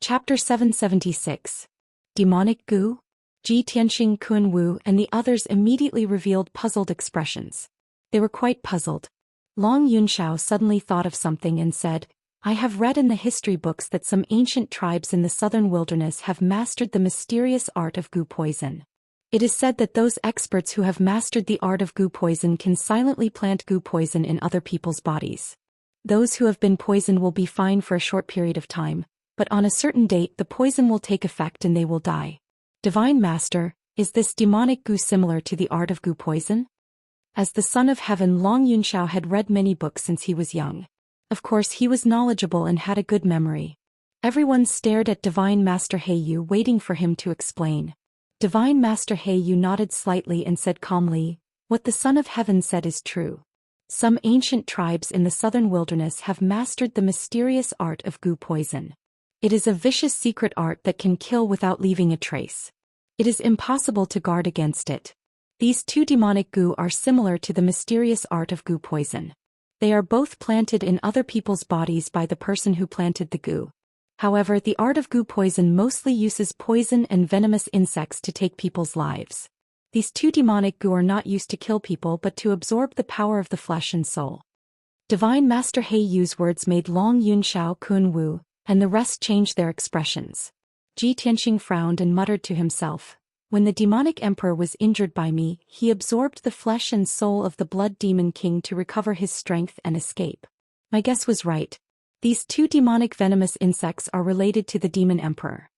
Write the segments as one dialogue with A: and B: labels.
A: Chapter 776. Demonic Goo? Ji Tianxing, Kun Wu and the others immediately revealed puzzled expressions. They were quite puzzled. Long Yunxiao suddenly thought of something and said, I have read in the history books that some ancient tribes in the southern wilderness have mastered the mysterious art of goo poison. It is said that those experts who have mastered the art of goo poison can silently plant goo poison in other people's bodies. Those who have been poisoned will be fine for a short period of time, but on a certain date the poison will take effect and they will die. Divine Master, is this demonic goo similar to the art of goo poison? As the son of heaven, Long Yunxiao had read many books since he was young. Of course he was knowledgeable and had a good memory. Everyone stared at Divine Master Heiyu, waiting for him to explain. Divine Master Heiyu nodded slightly and said calmly, what the son of heaven said is true. Some ancient tribes in the southern wilderness have mastered the mysterious art of goo poison. It is a vicious secret art that can kill without leaving a trace. It is impossible to guard against it. These two demonic goo are similar to the mysterious art of goo poison. They are both planted in other people's bodies by the person who planted the goo. However, the art of goo poison mostly uses poison and venomous insects to take people's lives. These two demonic goo are not used to kill people but to absorb the power of the flesh and soul. Divine Master Heiyu's words made Long Yunxiao, Kun Wu, and the rest changed their expressions. Ji Tianxing frowned and muttered to himself, when the demonic emperor was injured by me, he absorbed the flesh and soul of the blood demon king to recover his strength and escape. My guess was right. These two demonic venomous insects are related to the demon emperor.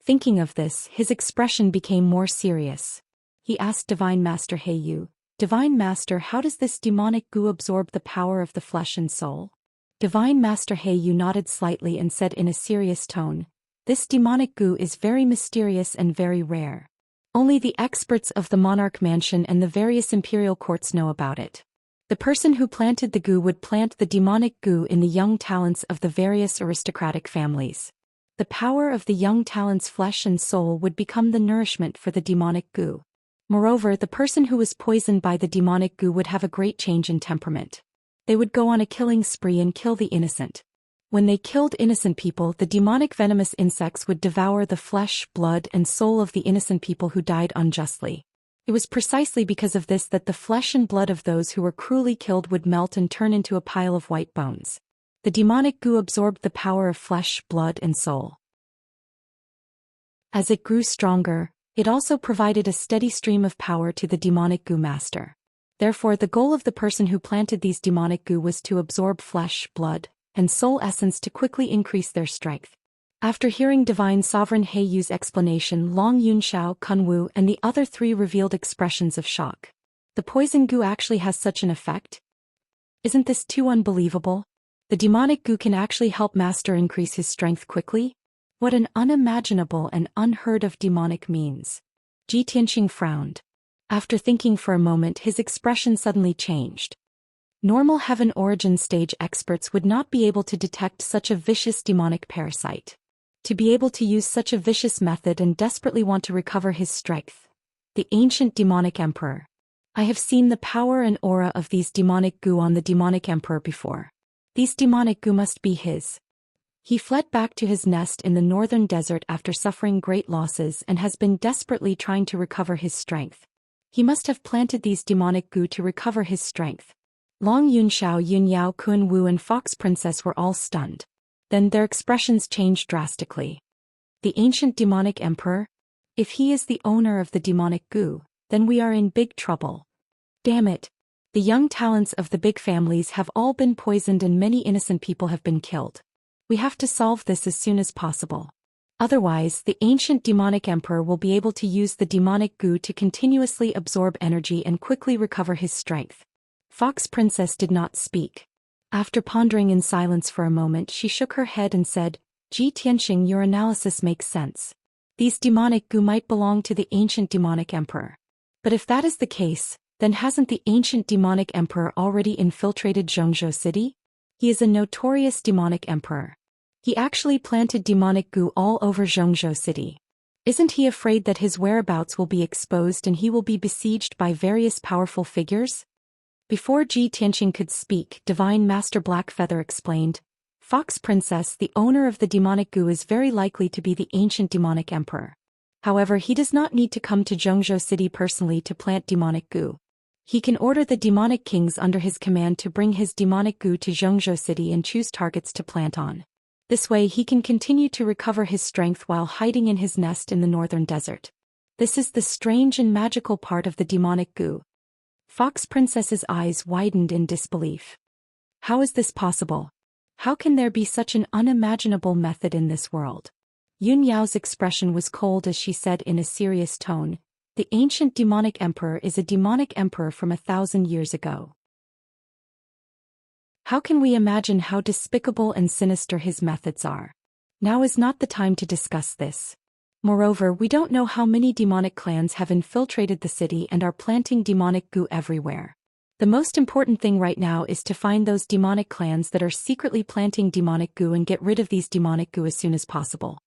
A: Thinking of this, his expression became more serious. He asked Divine Master Heiyu, Divine Master, how does this demonic goo absorb the power of the flesh and soul? Divine Master Heiyu nodded slightly and said in a serious tone, this demonic goo is very mysterious and very rare. Only the experts of the monarch mansion and the various imperial courts know about it. The person who planted the goo would plant the demonic goo in the young talents of the various aristocratic families. The power of the young talents' flesh and soul would become the nourishment for the demonic goo. Moreover, the person who was poisoned by the demonic goo would have a great change in temperament. They would go on a killing spree and kill the innocent. When they killed innocent people, the demonic venomous insects would devour the flesh, blood, and soul of the innocent people who died unjustly. It was precisely because of this that the flesh and blood of those who were cruelly killed would melt and turn into a pile of white bones. The demonic goo absorbed the power of flesh, blood, and soul. As it grew stronger, it also provided a steady stream of power to the demonic goo master. Therefore, the goal of the person who planted these demonic goo was to absorb flesh, blood, and soul essence to quickly increase their strength. After hearing Divine Sovereign Heiyu's explanation, Long Yunxiao, Kun Wu and the other three revealed expressions of shock. The poison goo actually has such an effect? Isn't this too unbelievable? The demonic goo can actually help Master increase his strength quickly? What an unimaginable and unheard of demonic means. Ji Tianxing frowned. After thinking for a moment, his expression suddenly changed. Normal heaven origin stage experts would not be able to detect such a vicious demonic parasite. To be able to use such a vicious method and desperately want to recover his strength. The ancient demonic emperor. I have seen the power and aura of these demonic goo on the demonic emperor before. These demonic goo must be his. He fled back to his nest in the northern desert after suffering great losses and has been desperately trying to recover his strength. He must have planted these demonic goo to recover his strength. Long Yunxiao, Yunyao, Kun Wu and Fox Princess were all stunned. Then their expressions changed drastically. The ancient demonic emperor? If he is the owner of the demonic goo, then we are in big trouble. Damn it. The young talents of the big families have all been poisoned and many innocent people have been killed. We have to solve this as soon as possible. Otherwise, the ancient demonic emperor will be able to use the demonic goo to continuously absorb energy and quickly recover his strength. Fox Princess did not speak. After pondering in silence for a moment, she shook her head and said, Ji Tianxing, your analysis makes sense. These demonic goo might belong to the ancient demonic emperor. But if that is the case, then hasn't the ancient demonic emperor already infiltrated Zhongzhou city? He is a notorious demonic emperor. He actually planted demonic goo all over Zhongzhou city. Isn't he afraid that his whereabouts will be exposed and he will be besieged by various powerful figures? Before Ji Tianxing could speak, Divine Master Blackfeather explained, Fox Princess, the owner of the demonic goo, is very likely to be the ancient demonic emperor. However, he does not need to come to Zhou City personally to plant demonic goo. He can order the demonic kings under his command to bring his demonic goo to Zhou City and choose targets to plant on. This way he can continue to recover his strength while hiding in his nest in the northern desert. This is the strange and magical part of the demonic goo. Fox Princess's eyes widened in disbelief. How is this possible? How can there be such an unimaginable method in this world? Yun Yao's expression was cold as she said in a serious tone, "The ancient demonic emperor is a demonic emperor from 1,000 years ago. How can we imagine how despicable and sinister his methods are? Now is not the time to discuss this. Moreover, we don't know how many demonic clans have infiltrated the city and are planting demonic goo everywhere. The most important thing right now is to find those demonic clans that are secretly planting demonic goo and get rid of these demonic goo as soon as possible."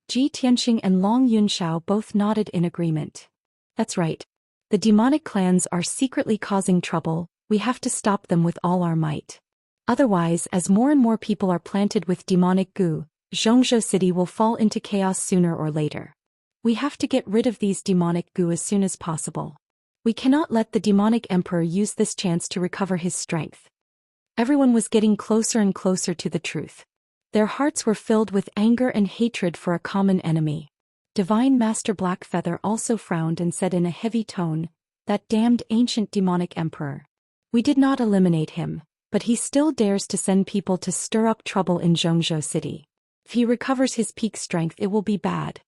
A: Ji Tianxing and Long Yunxiao both nodded in agreement. That's right. The demonic clans are secretly causing trouble. We have to stop them with all our might. Otherwise, as more and more people are planted with demonic goo, Zhou City will fall into chaos sooner or later. We have to get rid of these demonic goo as soon as possible. We cannot let the demonic emperor use this chance to recover his strength. Everyone was getting closer and closer to the truth. Their hearts were filled with anger and hatred for a common enemy. Divine Master Blackfeather also frowned and said in a heavy tone, "That damned ancient demonic emperor. We did not eliminate him, but he still dares to send people to stir up trouble in Zhou City. If he recovers his peak strength, it will be bad."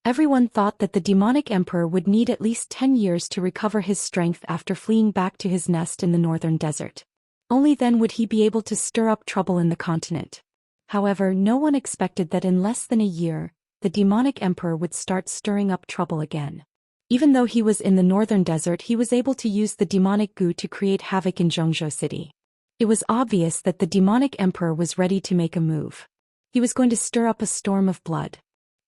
A: Everyone thought that the demonic emperor would need at least 10 years to recover his strength after fleeing back to his nest in the northern desert. Only then would he be able to stir up trouble in the continent. However, no one expected that in less than a year, the demonic emperor would start stirring up trouble again. Even though he was in the northern desert, he was able to use the demonic goo to create havoc in Zhou City. It was obvious that the demonic emperor was ready to make a move. He was going to stir up a storm of blood.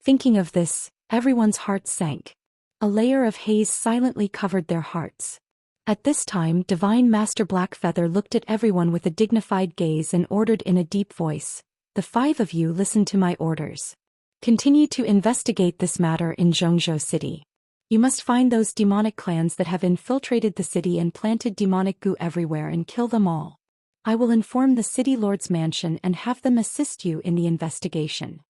A: Thinking of this, everyone's heart sank. A layer of haze silently covered their hearts. At this time, Divine Master Blackfeather looked at everyone with a dignified gaze and ordered in a deep voice, "The 5 of you listen to my orders. Continue to investigate this matter in Zhou City. You must find those demonic clans that have infiltrated the city and planted demonic goo everywhere and kill them all. I will inform the city lord's mansion and have them assist you in the investigation."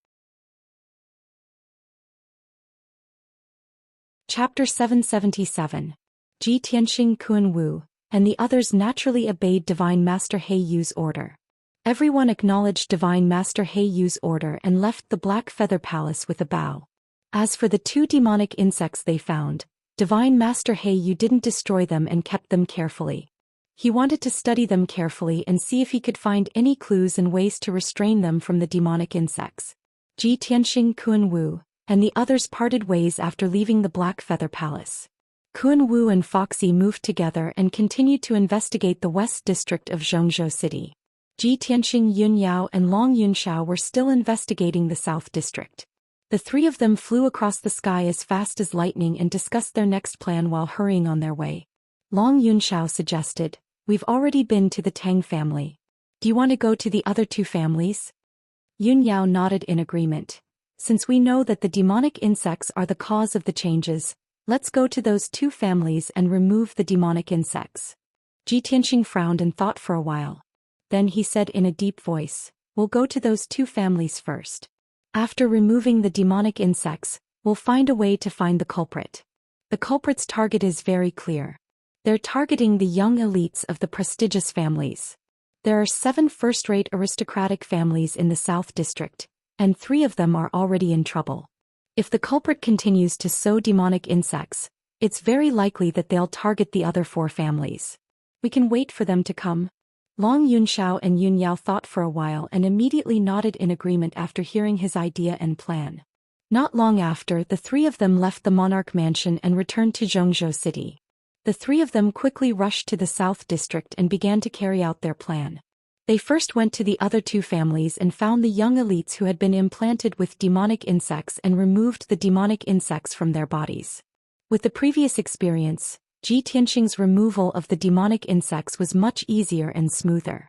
A: Chapter 777. Ji Tianxing Kun Wu, and the others naturally obeyed Divine Master He Yu's order. Everyone acknowledged Divine Master He Yu's order and left the Black Feather Palace with a bow. As for the 2 demonic insects they found, Divine Master He Yu didn't destroy them and kept them carefully. He wanted to study them carefully and see if he could find any clues and ways to restrain them from the demonic insects. Ji Tianxing Kun Wu and the others parted ways after leaving the Black Feather Palace. Kun Wu and Foxy moved together and continued to investigate the west district of Zhou City. Ji Tianxing, Yun Yao and Long Yunxiao were still investigating the south district. The 3 of them flew across the sky as fast as lightning and discussed their next plan while hurrying on their way. Long Yunxiao suggested, "We've already been to the Tang family. Do you want to go to the other 2 families?" Yun Yao nodded in agreement. "Since we know that the demonic insects are the cause of the changes, let's go to those 2 families and remove the demonic insects." Ji Tianxing frowned and thought for a while. Then he said in a deep voice, "We'll go to those 2 families first. After removing the demonic insects, we'll find a way to find the culprit. The culprit's target is very clear. They're targeting the young elites of the prestigious families. There are 7 first-rate aristocratic families in the South District, and 3 of them are already in trouble. If the culprit continues to sow demonic insects, it's very likely that they'll target the other 4 families. We can wait for them to come." Long Yunxiao and Yun Yao thought for a while and immediately nodded in agreement after hearing his idea and plan. Not long after, the 3 of them left the monarch mansion and returned to Zhou City. The 3 of them quickly rushed to the South District and began to carry out their plan. They first went to the other 2 families and found the young elites who had been implanted with demonic insects and removed the demonic insects from their bodies. With the previous experience, Ji Tianxing's removal of the demonic insects was much easier and smoother.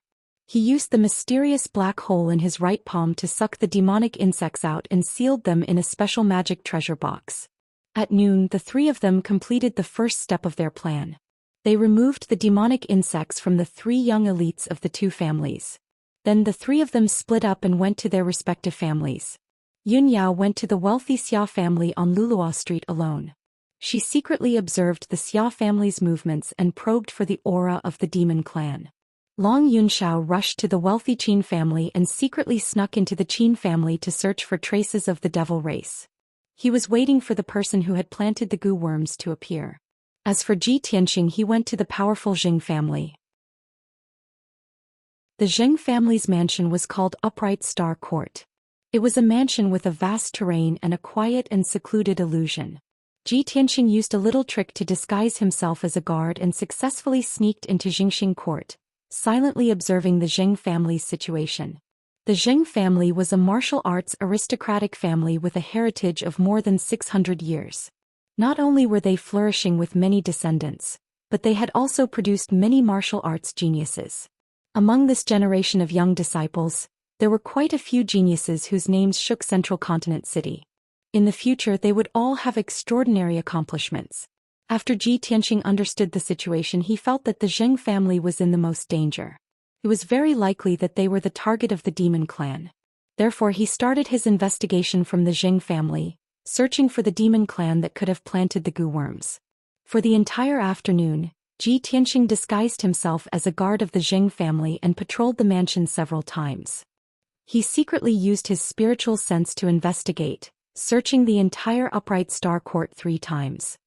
A: He used the mysterious black hole in his right palm to suck the demonic insects out and sealed them in a special magic treasure box. At noon, the three of them completed the first step of their plan. They removed the demonic insects from the three young elites of the two families. Then the three of them split up and went to their respective families. Yun Yao went to the wealthy Xia family on Luluo Street alone. She secretly observed the Xia family's movements and probed for the aura of the demon clan. Long Yunxiao rushed to the wealthy Qin family and secretly snuck into the Qin family to search for traces of the devil race. He was waiting for the person who had planted the goo worms to appear. As for Ji Tianxing, he went to the powerful Zheng family. The Zheng family's mansion was called Upright Star Court. It was a mansion with a vast terrain and a quiet and secluded illusion. Ji Tianxing used a little trick to disguise himself as a guard and successfully sneaked into Jingxing Court, silently observing the Zheng family's situation. The Zheng family was a martial arts aristocratic family with a heritage of more than 600 years. Not only were they flourishing with many descendants, but they had also produced many martial arts geniuses. Among this generation of young disciples, there were quite a few geniuses whose names shook Central Continent City. In the future they would all have extraordinary accomplishments. After Ji Tianxing understood the situation, he felt that the Zheng family was in the most danger. It was very likely that they were the target of the demon clan. Therefore he started his investigation from the Zheng family, searching for the demon clan that could have planted the goo worms. For the entire afternoon, Ji Tianxing disguised himself as a guard of the Zheng family and patrolled the mansion several times. He secretly used his spiritual sense to investigate, searching the entire Upright Star Court 3 times.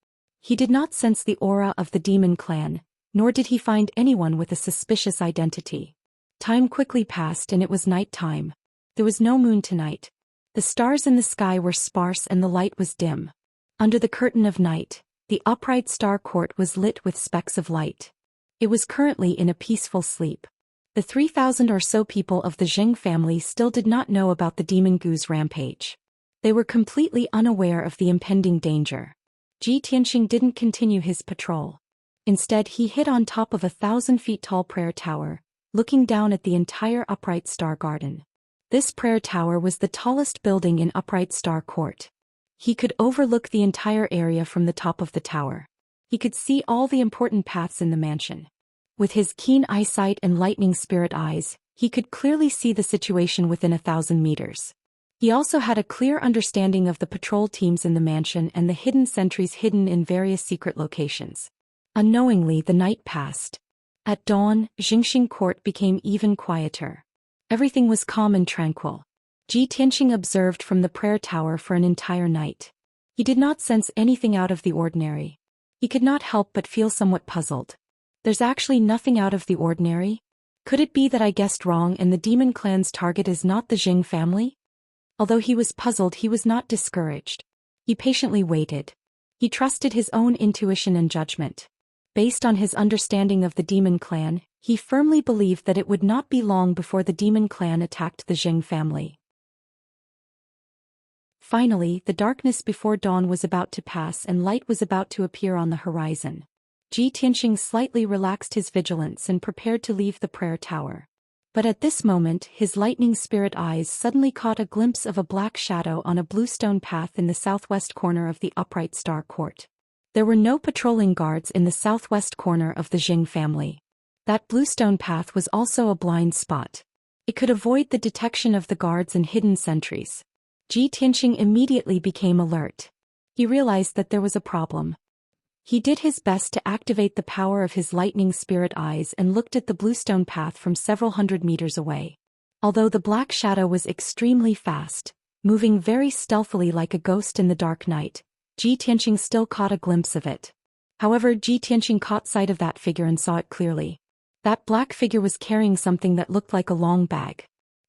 A: He did not sense the aura of the demon clan, nor did he find anyone with a suspicious identity. Time quickly passed and it was night time. There was no moon tonight. The stars in the sky were sparse and the light was dim. Under the curtain of night, the Upright Star Court was lit with specks of light. It was currently in a peaceful sleep. The 3,000 or so people of the Zheng family still did not know about the demon goo's rampage. They were completely unaware of the impending danger. Ji Tianxing didn't continue his patrol. Instead he hid on top of a 1,000-feet-tall prayer tower, looking down at the entire Upright Star Garden. This prayer tower was the tallest building in Upright Star Court. He could overlook the entire area from the top of the tower. He could see all the important paths in the mansion. With his keen eyesight and lightning spirit eyes, he could clearly see the situation within 1,000 meters. He also had a clear understanding of the patrol teams in the mansion and the hidden sentries hidden in various secret locations. Unknowingly, the night passed. At dawn, Jingxing Court became even quieter. Everything was calm and tranquil. Ji Tianxing observed from the prayer tower for an entire night. He did not sense anything out of the ordinary. He could not help but feel somewhat puzzled. There's actually nothing out of the ordinary? Could it be that I guessed wrong and the demon clan's target is not the Zheng family? Although he was puzzled, he was not discouraged. He patiently waited. He trusted his own intuition and judgment. Based on his understanding of the demon clan, he firmly believed that it would not be long before the demon clan attacked the Zheng family. Finally, the darkness before dawn was about to pass and light was about to appear on the horizon. Ji Tianxing slightly relaxed his vigilance and prepared to leave the prayer tower. But at this moment, his lightning spirit eyes suddenly caught a glimpse of a black shadow on a bluestone path in the southwest corner of the Upright Star Court. There were no patrolling guards in the southwest corner of the Zheng family. That bluestone path was also a blind spot. It could avoid the detection of the guards and hidden sentries. Ji Tianxing immediately became alert. He realized that there was a problem. He did his best to activate the power of his lightning spirit eyes and looked at the bluestone path from several hundred meters away. Although the black shadow was extremely fast, moving very stealthily like a ghost in the dark night, Ji Tianxing still caught a glimpse of it. However, Ji Tianxing caught sight of that figure and saw it clearly. That black figure was carrying something that looked like a long bag.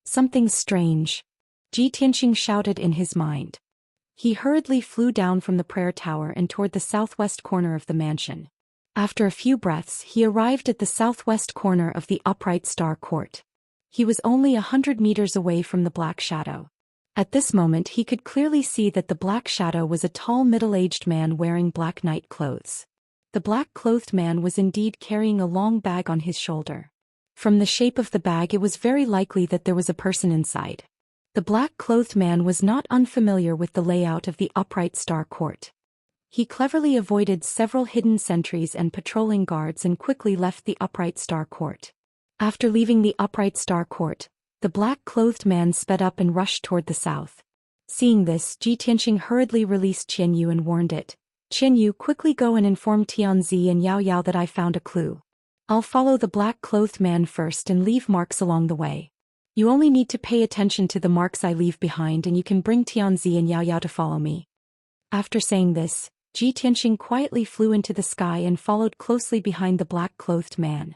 A: Something strange. Ji Tianxing shouted in his mind. He hurriedly flew down from the prayer tower and toward the southwest corner of the mansion. After a few breaths, he arrived at the southwest corner of the Upright Star Court. He was only 100 meters away from the black shadow. At this moment he could clearly see that the black shadow was a tall middle-aged man wearing black night clothes. The black-clothed man was indeed carrying a long bag on his shoulder. From the shape of the bag, it was very likely that there was a person inside. The black-clothed man was not unfamiliar with the layout of the upright star court. He cleverly avoided several hidden sentries and patrolling guards and quickly left the upright star court. After leaving the upright star court, the black-clothed man sped up and rushed toward the south. Seeing this, Ji Tianxing hurriedly released Qianyu and warned it. Qianyu, quickly go and inform Tianzi and Yao Yao that I found a clue. I'll follow the black-clothed man first and leave marks along the way. You only need to pay attention to the marks I leave behind and you can bring Tianzi and Yao Yao to follow me. After saying this, Ji Tianxing quietly flew into the sky and followed closely behind the black-clothed man.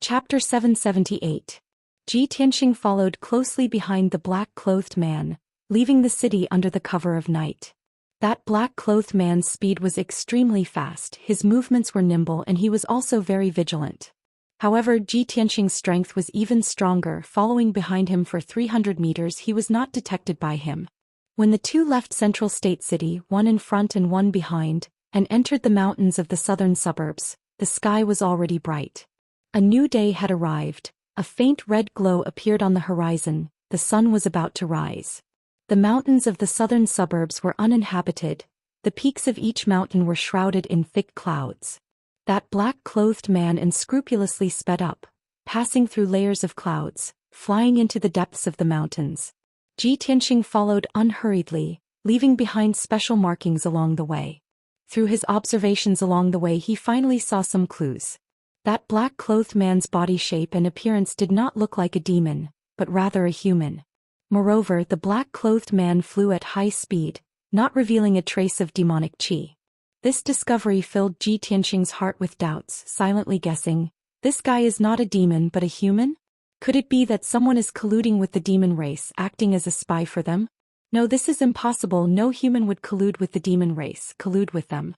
A: Chapter 778. Ji Tianxing followed closely behind the black-clothed man, leaving the city under the cover of night. That black-clothed man's speed was extremely fast, his movements were nimble and he was also very vigilant. However, Ji Tianxing's strength was even stronger. Following behind him for 300 meters, he was not detected by him. When the two left Central State City, one in front and one behind, and entered the mountains of the southern suburbs, the sky was already bright. A new day had arrived. A faint red glow appeared on the horizon. The sun was about to rise. The mountains of the southern suburbs were uninhabited. The peaks of each mountain were shrouded in thick clouds. That black-clothed man unscrupulously sped up, passing through layers of clouds, flying into the depths of the mountains. Ji Tianxing followed unhurriedly, leaving behind special markings along the way. Through his observations along the way, he finally saw some clues. That black-clothed man's body shape and appearance did not look like a demon, but rather a human. Moreover, the black-clothed man flew at high speed, not revealing a trace of demonic qi. This discovery filled Ji Tianxing's heart with doubts, silently guessing, this guy is not a demon but a human? Could it be that someone is colluding with the demon race, acting as a spy for them? No, this is impossible. No human would collude with the demon race, collude with them.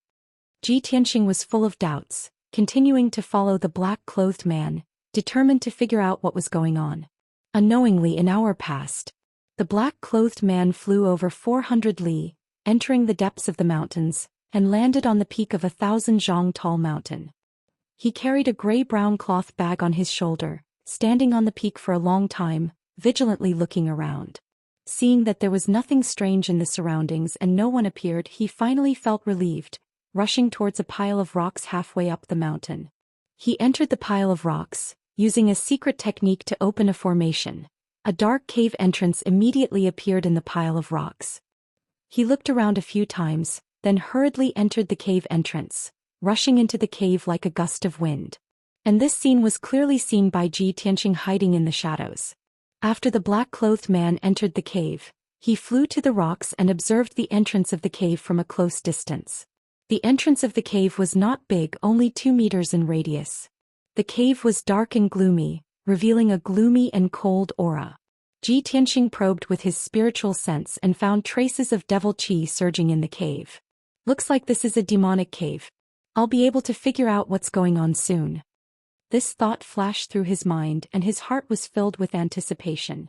A: Ji Tianxing was full of doubts, continuing to follow the black-clothed man, determined to figure out what was going on. Unknowingly, an hour passed. The black-clothed man flew over 400 li, entering the depths of the mountains, and landed on the peak of 1,000 zhang tall mountain. He carried a gray-brown cloth bag on his shoulder, standing on the peak for a long time, vigilantly looking around. Seeing that there was nothing strange in the surroundings and no one appeared, he finally felt relieved, rushing towards a pile of rocks halfway up the mountain. He entered the pile of rocks, using a secret technique to open a formation. A dark cave entrance immediately appeared in the pile of rocks. He looked around a few times, then hurriedly entered the cave entrance, rushing into the cave like a gust of wind. And this scene was clearly seen by Ji Tianxing hiding in the shadows. After the black-clothed man entered the cave, he flew to the rocks and observed the entrance of the cave from a close distance. The entrance of the cave was not big, only 2 meters in radius. The cave was dark and gloomy, revealing a gloomy and cold aura. Ji Tianxing probed with his spiritual sense and found traces of devil qi surging in the cave. Looks like this is a demonic cave. I'll be able to figure out what's going on soon. This thought flashed through his mind and his heart was filled with anticipation.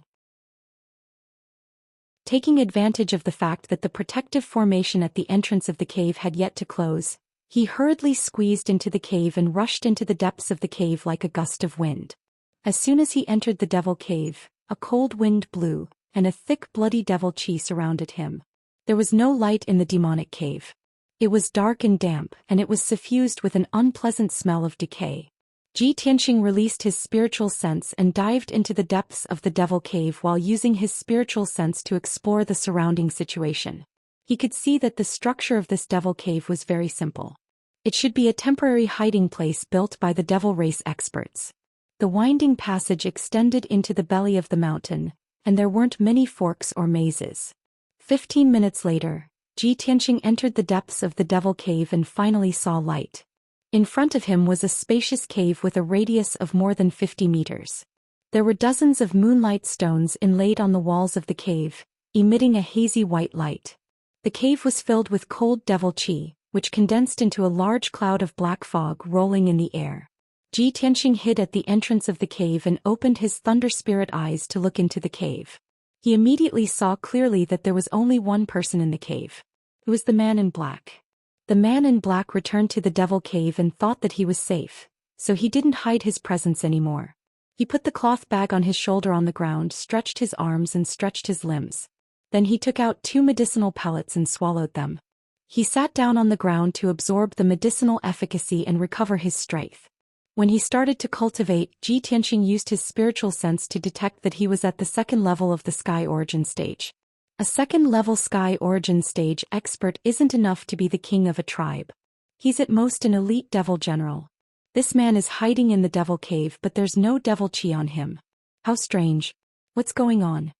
A: Taking advantage of the fact that the protective formation at the entrance of the cave had yet to close, he hurriedly squeezed into the cave and rushed into the depths of the cave like a gust of wind. As soon as he entered the devil cave, a cold wind blew, and a thick bloody devil qi surrounded him. There was no light in the demonic cave. It was dark and damp, and it was suffused with an unpleasant smell of decay. Ji Tianxing released his spiritual sense and dived into the depths of the devil cave while using his spiritual sense to explore the surrounding situation. He could see that the structure of this devil cave was very simple. It should be a temporary hiding place built by the devil race experts. The winding passage extended into the belly of the mountain, and there weren't many forks or mazes. 15 minutes later, Ji Tianxing entered the depths of the devil cave and finally saw light. In front of him was a spacious cave with a radius of more than 50 meters. There were dozens of moonlight stones inlaid on the walls of the cave, emitting a hazy white light. The cave was filled with cold devil qi, which condensed into a large cloud of black fog rolling in the air. Ji Tianxing hid at the entrance of the cave and opened his thunder spirit eyes to look into the cave. He immediately saw clearly that there was only one person in the cave. It was the man in black. The man in black returned to the devil cave and thought that he was safe, so he didn't hide his presence anymore. He put the cloth bag on his shoulder on the ground, stretched his arms and stretched his limbs. Then he took out 2 medicinal pellets and swallowed them. He sat down on the ground to absorb the medicinal efficacy and recover his strength. When he started to cultivate, Zhi Tianxing used his spiritual sense to detect that he was at the 2nd level of the Sky Origin stage. A 2nd level Sky Origin stage expert isn't enough to be the king of a tribe. He's at most an elite devil general. This man is hiding in the devil cave, but there's no devil chi on him. How strange. What's going on?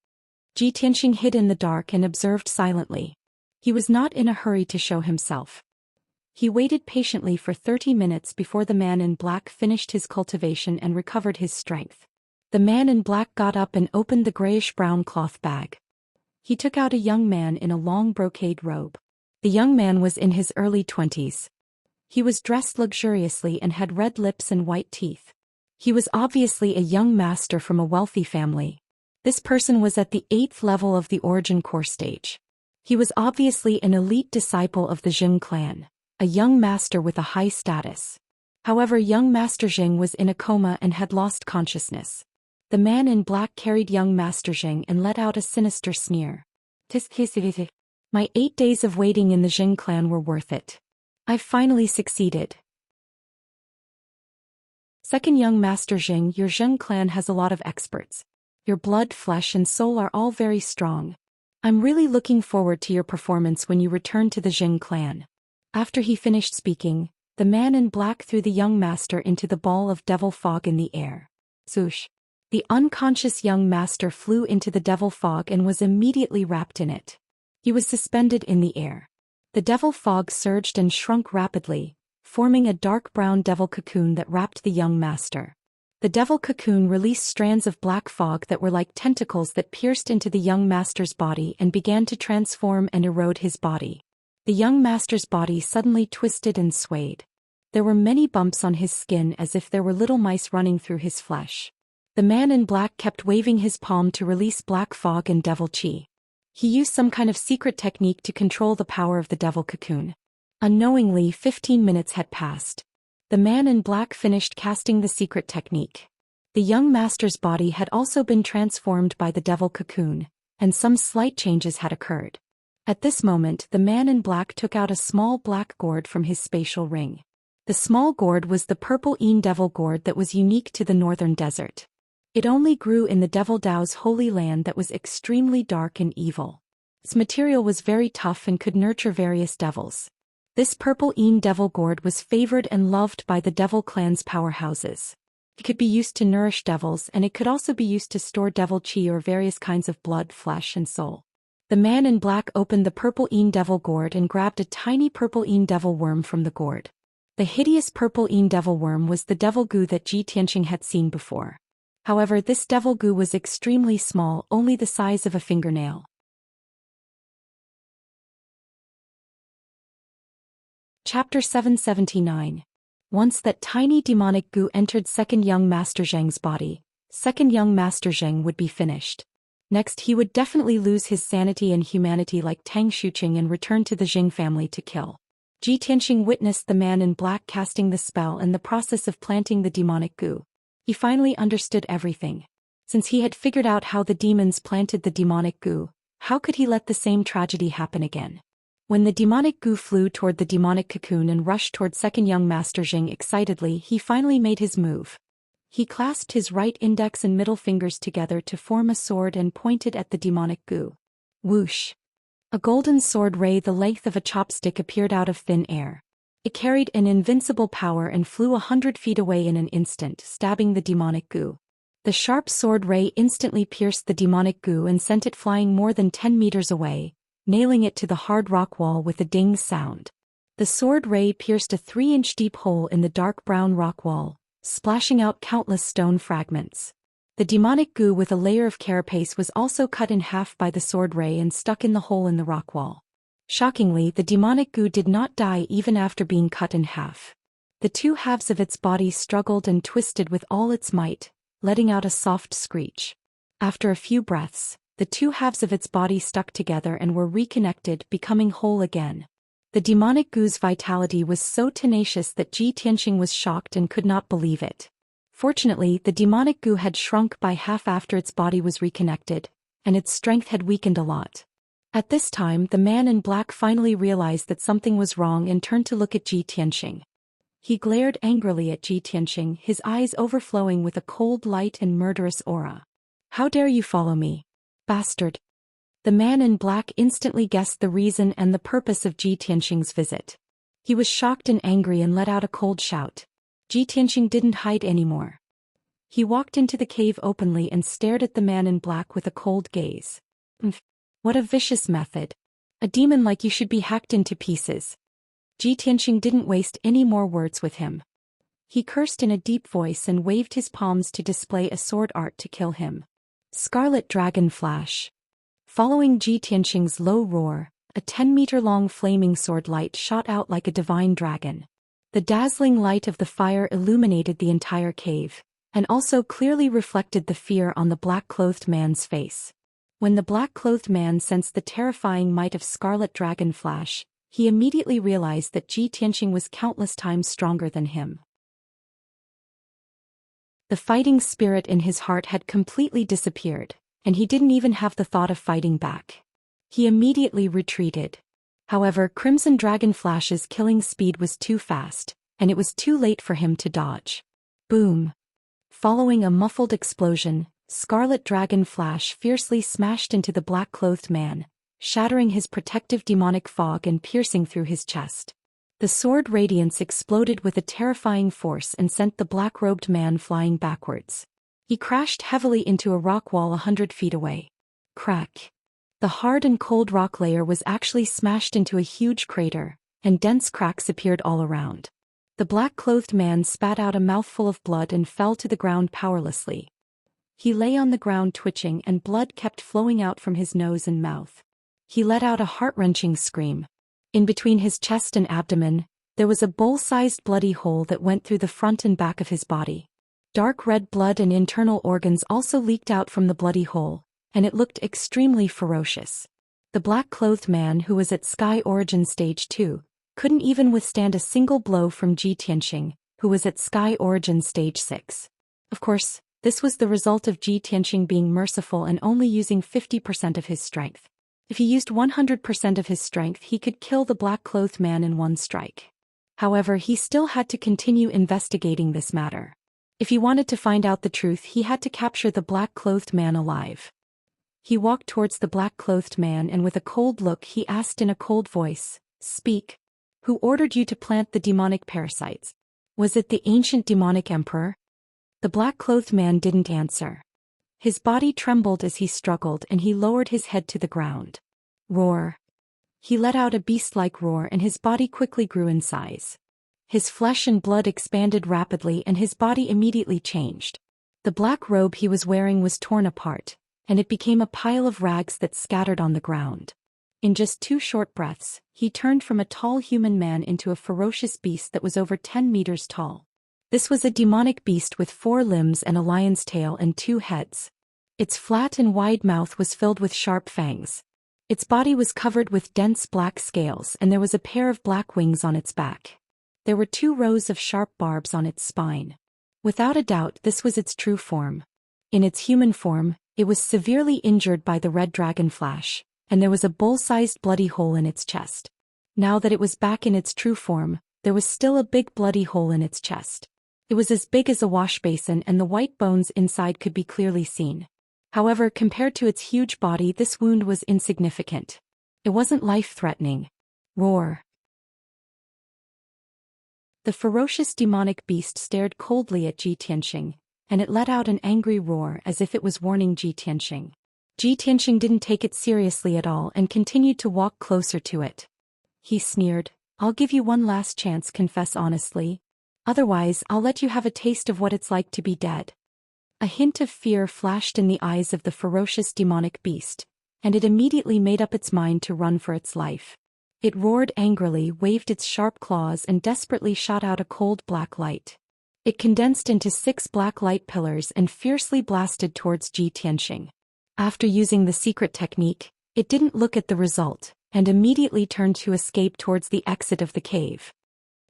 A: Zhi Tianxing hid in the dark and observed silently. He was not in a hurry to show himself. He waited patiently for 30 minutes before the man in black finished his cultivation and recovered his strength. The man in black got up and opened the grayish-brown cloth bag. He took out a young man in a long brocade robe. The young man was in his early 20s. He was dressed luxuriously and had red lips and white teeth. He was obviously a young master from a wealthy family. This person was at the 8th level of the Origin Core stage. He was obviously an elite disciple of the Jing clan, a young master with a high status. However, young Master Jing was in a coma and had lost consciousness. The man in black carried young Master Jing and let out a sinister sneer. My 8 days of waiting in the Jing clan were worth it. I've finally succeeded. Second young Master Jing, your Jing clan has a lot of experts. Your blood, flesh and soul are all very strong. I'm really looking forward to your performance when you return to the Jing clan. After he finished speaking, the man in black threw the young master into the ball of devil fog in the air. Swoosh! The unconscious young master flew into the devil fog and was immediately wrapped in it. He was suspended in the air. The devil fog surged and shrunk rapidly, forming a dark brown devil cocoon that wrapped the young master. The devil cocoon released strands of black fog that were like tentacles that pierced into the young master's body and began to transform and erode his body. The young master's body suddenly twisted and swayed. There were many bumps on his skin as if there were little mice running through his flesh. The man in black kept waving his palm to release black fog and devil chi. He used some kind of secret technique to control the power of the devil cocoon. Unknowingly, 15 minutes had passed. The man in black finished casting the secret technique. The young master's body had also been transformed by the devil cocoon, and some slight changes had occurred. At this moment, the man in black took out a small black gourd from his spatial ring. The small gourd was the purple Een devil gourd that was unique to the northern desert. It only grew in the Devil Dao's holy land that was extremely dark and evil. Its material was very tough and could nurture various devils. This purple Een devil gourd was favored and loved by the devil clan's powerhouses. It could be used to nourish devils, and it could also be used to store devil chi or various kinds of blood, flesh and soul. The man in black opened the purple Een devil gourd and grabbed a tiny purple Een devil worm from the gourd. The hideous purple Een devil worm was the devil goo that Zhi Tianxing had seen before. However, this devil goo was extremely small, only the size of a fingernail. Chapter 779. Once that tiny demonic goo entered second young Master Zheng's body, second young Master Zheng would be finished. Next, he would definitely lose his sanity and humanity like Tang Shuqing and return to the Jing family to kill. Zhi Tianxing witnessed the man in black casting the spell and the process of planting the demonic goo. He finally understood everything. Since he had figured out how the demons planted the demonic goo, how could he let the same tragedy happen again? When the demonic goo flew toward the demonic cocoon and rushed toward second young Master Jing excitedly, he finally made his move. He clasped his right index and middle fingers together to form a sword and pointed at the demonic goo. Whoosh! A golden sword ray the length of a chopstick appeared out of thin air. It carried an invincible power and flew 100 feet away in an instant, stabbing the demonic goo. The sharp sword ray instantly pierced the demonic goo and sent it flying more than 10 meters away, nailing it to the hard rock wall with a ding sound. The sword ray pierced a 3-inch deep hole in the dark brown rock wall, splashing out countless stone fragments. The demonic goo with a layer of carapace was also cut in half by the sword ray and stuck in the hole in the rock wall. Shockingly, the demonic goo did not die even after being cut in half. The two halves of its body struggled and twisted with all its might, letting out a soft screech. After a few breaths, the two halves of its body stuck together and were reconnected, becoming whole again. The demonic goo's vitality was so tenacious that Ji Tianxing was shocked and could not believe it. Fortunately, the demonic goo had shrunk by half after its body was reconnected, and its strength had weakened a lot. At this time, the man in black finally realized that something was wrong and turned to look at Ji Tianxing. He glared angrily at Ji Tianxing, his eyes overflowing with a cold light and murderous aura. "How dare you follow me, bastard?" The man in black instantly guessed the reason and the purpose of Ji Tianxing's visit. He was shocked and angry and let out a cold shout. Ji Tianxing didn't hide anymore. He walked into the cave openly and stared at the man in black with a cold gaze. What a vicious method. A demon like you should be hacked into pieces. Ji Tianxing didn't waste any more words with him. He cursed in a deep voice and waved his palms to display a sword art to kill him. Scarlet Dragon Flash. Following Ji Tianxing's low roar, a 10-meter-long flaming sword light shot out like a divine dragon. The dazzling light of the fire illuminated the entire cave, and also clearly reflected the fear on the black-clothed man's face. When the black-clothed man sensed the terrifying might of Scarlet Dragon Flash, he immediately realized that Ji Tianxing was countless times stronger than him. The fighting spirit in his heart had completely disappeared, and he didn't even have the thought of fighting back. He immediately retreated. However, Crimson Dragon Flash's killing speed was too fast, and it was too late for him to dodge. Boom! Following a muffled explosion, Scarlet Dragon Flash fiercely smashed into the black-clothed man, shattering his protective demonic fog and piercing through his chest. The sword radiance exploded with a terrifying force and sent the black-robed man flying backwards. He crashed heavily into a rock wall 100 feet away. Crack! The hard and cold rock layer was actually smashed into a huge crater, and dense cracks appeared all around. The black-clothed man spat out a mouthful of blood and fell to the ground powerlessly. He lay on the ground twitching and blood kept flowing out from his nose and mouth. He let out a heart-wrenching scream. In between his chest and abdomen, there was a bowl-sized bloody hole that went through the front and back of his body. Dark red blood and internal organs also leaked out from the bloody hole, and it looked extremely ferocious. The black-clothed man, who was at Sky Origin Stage 2, couldn't even withstand a single blow from Ji Tianxing, who was at Sky Origin Stage 6. Of course, this was the result of Ji Tianxing being merciful and only using 50% of his strength. If he used 100% of his strength, he could kill the black-clothed man in one strike. However, he still had to continue investigating this matter. If he wanted to find out the truth, he had to capture the black-clothed man alive. He walked towards the black-clothed man and with a cold look he asked in a cold voice, "Speak. Who ordered you to plant the demonic parasites? Was it the ancient demonic emperor?" The black-clothed man didn't answer. His body trembled as he struggled and he lowered his head to the ground. Roar! He let out a beast-like roar and his body quickly grew in size. His flesh and blood expanded rapidly and his body immediately changed. The black robe he was wearing was torn apart, and it became a pile of rags that scattered on the ground. In just 2 short breaths, he turned from a tall human man into a ferocious beast that was over 10 meters tall. This was a demonic beast with 4 limbs and a lion's tail and 2 heads. Its flat and wide mouth was filled with sharp fangs. Its body was covered with dense black scales and there was a pair of black wings on its back. There were 2 rows of sharp barbs on its spine. Without a doubt, this was its true form. In its human form, it was severely injured by the red dragon flash, and there was a bowl-sized bloody hole in its chest. Now that it was back in its true form, there was still a big bloody hole in its chest. It was as big as a wash basin and the white bones inside could be clearly seen. However, compared to its huge body, this wound was insignificant. It wasn't life-threatening. Roar! The ferocious demonic beast stared coldly at Ji Tianxing, and it let out an angry roar as if it was warning Ji Tianxing. Ji Tianxing didn't take it seriously at all and continued to walk closer to it. He sneered, "I'll give you one last chance, confess honestly. Otherwise, I'll let you have a taste of what it's like to be dead." A hint of fear flashed in the eyes of the ferocious demonic beast, and it immediately made up its mind to run for its life. It roared angrily, waved its sharp claws and desperately shot out a cold black light. It condensed into 6 black light pillars and fiercely blasted towards Ji Tianxing. After using the secret technique, it didn't look at the result, and immediately turned to escape towards the exit of the cave.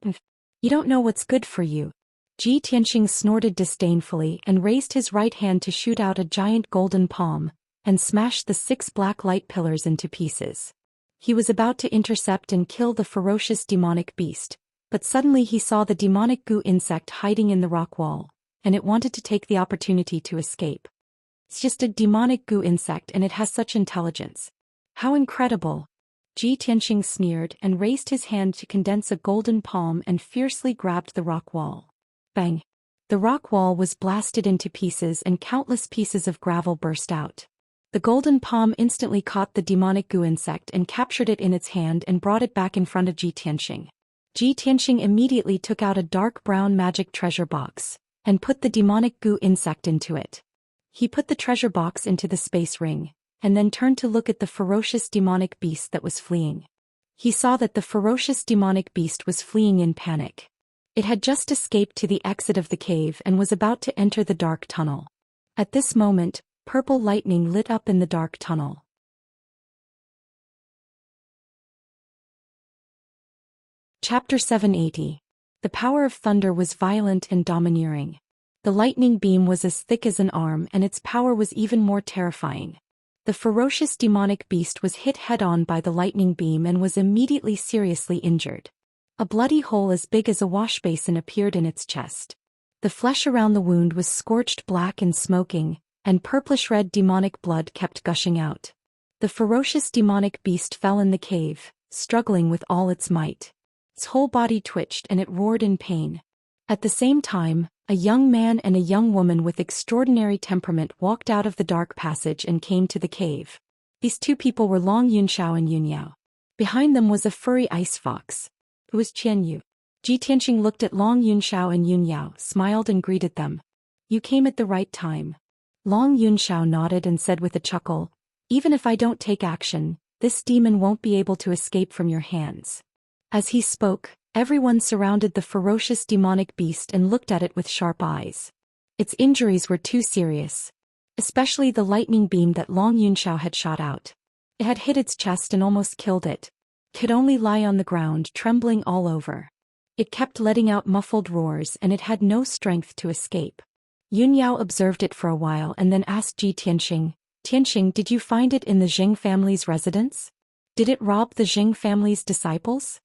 A: You don't know what's good for you. Ji Tianxing snorted disdainfully and raised his right hand to shoot out a giant golden palm, and smashed the 6 black light pillars into pieces. He was about to intercept and kill the ferocious demonic beast, but suddenly he saw the demonic goo insect hiding in the rock wall, and it wanted to take the opportunity to escape. It's just a demonic goo insect and it has such intelligence. How incredible! Ji Tianxing sneered and raised his hand to condense a golden palm and fiercely grabbed the rock wall. Bang! The rock wall was blasted into pieces and countless pieces of gravel burst out. The golden palm instantly caught the demonic goo insect and captured it in its hand and brought it back in front of Ji Tianxing. Ji Tianxing immediately took out a dark brown magic treasure box, and put the demonic goo insect into it. He put the treasure box into the space ring, and then turned to look at the ferocious demonic beast that was fleeing. He saw that the ferocious demonic beast was fleeing in panic. It had just escaped to the exit of the cave and was about to enter the dark tunnel. At this moment, purple lightning lit up in the dark tunnel. Chapter 780. The power of thunder was violent and domineering. The lightning beam was as thick as an arm and its power was even more terrifying. The ferocious demonic beast was hit head-on by the lightning beam and was immediately seriously injured. A bloody hole as big as a wash basin appeared in its chest. The flesh around the wound was scorched black and smoking, and purplish-red demonic blood kept gushing out. The ferocious demonic beast fell in the cave, struggling with all its might. Its whole body twitched and it roared in pain. At the same time, a young man and a young woman with extraordinary temperament walked out of the dark passage and came to the cave. These 2 people were Long Yunxiao and Yunyao. Behind them was a furry ice fox. Who was Qian Yu? Ji Tianxing looked at Long Yunxiao and Yunyao, smiled and greeted them. You came at the right time. Long Yunxiao nodded and said with a chuckle, even if I don't take action, this demon won't be able to escape from your hands. As he spoke, everyone surrounded the ferocious demonic beast and looked at it with sharp eyes. Its injuries were too serious. Especially the lightning beam that Long Yunxiao had shot out. It had hit its chest and almost killed it. It could only lie on the ground, trembling all over. It kept letting out muffled roars and it had no strength to escape. Yunyao observed it for a while and then asked Ji Tianxing, Tianxing, did you find it in the Jing family's residence? Did it rob the Jing family's disciples?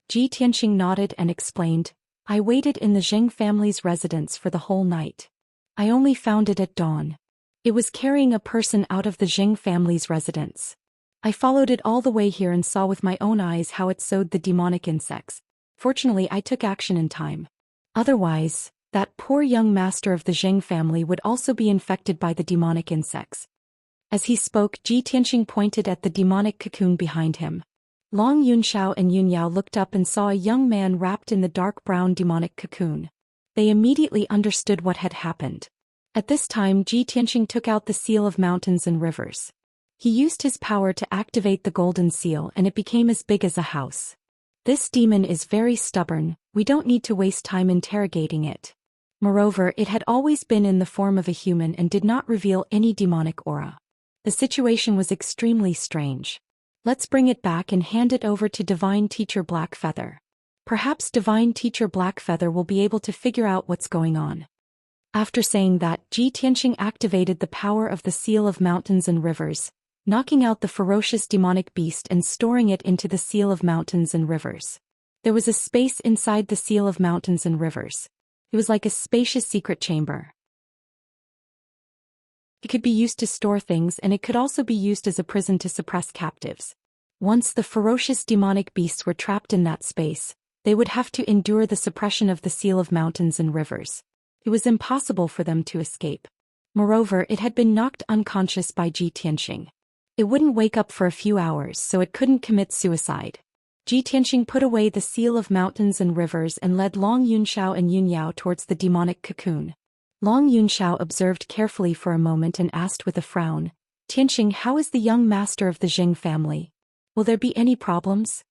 A: Ji Tianxing nodded and explained, I waited in the Jing family's residence for the whole night. I only found it at dawn. It was carrying a person out of the Jing family's residence. I followed it all the way here and saw with my own eyes how it sowed the demonic insects. Fortunately, I took action in time. Otherwise, that poor young master of the Jing family would also be infected by the demonic insects. As he spoke, Ji Tianxing pointed at the demonic cocoon behind him. Long Yunxiao and Yunyao looked up and saw a young man wrapped in the dark brown demonic cocoon. They immediately understood what had happened. At this time, Ji Tianxing took out the seal of mountains and rivers. He used his power to activate the golden seal and it became as big as a house. This demon is very stubborn, we don't need to waste time interrogating it. Moreover, it had always been in the form of a human and did not reveal any demonic aura. The situation was extremely strange. Let's bring it back and hand it over to Divine Teacher Blackfeather. Perhaps Divine Teacher Blackfeather will be able to figure out what's going on. After saying that, Ji Tianxing activated the power of the Seal of Mountains and Rivers, knocking out the ferocious demonic beast and storing it into the Seal of Mountains and Rivers. There was a space inside the Seal of Mountains and Rivers. It was like a spacious secret chamber. It could be used to store things and it could also be used as a prison to suppress captives. Once the ferocious demonic beasts were trapped in that space, they would have to endure the suppression of the Seal of Mountains and Rivers. It was impossible for them to escape. Moreover, it had been knocked unconscious by Ji Tianxing. It wouldn't wake up for a few hours, so it couldn't commit suicide. Ji Tianxing put away the Seal of Mountains and Rivers and led Long Yunxiao and Yunyao towards the demonic cocoon. Long Yunxiao observed carefully for a moment and asked with a frown, Tianxing, how is the young master of the Jing family? Will there be any problems?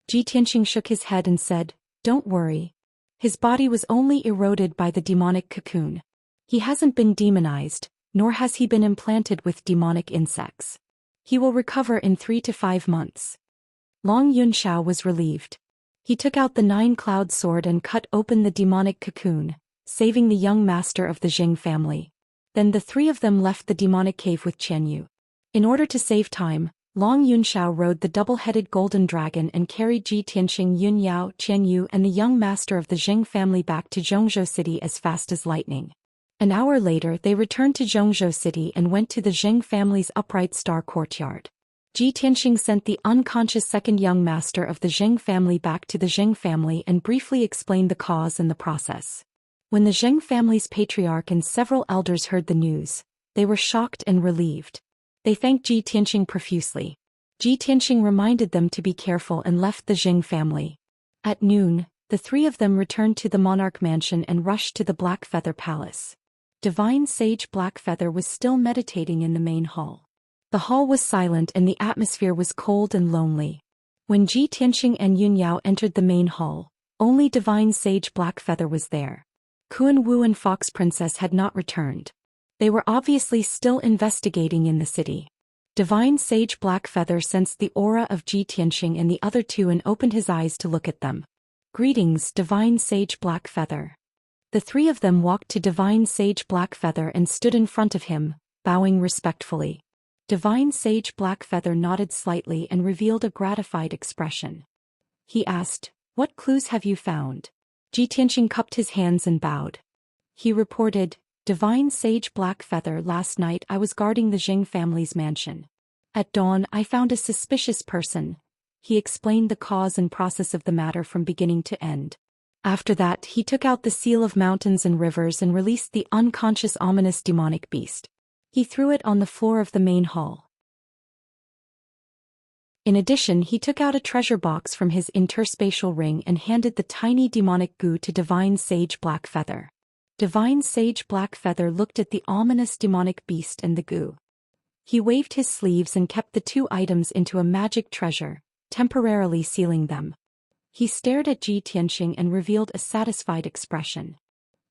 A: Ji Tianxing shook his head and said, don't worry. His body was only eroded by the demonic cocoon. He hasn't been demonized, nor has he been implanted with demonic insects. He will recover in 3 to 5 months. Long Yunxiao was relieved. He took out the 9-cloud sword and cut open the demonic cocoon, saving the young master of the Jing family. Then the three of them left the demonic cave with Qianyu. In order to save time, Long Yunxiao rode the double-headed golden dragon and carried Ji Tianxing, Yun Yao, Qianyu and the young master of the Jing family back to Zhongzhou City as fast as lightning. An hour later they returned to Zhongzhou City and went to the Jing family's upright star courtyard. Ji Tianxing sent the unconscious second young master of the Jing family back to the Jing family and briefly explained the cause and the process. When the Jing family's patriarch and several elders heard the news, they were shocked and relieved. They thanked Ji Tianxing profusely. Ji Tianxing reminded them to be careful and left the Jing family. At noon, the three of them returned to the monarch mansion and rushed to the Black Feather Palace. Divine Sage Blackfeather was still meditating in the main hall. The hall was silent and the atmosphere was cold and lonely. When Ji Tianxing and Yun Yao entered the main hall, only Divine Sage Blackfeather was there. Kun Wu and Fox Princess had not returned. They were obviously still investigating in the city. Divine Sage Blackfeather sensed the aura of Ji Tianxing and the other two and opened his eyes to look at them. Greetings, Divine Sage Blackfeather. The three of them walked to Divine Sage Blackfeather and stood in front of him, bowing respectfully. Divine Sage Blackfeather nodded slightly and revealed a gratified expression. He asked, "What clues have you found?" Ji Tianxing cupped his hands and bowed. He reported, "Divine Sage Blackfeather, last night I was guarding the Jing family's mansion. At dawn I found a suspicious person." He explained the cause and process of the matter from beginning to end. After that he took out the seal of mountains and rivers and released the unconscious ominous demonic beast. He threw it on the floor of the main hall. In addition, he took out a treasure box from his interspatial ring and handed the tiny demonic goo to Divine Sage Blackfeather. Divine Sage Blackfeather looked at the ominous demonic beast and the goo. He waved his sleeves and kept the two items into a magic treasure, temporarily sealing them. He stared at Ji Tianxing and revealed a satisfied expression.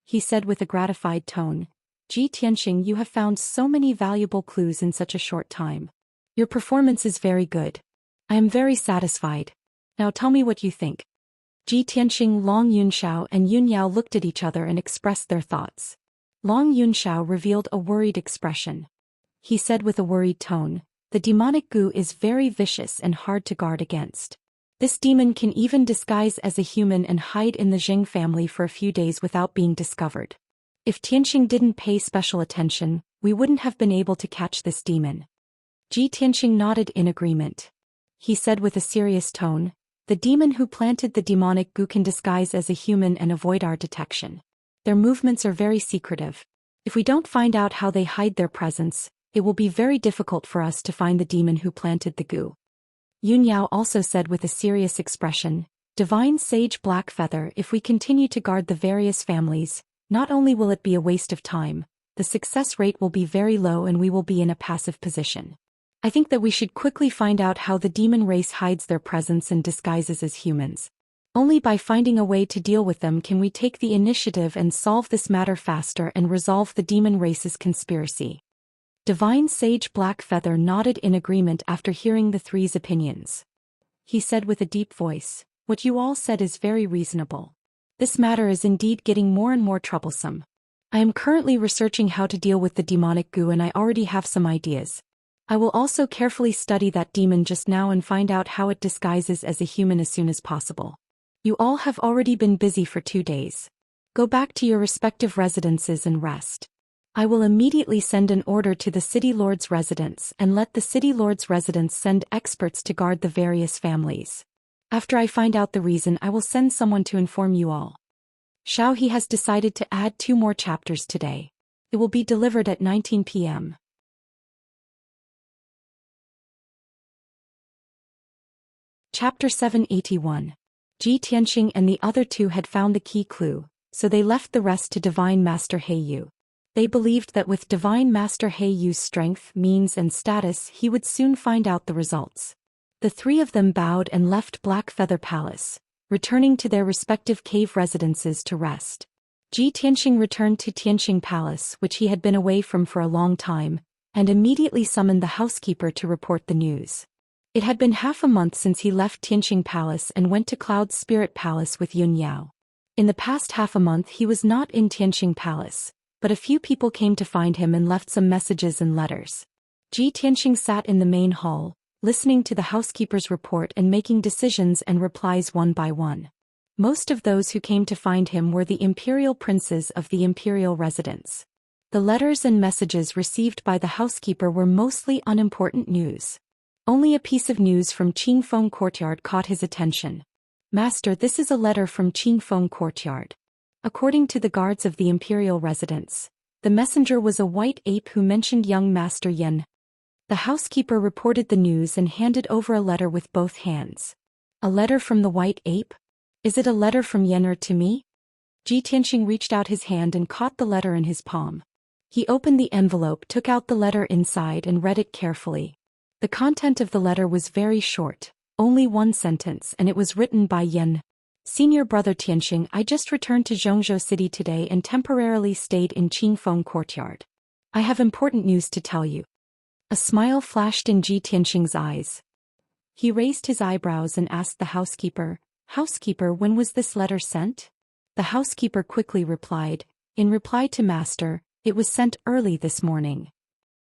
A: He said with a gratified tone, "Ji Tianxing, you have found so many valuable clues in such a short time. Your performance is very good. I am very satisfied. Now tell me what you think." Ji Tianxing, Long Yunxiao and Yun Yao looked at each other and expressed their thoughts. Long Yunxiao revealed a worried expression. He said with a worried tone, "The demonic goo is very vicious and hard to guard against. This demon can even disguise as a human and hide in the Jing family for a few days without being discovered. If Tianxing didn't pay special attention, we wouldn't have been able to catch this demon." Ji Tianxing nodded in agreement. He said with a serious tone, "The demon who planted the demonic goo can disguise as a human and avoid our detection. Their movements are very secretive. If we don't find out how they hide their presence, it will be very difficult for us to find the demon who planted the goo." Yun Yao also said with a serious expression, "Divine Sage Blackfeather, if we continue to guard the various families, not only will it be a waste of time, the success rate will be very low and we will be in a passive position. I think that we should quickly find out how the demon race hides their presence and disguises as humans. Only by finding a way to deal with them can we take the initiative and solve this matter faster and resolve the demon race's conspiracy." Divine Sage Blackfeather nodded in agreement after hearing the three's opinions. He said with a deep voice, "What you all said is very reasonable. This matter is indeed getting more and more troublesome. I am currently researching how to deal with the demonic goo and I already have some ideas. I will also carefully study that demon just now and find out how it disguises as a human as soon as possible. You all have already been busy for 2 days. Go back to your respective residences and rest. I will immediately send an order to the City Lord's residence and let the City Lord's residence send experts to guard the various families. After I find out the reason, I will send someone to inform you all. Xiao He has decided to add 2 more chapters today. It will be delivered at 19 p.m. Chapter 781. Ji Tianxing and the other two had found the key clue, so they left the rest to Divine Master Yu. They believed that with Divine Master Yu's strength, means and status he would soon find out the results. The three of them bowed and left Black Feather Palace, returning to their respective cave residences to rest. Ji Tianxing returned to Tianxing Palace, which he had been away from for a long time, and immediately summoned the housekeeper to report the news. It had been half a month since he left Tianqing Palace and went to Cloud's Spirit Palace with Yun Yao. In the past half a month he was not in Tianqing Palace, but a few people came to find him and left some messages and letters. Tianqing sat in the main hall, listening to the housekeeper's report and making decisions and replies one by one. Most of those who came to find him were the imperial princes of the imperial residence. The letters and messages received by the housekeeper were mostly unimportant news. Only a piece of news from Qingfeng Courtyard caught his attention. "Master, this is a letter from Qingfeng Courtyard." According to the guards of the imperial residence, the messenger was a white ape who mentioned young Master Yen. The housekeeper reported the news and handed over a letter with both hands. "A letter from the white ape? Is it a letter from Yen to me?" Tianqing reached out his hand and caught the letter in his palm. He opened the envelope, took out the letter inside and read it carefully. The content of the letter was very short, only one sentence, and it was written by Yen. "Senior brother Tianqing, I just returned to Zhongzhou City today and temporarily stayed in Qingfeng Courtyard. I have important news to tell you." A smile flashed in Tianqing's eyes. He raised his eyebrows and asked the housekeeper, "Housekeeper, when was this letter sent?" The housekeeper quickly replied, "In reply to Master, it was sent early this morning."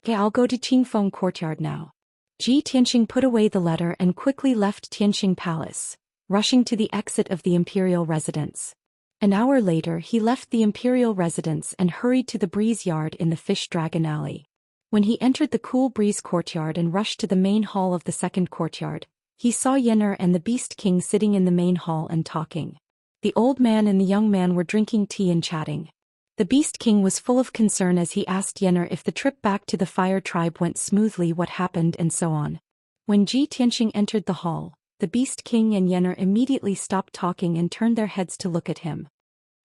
A: "Okay, I'll go to Qingfeng Courtyard now." Tianqing put away the letter and quickly left Tianqing Palace, rushing to the exit of the imperial residence. An hour later he left the imperial residence and hurried to the breeze yard in the Fish Dragon Alley. When he entered the Cool Breeze Courtyard and rushed to the main hall of the second courtyard, he saw Yen'er and the Beast King sitting in the main hall and talking. The old man and the young man were drinking tea and chatting. The Beast King was full of concern as he asked Yen'er if the trip back to the Fire Tribe went smoothly, what happened and so on. When Tianqing entered the hall, the Beast King and Yen'er immediately stopped talking and turned their heads to look at him.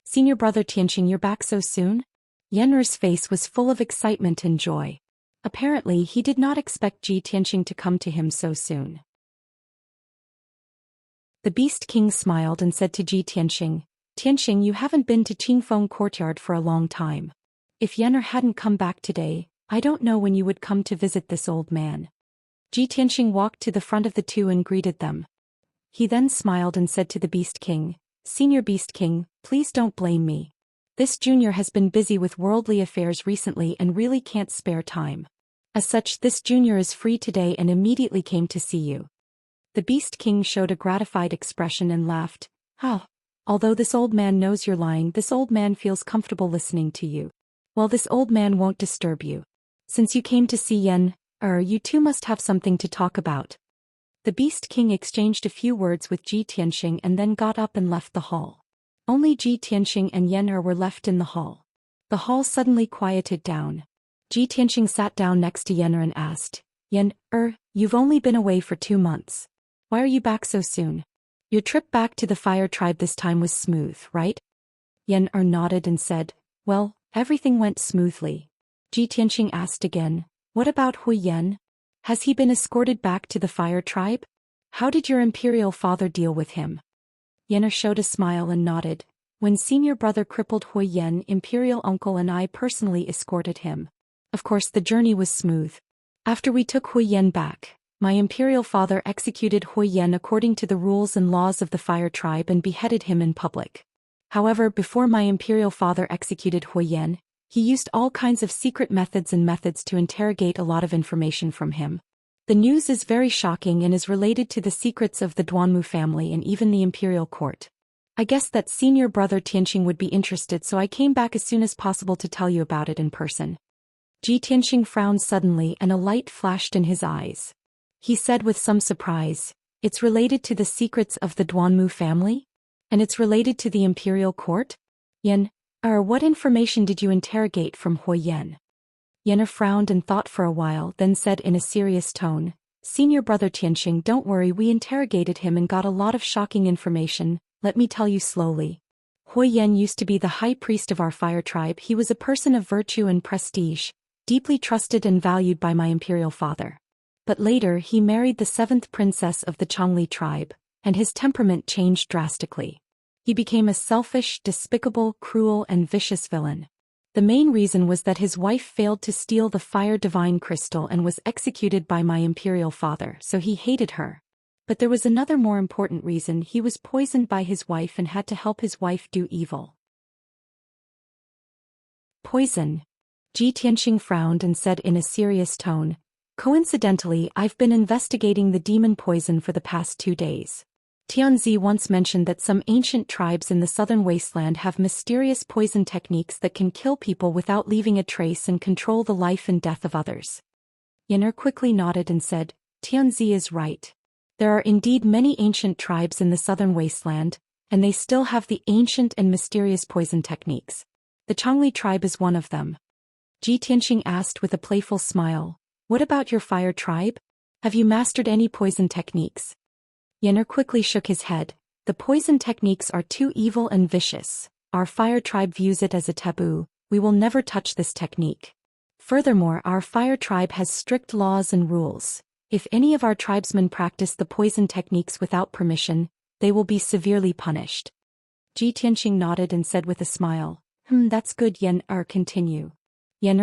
A: "Senior brother Tianqing, you're back so soon?" Yen'er's face was full of excitement and joy. Apparently he did not expect Tianqing to come to him so soon. The Beast King smiled and said to Tianqing, "Tianqing, you haven't been to Qingfeng Courtyard for a long time. If Yen'er hadn't come back today, I don't know when you would come to visit this old man." Tianqing walked to the front of the two and greeted them. He then smiled and said to the Beast King, "Senior Beast King, please don't blame me. This junior has been busy with worldly affairs recently and really can't spare time. As such, this junior is free today and immediately came to see you." The Beast King showed a gratified expression and laughed. Although this old man knows you're lying, this old man feels comfortable listening to you. Well, this old man won't disturb you. Since you came to see Yen, you two must have something to talk about." The Beast King exchanged a few words with Tianqing and then got up and left the hall. Only Tianqing and Yen'er were left in the hall. The hall suddenly quieted down. Tianqing sat down next to Yen'er and asked, "Yen'er, you've only been away for 2 months. Why are you back so soon? Your trip back to the Fire Tribe this time was smooth, right?" Yen'er nodded and said, "Well, everything went smoothly." Tianqing asked again, "What about Hui Yen? Has he been escorted back to the Fire Tribe? How did your imperial father deal with him?" Yen'er showed a smile and nodded. "When senior brother crippled Hui Yen, imperial uncle and I personally escorted him. Of course the journey was smooth. After we took Hui Yen back, my imperial father executed Hui Yen according to the rules and laws of the Fire Tribe and beheaded him in public. However, before my imperial father executed Hui Yen, he used all kinds of secret methods to interrogate a lot of information from him. The news is very shocking and is related to the secrets of the Duanmu family and even the imperial court. I guess that senior brother Tianqing would be interested, so I came back as soon as possible to tell you about it in person." Tianqing frowned suddenly and a light flashed in his eyes. He said with some surprise, "It's related to the secrets of the Duanmu family? And it's related to the imperial court? What information did you interrogate from Hui Yen?" Yen'er frowned and thought for a while, then said in a serious tone, "Senior brother Tianqing, don't worry, we interrogated him and got a lot of shocking information. Let me tell you slowly. Hui Yen used to be the high priest of our Fire Tribe. He was a person of virtue and prestige, deeply trusted and valued by my imperial father. But later he married the 7th princess of the Changli tribe, and his temperament changed drastically. He became a selfish, despicable, cruel and vicious villain. The main reason was that his wife failed to steal the fire divine crystal and was executed by my imperial father, so he hated her. But there was another more important reason: he was poisoned by his wife and had to help his wife do evil. Poison. Ji Tianxing frowned and said in a serious tone, "Coincidentally, I've been investigating the demon poison for the past 2 days. Tianzi once mentioned that some ancient tribes in the southern wasteland have mysterious poison techniques that can kill people without leaving a trace and control the life and death of others." Yan'er quickly nodded and said, "Tianzi is right. There are indeed many ancient tribes in the southern wasteland, and they still have the ancient and mysterious poison techniques. The Changli tribe is one of them." Ji Tianxing asked with a playful smile, "What about your fire tribe? Have you mastered any poison techniques?" Yan'er quickly shook his head. "The poison techniques are too evil and vicious. Our fire tribe views it as a taboo. We will never touch this technique. Furthermore, our fire tribe has strict laws and rules. If any of our tribesmen practice the poison techniques without permission, they will be severely punished." Ji Tianxing nodded and said with a smile, That's good." Yan'er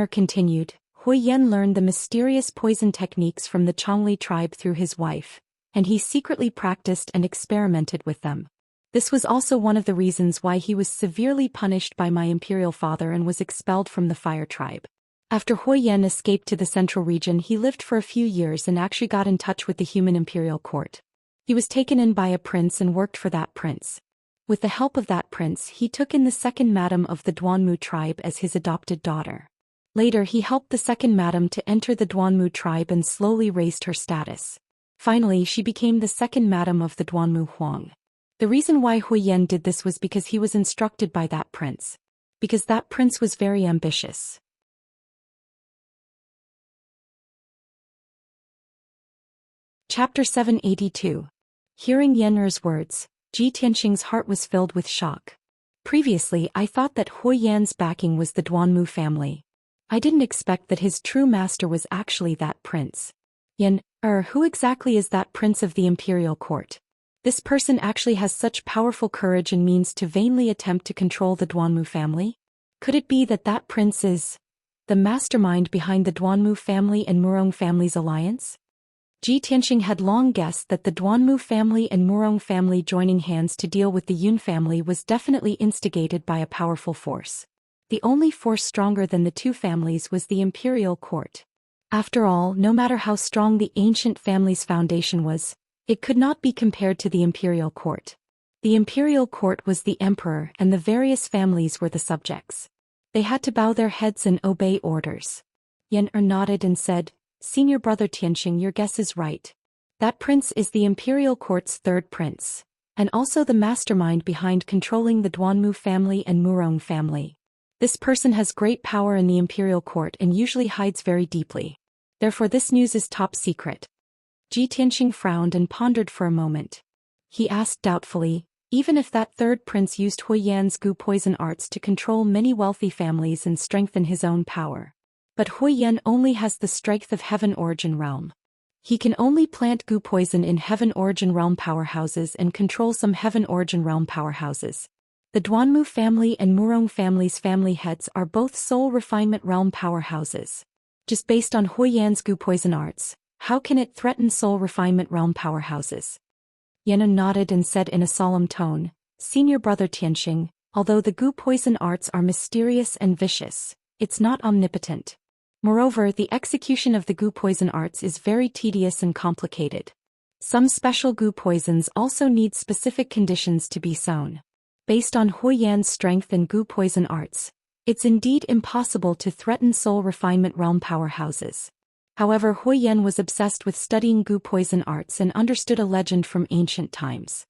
A: continued, "Hui Yan learned the mysterious poison techniques from the Changli tribe through his wife, and he secretly practiced and experimented with them. This was also one of the reasons why he was severely punished by my imperial father and was expelled from the fire tribe. After Hui Yan escaped to the central region, he lived for a few years and actually got in touch with the human imperial court. He was taken in by a prince and worked for that prince. With the help of that prince, he took in the second madam of the Duanmu tribe as his adopted daughter. Later, he helped the second madam to enter the Duanmu tribe and slowly raised her status. Finally, she became the second madam of the Duanmu Huang. The reason why Hui Yan did this was because he was instructed by that prince. Because that prince was very ambitious. Chapter 782. Hearing Yan'er's words, Ji Tianxing's heart was filled with shock. Previously, I thought that Hui Yan's backing was the Duanmu family. I didn't expect that his true master was actually that prince. Yan'er, who exactly is that prince of the imperial court? This person actually has such powerful courage and means to vainly attempt to control the Duanmu family? Could it be that that prince is the mastermind behind the Duanmu family and Murong family's alliance? Ji Tianxing had long guessed that the Duanmu family and Murong family joining hands to deal with the Yun family was definitely instigated by a powerful force. The only force stronger than the two families was the imperial court. After all, no matter how strong the ancient family's foundation was, it could not be compared to the imperial court. The imperial court was the emperor and the various families were the subjects. They had to bow their heads and obey orders. Yan'er nodded and said, "Senior brother Tianxing, your guess is right. That prince is the imperial court's third prince, and also the mastermind behind controlling the Duanmu family and Murong family. This person has great power in the imperial court and usually hides very deeply. Therefore this news is top secret." Ji Tianxing frowned and pondered for a moment. He asked doubtfully, even if that third prince used Hui Yan's goo poison arts to control many wealthy families and strengthen his own power. But Hui Yan only has the strength of Heaven Origin Realm. He can only plant goo poison in Heaven Origin Realm powerhouses and control some Heaven Origin Realm powerhouses. The Duanmu family and Murong family's family heads are both Soul Refinement Realm powerhouses. Just based on Hui Yan's goo poison arts, how can it threaten Soul Refinement Realm powerhouses? Yan'er nodded and said in a solemn tone, "Senior brother Tianxing, although the goo poison arts are mysterious and vicious, it's not omnipotent. Moreover, the execution of the goo poison arts is very tedious and complicated. Some special goo poisons also need specific conditions to be sown. Based on Hui Yan's strength and goo poison arts, it's indeed impossible to threaten Soul Refinement Realm powerhouses." However, Hui Yan was obsessed with studying goo poison arts and understood a legend from ancient times.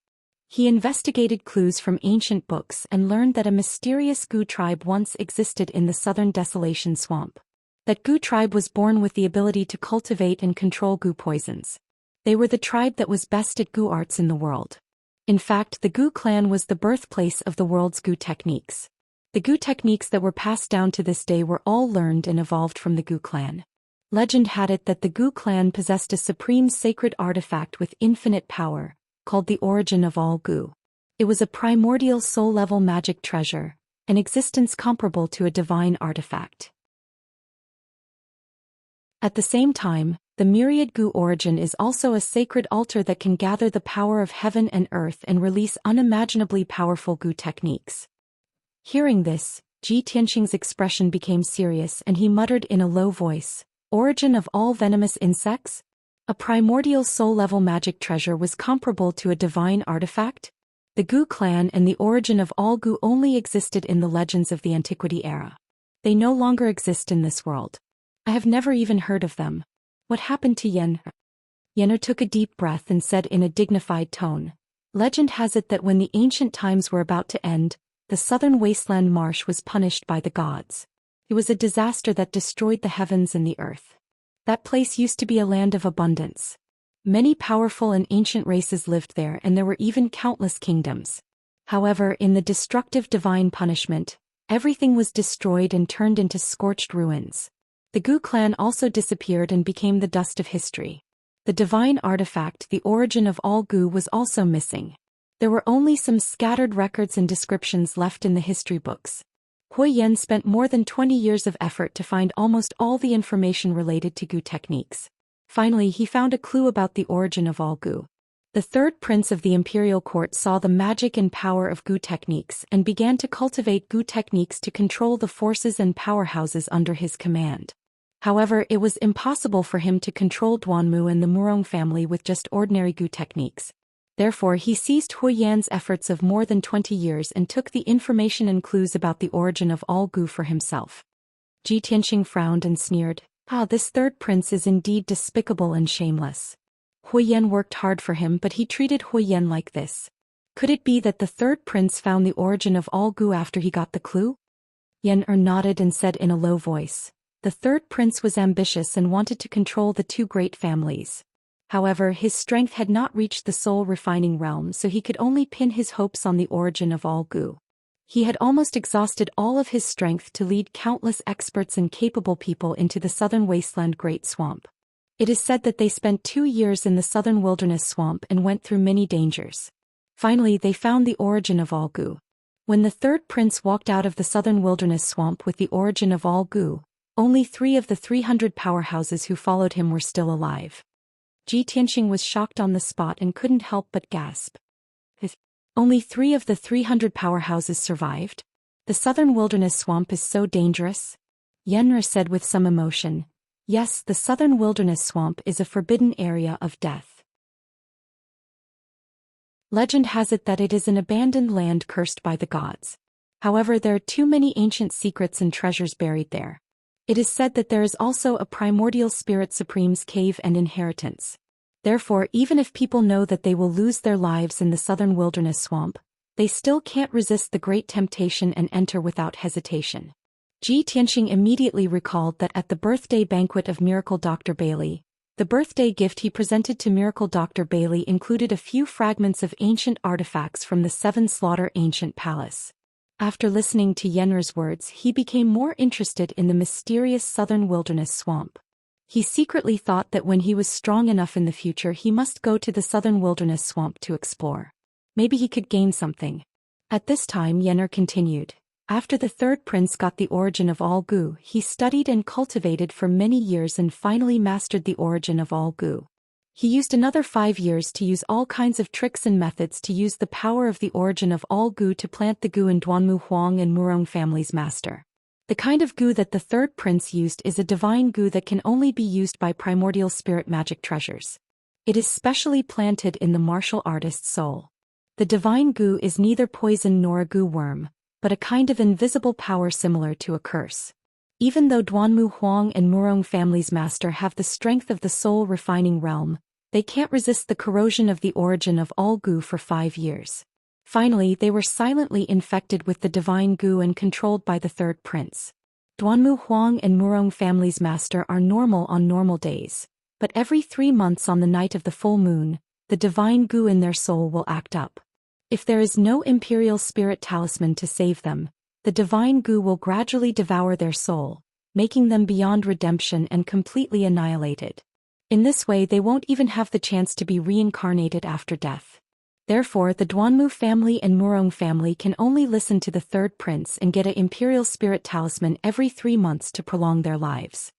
A: He investigated clues from ancient books and learned that a mysterious goo tribe once existed in the southern Desolation Swamp. That goo tribe was born with the ability to cultivate and control goo poisons. They were the tribe that was best at goo arts in the world. In fact, the Goo clan was the birthplace of the world's Goo techniques. The Goo techniques that were passed down to this day were all learned and evolved from the Goo clan. Legend had it that the Goo clan possessed a supreme sacred artifact with infinite power, called the Origin of All Goo. It was a primordial soul-level magic treasure, an existence comparable to a divine artifact. At the same time, the myriad Gu origin is also a sacred altar that can gather the power of heaven and earth and release unimaginably powerful Gu techniques. Hearing this, Ji Tianqing's expression became serious and he muttered in a low voice, "Origin of all venomous insects? A primordial soul-level magic treasure was comparable to a divine artifact? The Gu clan and the origin of all Gu only existed in the legends of the Antiquity era. They no longer exist in this world. I have never even heard of them. What happened to Yen?" Yen'er took a deep breath and said in a dignified tone, "Legend has it that when the ancient times were about to end, the southern wasteland marsh was punished by the gods. It was a disaster that destroyed the heavens and the earth. That place used to be a land of abundance. Many powerful and ancient races lived there and there were even countless kingdoms. However, in the destructive divine punishment, everything was destroyed and turned into scorched ruins. The Gu clan also disappeared and became the dust of history. The divine artifact, the origin of all Gu, was also missing. There were only some scattered records and descriptions left in the history books. Hui Yen spent more than 20 years of effort to find almost all the information related to Gu techniques. Finally, he found a clue about the origin of all Gu. The third prince of the imperial court saw the magic and power of Gu techniques and began to cultivate Gu techniques to control the forces and powerhouses under his command. However, it was impossible for him to control Duanmu and the Murong family with just ordinary Gu techniques. Therefore, he seized Hui Yan's efforts of more than 20 years and took the information and clues about the origin of all Gu for himself. Ji Tianqing frowned and sneered, "Ah, this third prince is indeed despicable and shameless. Hui Yan worked hard for him, but he treated Hui Yan like this. Could it be that the third prince found the origin of all Gu after he got the clue?" Yen nodded and said in a low voice, "The third prince was ambitious and wanted to control the two great families. However, his strength had not reached the soul-refining realm, so he could only pin his hopes on the origin of all Gu. He had almost exhausted all of his strength to lead countless experts and capable people into the southern wasteland Great Swamp. It is said that they spent 2 years in the southern wilderness swamp and went through many dangers. Finally, they found the origin of all Gu. When the third prince walked out of the southern wilderness swamp with the origin of all Gu, only 3 of the 300 powerhouses who followed him were still alive." Ji Tianqing was shocked on the spot and couldn't help but gasp. Only 3 of the 300 powerhouses survived? The southern wilderness swamp is so dangerous? Yen'er said with some emotion. Yes, the southern wilderness swamp is a forbidden area of death. Legend has it that it is an abandoned land cursed by the gods. However, there are too many ancient secrets and treasures buried there. It is said that there is also a primordial spirit supreme's cave and inheritance. Therefore, even if people know that they will lose their lives in the southern wilderness swamp, they still can't resist the great temptation and enter without hesitation. Ji Tianqing immediately recalled that at the birthday banquet of Miracle Dr. Bailey, the birthday gift he presented to Miracle Dr. Bailey included a few fragments of ancient artifacts from the Seven Slaughter Ancient Palace. After listening to Yen'er's words, he became more interested in the mysterious southern wilderness swamp. He secretly thought that when he was strong enough in the future he must go to the southern wilderness swamp to explore. Maybe he could gain something. At this time, Yen'er continued, "After the third prince got the origin of all Gu, he studied and cultivated for many years and finally mastered the origin of all Gu. He used another 5 years to use all kinds of tricks and methods to use the power of the origin of all Gu to plant the Gu in Duanmu Huang and Murong family's master. The kind of Gu that the third prince used is a divine Gu that can only be used by primordial spirit magic treasures. It is specially planted in the martial artist's soul. The divine Gu is neither poison nor a Gu worm, but a kind of invisible power similar to a curse. Even though Duanmu Huang and Murong family's master have the strength of the soul-refining realm, they can't resist the corrosion of the origin of all Gu for 5 years. Finally, they were silently infected with the divine Gu and controlled by the third prince. Duanmu Huang and Murong family's master are normal on normal days, but every 3 months on the night of the full moon, the divine Gu in their soul will act up. If there is no imperial spirit talisman to save them, the divine Gu will gradually devour their soul, making them beyond redemption and completely annihilated. In this way they won't even have the chance to be reincarnated after death. Therefore, the Duanmu family and Murong family can only listen to the third prince and get an imperial spirit talisman every 3 months to prolong their lives.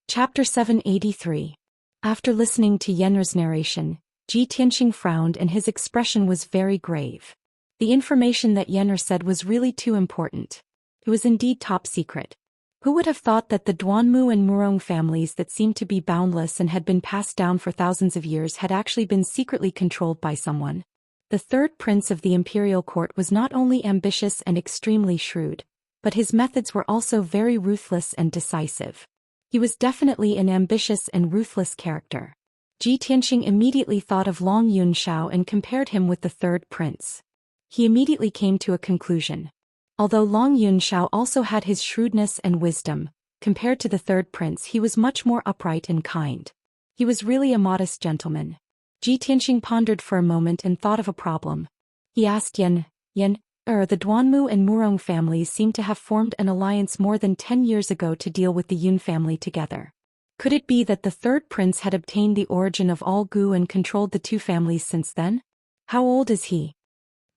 A: Chapter 783. After listening to Yenra's narration, Ji Tianxing frowned and his expression was very grave. The information that Yenra said was really too important. It was indeed top secret. Who would have thought that the Duanmu and Murong families that seemed to be boundless and had been passed down for thousands of years had actually been secretly controlled by someone? The third prince of the imperial court was not only ambitious and extremely shrewd, but his methods were also very ruthless and decisive. He was definitely an ambitious and ruthless character. Ji Tianxing immediately thought of Long Yunxiao and compared him with the third prince. He immediately came to a conclusion. Although Long Yunxiao also had his shrewdness and wisdom, compared to the third prince he was much more upright and kind. He was really a modest gentleman. Ji Tianxing pondered for a moment and thought of a problem. He asked the Duanmu and Murong families seem to have formed an alliance more than 10 years ago to deal with the Yun family together. Could it be that the third prince had obtained the origin of all Gu and controlled the two families since then? How old is he?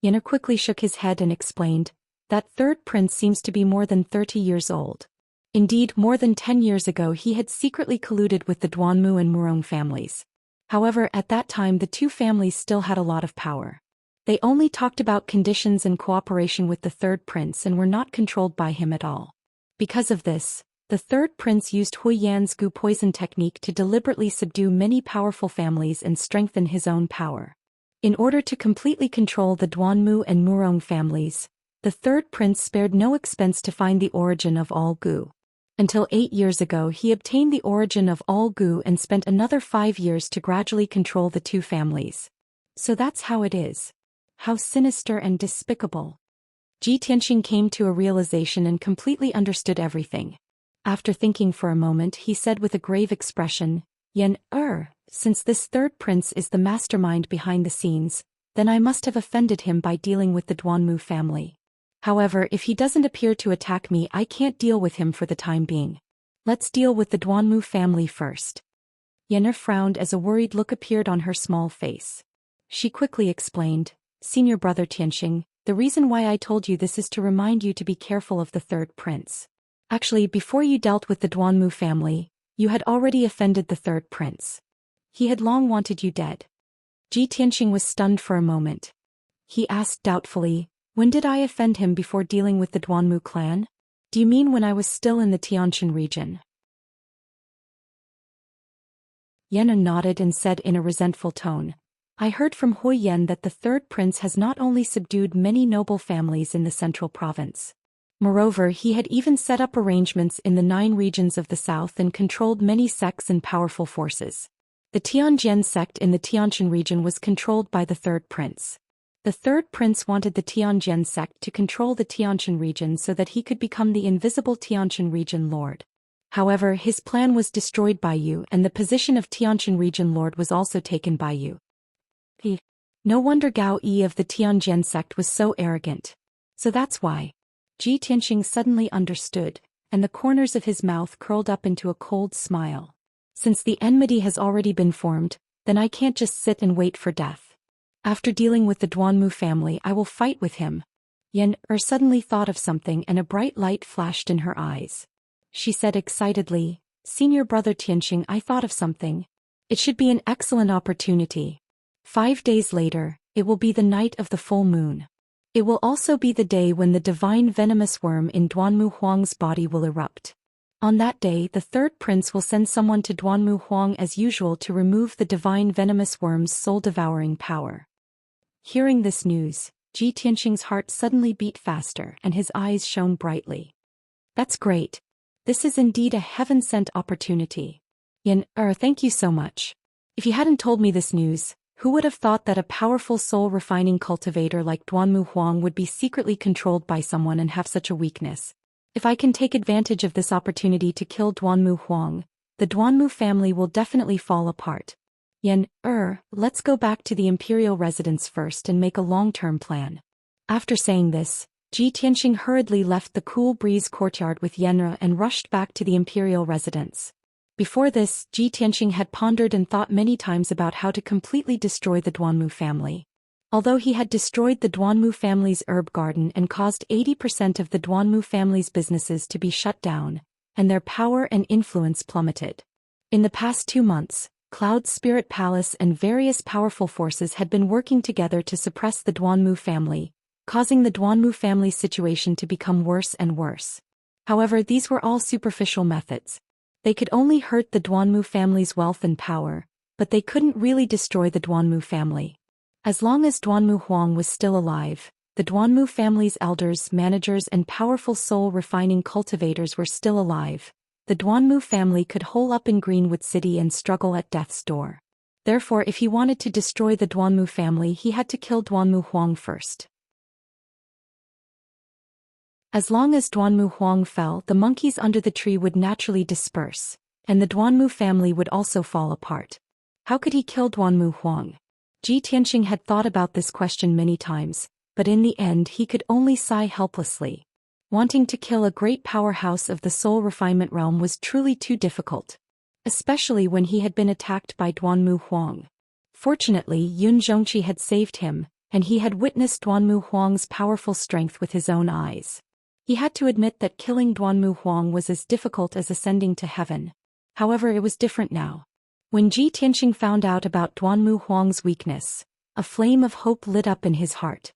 A: Yenna quickly shook his head and explained, that third prince seems to be more than 30 years old. Indeed, more than 10 years ago he had secretly colluded with the Duanmu and Murong families. However, at that time the two families still had a lot of power. They only talked about conditions and cooperation with the third prince and were not controlled by him at all. Because of this, the third prince used Hui Yan's Gu poison technique to deliberately subdue many powerful families and strengthen his own power. In order to completely control the Duanmu and Murong families, the third prince spared no expense to find the origin of all Gu. Until 8 years ago he obtained the origin of all Gu and spent another 5 years to gradually control the two families. So that's how it is. How sinister and despicable. Ji Tianxing came to a realization and completely understood everything. After thinking for a moment he said with a grave expression, since this third prince is the mastermind behind the scenes, then I must have offended him by dealing with the Duanmu family. However, if he doesn't appear to attack me I can't deal with him for the time being. Let's deal with the Duanmu family first. Yenna frowned as a worried look appeared on her small face. She quickly explained, Senior brother Tianxing, the reason why I told you this is to remind you to be careful of the third prince. Actually, before you dealt with the Duanmu family, you had already offended the third prince. He had long wanted you dead. Ji Tianxing was stunned for a moment. He asked doubtfully, when did I offend him before dealing with the Duanmu clan? Do you mean when I was still in the Tianshan region? Yenna nodded and said in a resentful tone, I heard from Hui Yan that the third prince has not only subdued many noble families in the central province. Moreover, he had even set up arrangements in the 9 regions of the south and controlled many sects and powerful forces. The Tianjian sect in the Tianshan region was controlled by the third prince. The third prince wanted the Tianjian sect to control the Tianshan region so that he could become the invisible Tianshan region lord. However, his plan was destroyed by you and the position of Tianshan region lord was also taken by you. No wonder Gao Yi of the Tianjian sect was so arrogant. So that's why. Ji Tianxing suddenly understood, and the corners of his mouth curled up into a cold smile. Since the enmity has already been formed, then I can't just sit and wait for death. After dealing with the Duanmu family I will fight with him. Suddenly thought of something and a bright light flashed in her eyes. She said excitedly, Senior brother Tianxing, I thought of something. It should be an excellent opportunity. 5 days later, it will be the night of the full moon. It will also be the day when the divine venomous worm in Duanmu Huang's body will erupt. On that day the third prince will send someone to Duanmu Huang as usual to remove the divine venomous worm's soul-devouring power. Hearing this news, Ji Tianxing's heart suddenly beat faster and his eyes shone brightly. That's great. This is indeed a heaven-sent opportunity. Thank you so much. If you hadn't told me this news, who would have thought that a powerful soul-refining cultivator like Duanmu Huang would be secretly controlled by someone and have such a weakness? If I can take advantage of this opportunity to kill Duanmu Huang, the Duanmu family will definitely fall apart. Let's go back to the imperial residence first and make a long-term plan. After saying this, Ji Tianxing hurriedly left the cool breeze courtyard with Yenra and rushed back to the imperial residence. Before this, Ji Tianxing had pondered and thought many times about how to completely destroy the Duanmu family. Although he had destroyed the Duanmu family's herb garden and caused 80% of the Duanmu family's businesses to be shut down, and their power and influence plummeted. In the past 2 months, Cloud Spirit Palace and various powerful forces had been working together to suppress the Duanmu family, causing the Duanmu family's situation to become worse and worse. However, these were all superficial methods. They could only hurt the Duanmu family's wealth and power, but they couldn't really destroy the Duanmu family. As long as Duanmu Huang was still alive, the Duanmu family's elders, managers and powerful soul-refining cultivators were still alive. The Duanmu family could hole up in Greenwood City and struggle at death's door. Therefore, if he wanted to destroy the Duanmu family, he had to kill Duanmu Huang first. As long as Duanmu Huang fell, the monkeys under the tree would naturally disperse, and the Duanmu family would also fall apart. How could he kill Duanmu Huang? Ji Tianxing had thought about this question many times, but in the end he could only sigh helplessly. Wanting to kill a great powerhouse of the soul refinement realm was truly too difficult, especially when he had been attacked by Duanmu Huang. Fortunately, Yun Zhongqi had saved him, and he had witnessed Duanmu Huang's powerful strength with his own eyes. He had to admit that killing Duanmu Huang was as difficult as ascending to heaven. However, it was different now. When Ji Tianxing found out about Duanmu Huang's weakness, a flame of hope lit up in his heart.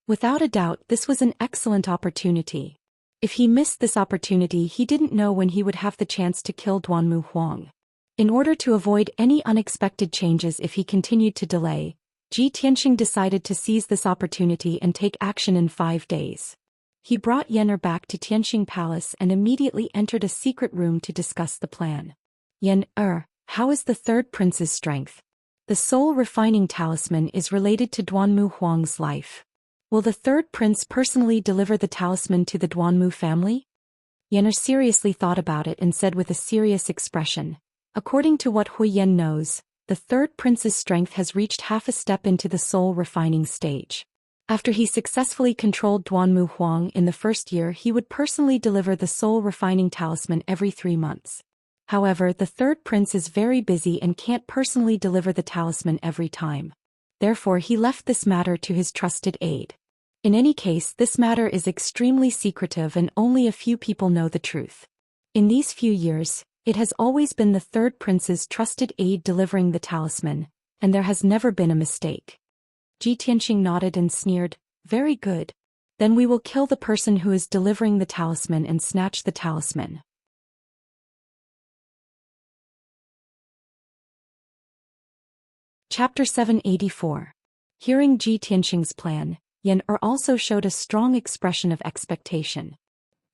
A: Without a doubt, this was an excellent opportunity. If he missed this opportunity, he didn't know when he would have the chance to kill Duanmu Huang. In order to avoid any unexpected changes if he continued to delay, Ji Tianxing decided to seize this opportunity and take action in 5 days. He brought Yen back to Tianxing Palace and immediately entered a secret room to discuss the plan. Yen, how is the third prince's strength? The soul-refining talisman is related to Duanmu Huang's life. Will the third prince personally deliver the talisman to the Duanmu family? Yen seriously thought about it and said with a serious expression, according to what Hui Yen knows, the third prince's strength has reached half a step into the soul-refining stage. After he successfully controlled Duanmu Huang in the first year, he would personally deliver the soul-refining talisman every 3 months. However, the third prince is very busy and can't personally deliver the talisman every time. Therefore, he left this matter to his trusted aide. In any case, this matter is extremely secretive and only a few people know the truth. In these few years, it has always been the third prince's trusted aide delivering the talisman, and there has never been a mistake. Ji Tianxing nodded and sneered, very good. Then we will kill the person who is delivering the talisman and snatch the talisman. Chapter 784. Hearing Ji Tianxing's plan, Yen also showed a strong expression of expectation.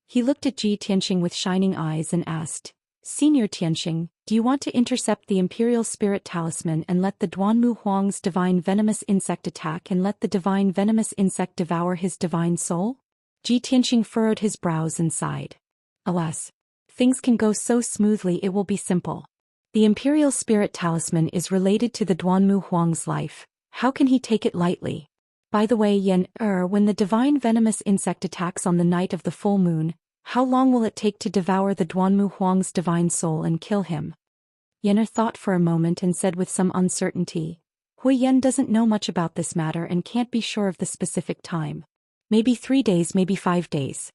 A: He looked at Ji Tianxing with shining eyes and asked, Senior Tianxing, do you want to intercept the Imperial Spirit Talisman and let the Duanmu Huang's divine venomous insect attack and let the divine venomous insect devour his divine soul? Ji Tianxing furrowed his brows and sighed. Alas, things can go so smoothly, it will be simple. The Imperial Spirit Talisman is related to the Duanmu Huang's life. How can he take it lightly? By the way, Yen, when the divine venomous insect attacks on the night of the full moon, how long will it take to devour the Duanmu Huang's divine soul and kill him? Yen thought for a moment and said with some uncertainty, Hui Yen doesn't know much about this matter and can't be sure of the specific time. Maybe 3 days, maybe 5 days.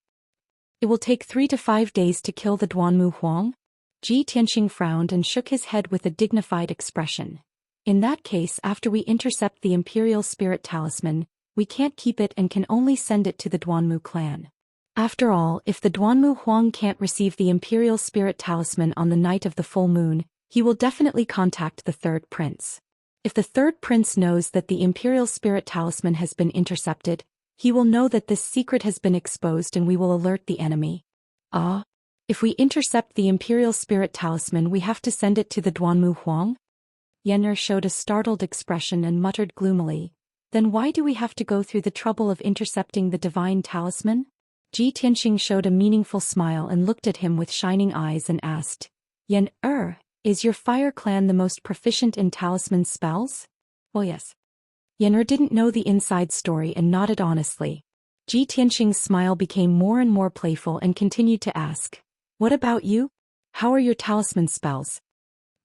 A: It will take 3 to 5 days to kill the Duanmu Huang? Ji Tianxing frowned and shook his head with a dignified expression. In that case, after we intercept the Imperial Spirit Talisman, we can't keep it and can only send it to the Duanmu clan. After all, if the Duanmu Huang can't receive the Imperial Spirit Talisman on the night of the full moon, he will definitely contact the third prince. If the third prince knows that the Imperial Spirit Talisman has been intercepted, he will know that this secret has been exposed and we will alert the enemy. If we intercept the Imperial Spirit Talisman, we have to send it to the Duanmu Huang? Yen showed a startled expression and muttered gloomily, then why do we have to go through the trouble of intercepting the divine talisman? Ji Tianxing showed a meaningful smile and looked at him with shining eyes and asked, Yen, is your fire clan the most proficient in talisman spells? Well, yes. Yen didn't know the inside story and nodded honestly. Ji Tianxing's smile became more and more playful and continued to ask, what about you? How are your talisman spells?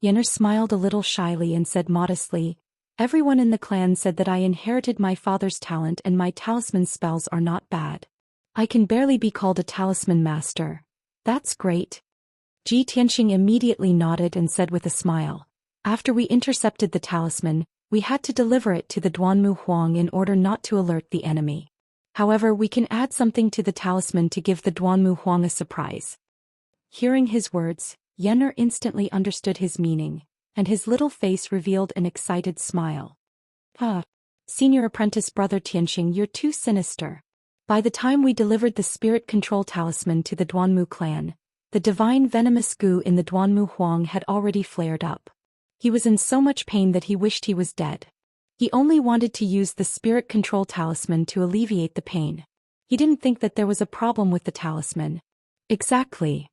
A: Yennefer smiled a little shyly and said modestly, "Everyone in the clan said that I inherited my father's talent and my talisman spells are not bad. I can barely be called a talisman master. That's great." Ji Tianxing immediately nodded and said with a smile, "After we intercepted the talisman, we had to deliver it to the Duanmu Huang in order not to alert the enemy. However, we can add something to the talisman to give the Duanmu Huang a surprise." Hearing his words, Yennefer instantly understood his meaning, and his little face revealed an excited smile. "Ah, Senior Apprentice Brother Tianxing, you're too sinister. By the time we delivered the spirit control talisman to the Duanmu clan, the divine venomous goo in the Duanmu Huang had already flared up. He was in so much pain that he wished he was dead. He only wanted to use the spirit control talisman to alleviate the pain. He didn't think that there was a problem with the talisman." "Exactly."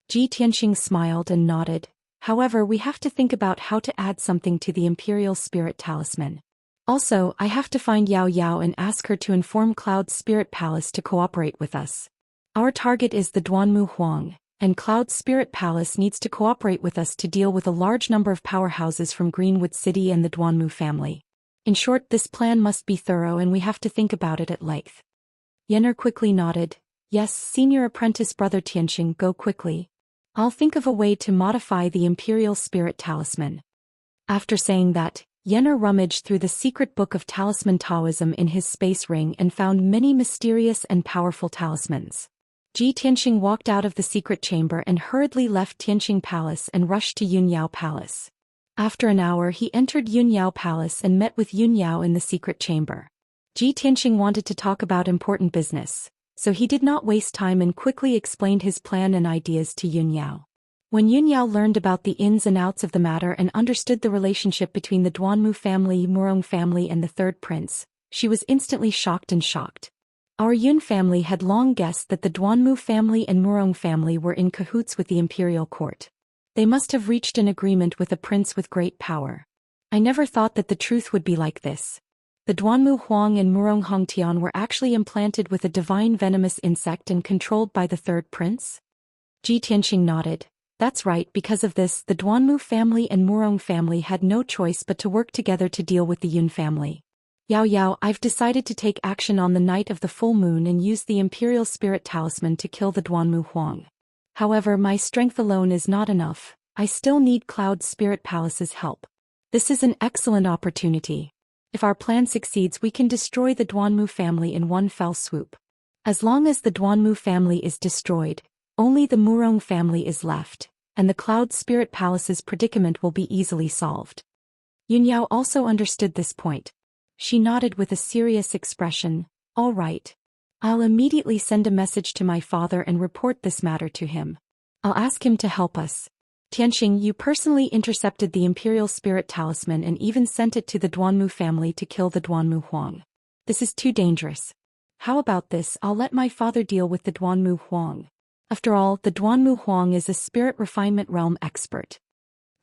A: Ji Tianxing smiled and nodded. "However, we have to think about how to add something to the Imperial Spirit Talisman. Also, I have to find Yao Yao and ask her to inform Cloud's Spirit Palace to cooperate with us. Our target is the Duanmu Huang, and Cloud's Spirit Palace needs to cooperate with us to deal with a large number of powerhouses from Greenwood City and the Duanmu family. In short, this plan must be thorough and we have to think about it at length." Yennefer quickly nodded. "Yes, Senior Apprentice Brother Tianxing, go quickly. I'll think of a way to modify the Imperial Spirit Talisman." After saying that, Yennefer rummaged through the secret book of talisman Taoism in his space ring and found many mysterious and powerful talismans. Ji Tianxing walked out of the secret chamber and hurriedly left Tianxing Palace and rushed to Yunyao Palace. After an hour he entered Yunyao Palace and met with Yunyao in the secret chamber. Ji Tianxing wanted to talk about important business, so he did not waste time and quickly explained his plan and ideas to Yunyao. When Yunyao learned about the ins and outs of the matter and understood the relationship between the Duanmu family, Murong family and the third prince, she was instantly shocked. Our Yun family had long guessed that the Duanmu family and Murong family were in cahoots with the imperial court. They must have reached an agreement with a prince with great power. I never thought that the truth would be like this. The Duanmu Huang and Murong Hongtian were actually implanted with a divine venomous insect and controlled by the third prince? Ji Tianxing nodded. That's right, because of this, the Duanmu family and Murong family had no choice but to work together to deal with the Yun family. Yao Yao, I've decided to take action on the night of the full moon and use the Imperial Spirit Talisman to kill the Duanmu Huang. However, my strength alone is not enough. I still need Cloud Spirit Palace's help. This is an excellent opportunity. If our plan succeeds, we can destroy the Duanmu family in one fell swoop. As long as the Duanmu family is destroyed, only the Murong family is left, and the Cloud Spirit Palace's predicament will be easily solved. Yunyao also understood this point. She nodded with a serious expression. All right. I'll immediately send a message to my father and report this matter to him. I'll ask him to help us. Tianxing, you personally intercepted the Imperial Spirit Talisman and even sent it to the Duanmu family to kill the Duanmu Huang. This is too dangerous. How about this? I'll let my father deal with the Duanmu Huang. After all, the Duanmu Huang is a spirit refinement realm expert.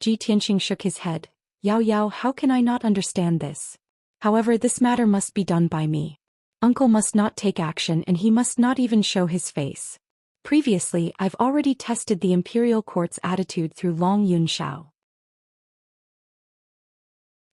A: Ji Tianxing shook his head. Yao Yao, how can I not understand this? However, this matter must be done by me. Uncle must not take action and he must not even show his face. Previously, I've already tested the Imperial Court's attitude through Long Yun Shao.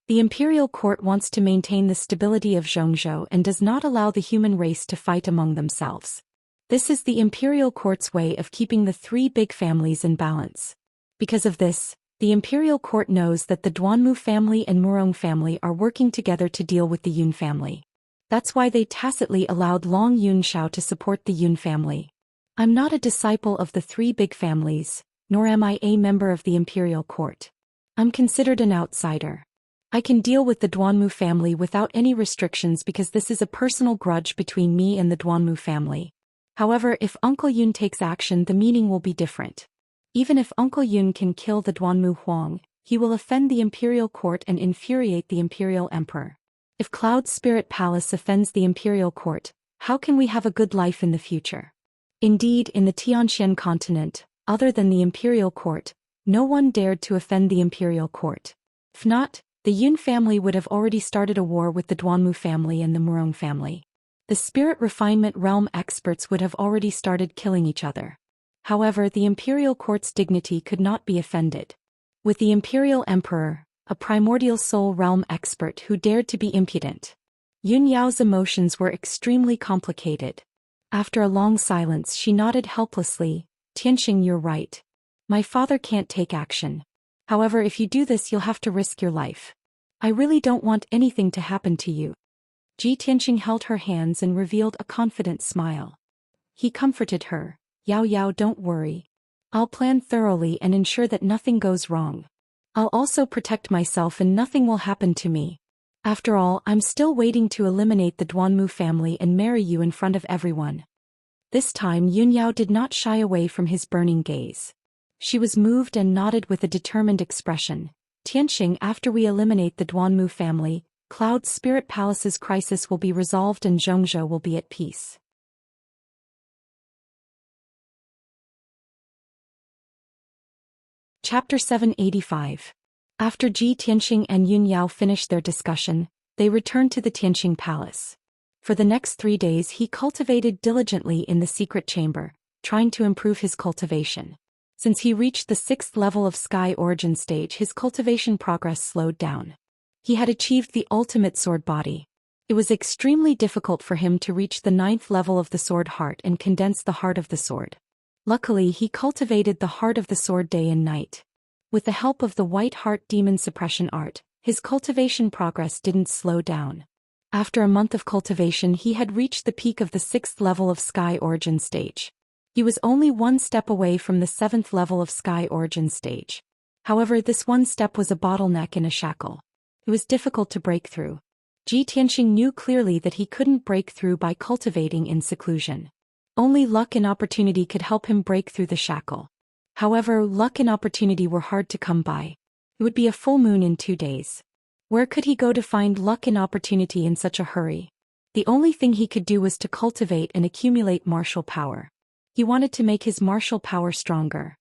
A: The Imperial Court wants to maintain the stability of Zhongzhou and does not allow the human race to fight among themselves. This is the Imperial Court's way of keeping the three big families in balance. Because of this, the Imperial Court knows that the Duanmu family and Murong family are working together to deal with the Yun family. That's why they tacitly allowed Long Yun Shao to support the Yun family. I'm not a disciple of the three big families, nor am I a member of the Imperial Court. I'm considered an outsider. I can deal with the Duanmu family without any restrictions because this is a personal grudge between me and the Duanmu family. However, if Uncle Yun takes action, the meaning will be different. Even if Uncle Yun can kill the Duanmu Huang, he will offend the Imperial Court and infuriate the Imperial Emperor. If Cloud Spirit Palace offends the Imperial Court, how can we have a good life in the future? Indeed, in the Tianxian continent, other than the Imperial Court, no one dared to offend the Imperial Court. If not, the Yun family would have already started a war with the Duanmu family and the Murong family. The spirit refinement realm experts would have already started killing each other. However, the imperial court's dignity could not be offended. With the imperial emperor, a primordial soul realm expert who dared to be impudent. Yun Yao's emotions were extremely complicated. After a long silence, she nodded helplessly. Tianxing, you're right. My father can't take action. However, if you do this, you'll have to risk your life. I really don't want anything to happen to you. Tianxing held her hands and revealed a confident smile. He comforted her. Yao, don't worry. I'll plan thoroughly and ensure that nothing goes wrong. I'll also protect myself and nothing will happen to me. After all, I'm still waiting to eliminate the Duanmu family and marry you in front of everyone. This time Yun Yao did not shy away from his burning gaze. She was moved and nodded with a determined expression. Tianxing, after we eliminate the Duanmu family, Cloud Spirit Palace's crisis will be resolved and Zhongzhou will be at peace. Chapter 785. After Tianxing and Yun Yao finished their discussion, they returned to the Tianxing Palace. For the next 3 days he cultivated diligently in the secret chamber, trying to improve his cultivation. Since he reached the 6th level of Sky Origin stage, his cultivation progress slowed down. He had achieved the ultimate sword body. It was extremely difficult for him to reach the 9th level of the sword heart and condense the heart of the sword. Luckily, he cultivated the heart of the sword day and night. With the help of the White Heart Demon Suppression Art, his cultivation progress didn't slow down. After a month of cultivation, he had reached the peak of the 6th level of Sky Origin stage. He was only 1 step away from the 7th level of Sky Origin stage. However, this 1 step was a bottleneck and a shackle. It was difficult to break through. Tianxing knew clearly that he couldn't break through by cultivating in seclusion. Only luck and opportunity could help him break through the shackle. However, luck and opportunity were hard to come by. It would be a full moon in 2 days. Where could he go to find luck and opportunity in such a hurry? The only thing he could do was to cultivate and accumulate martial power. He wanted to make his martial power stronger.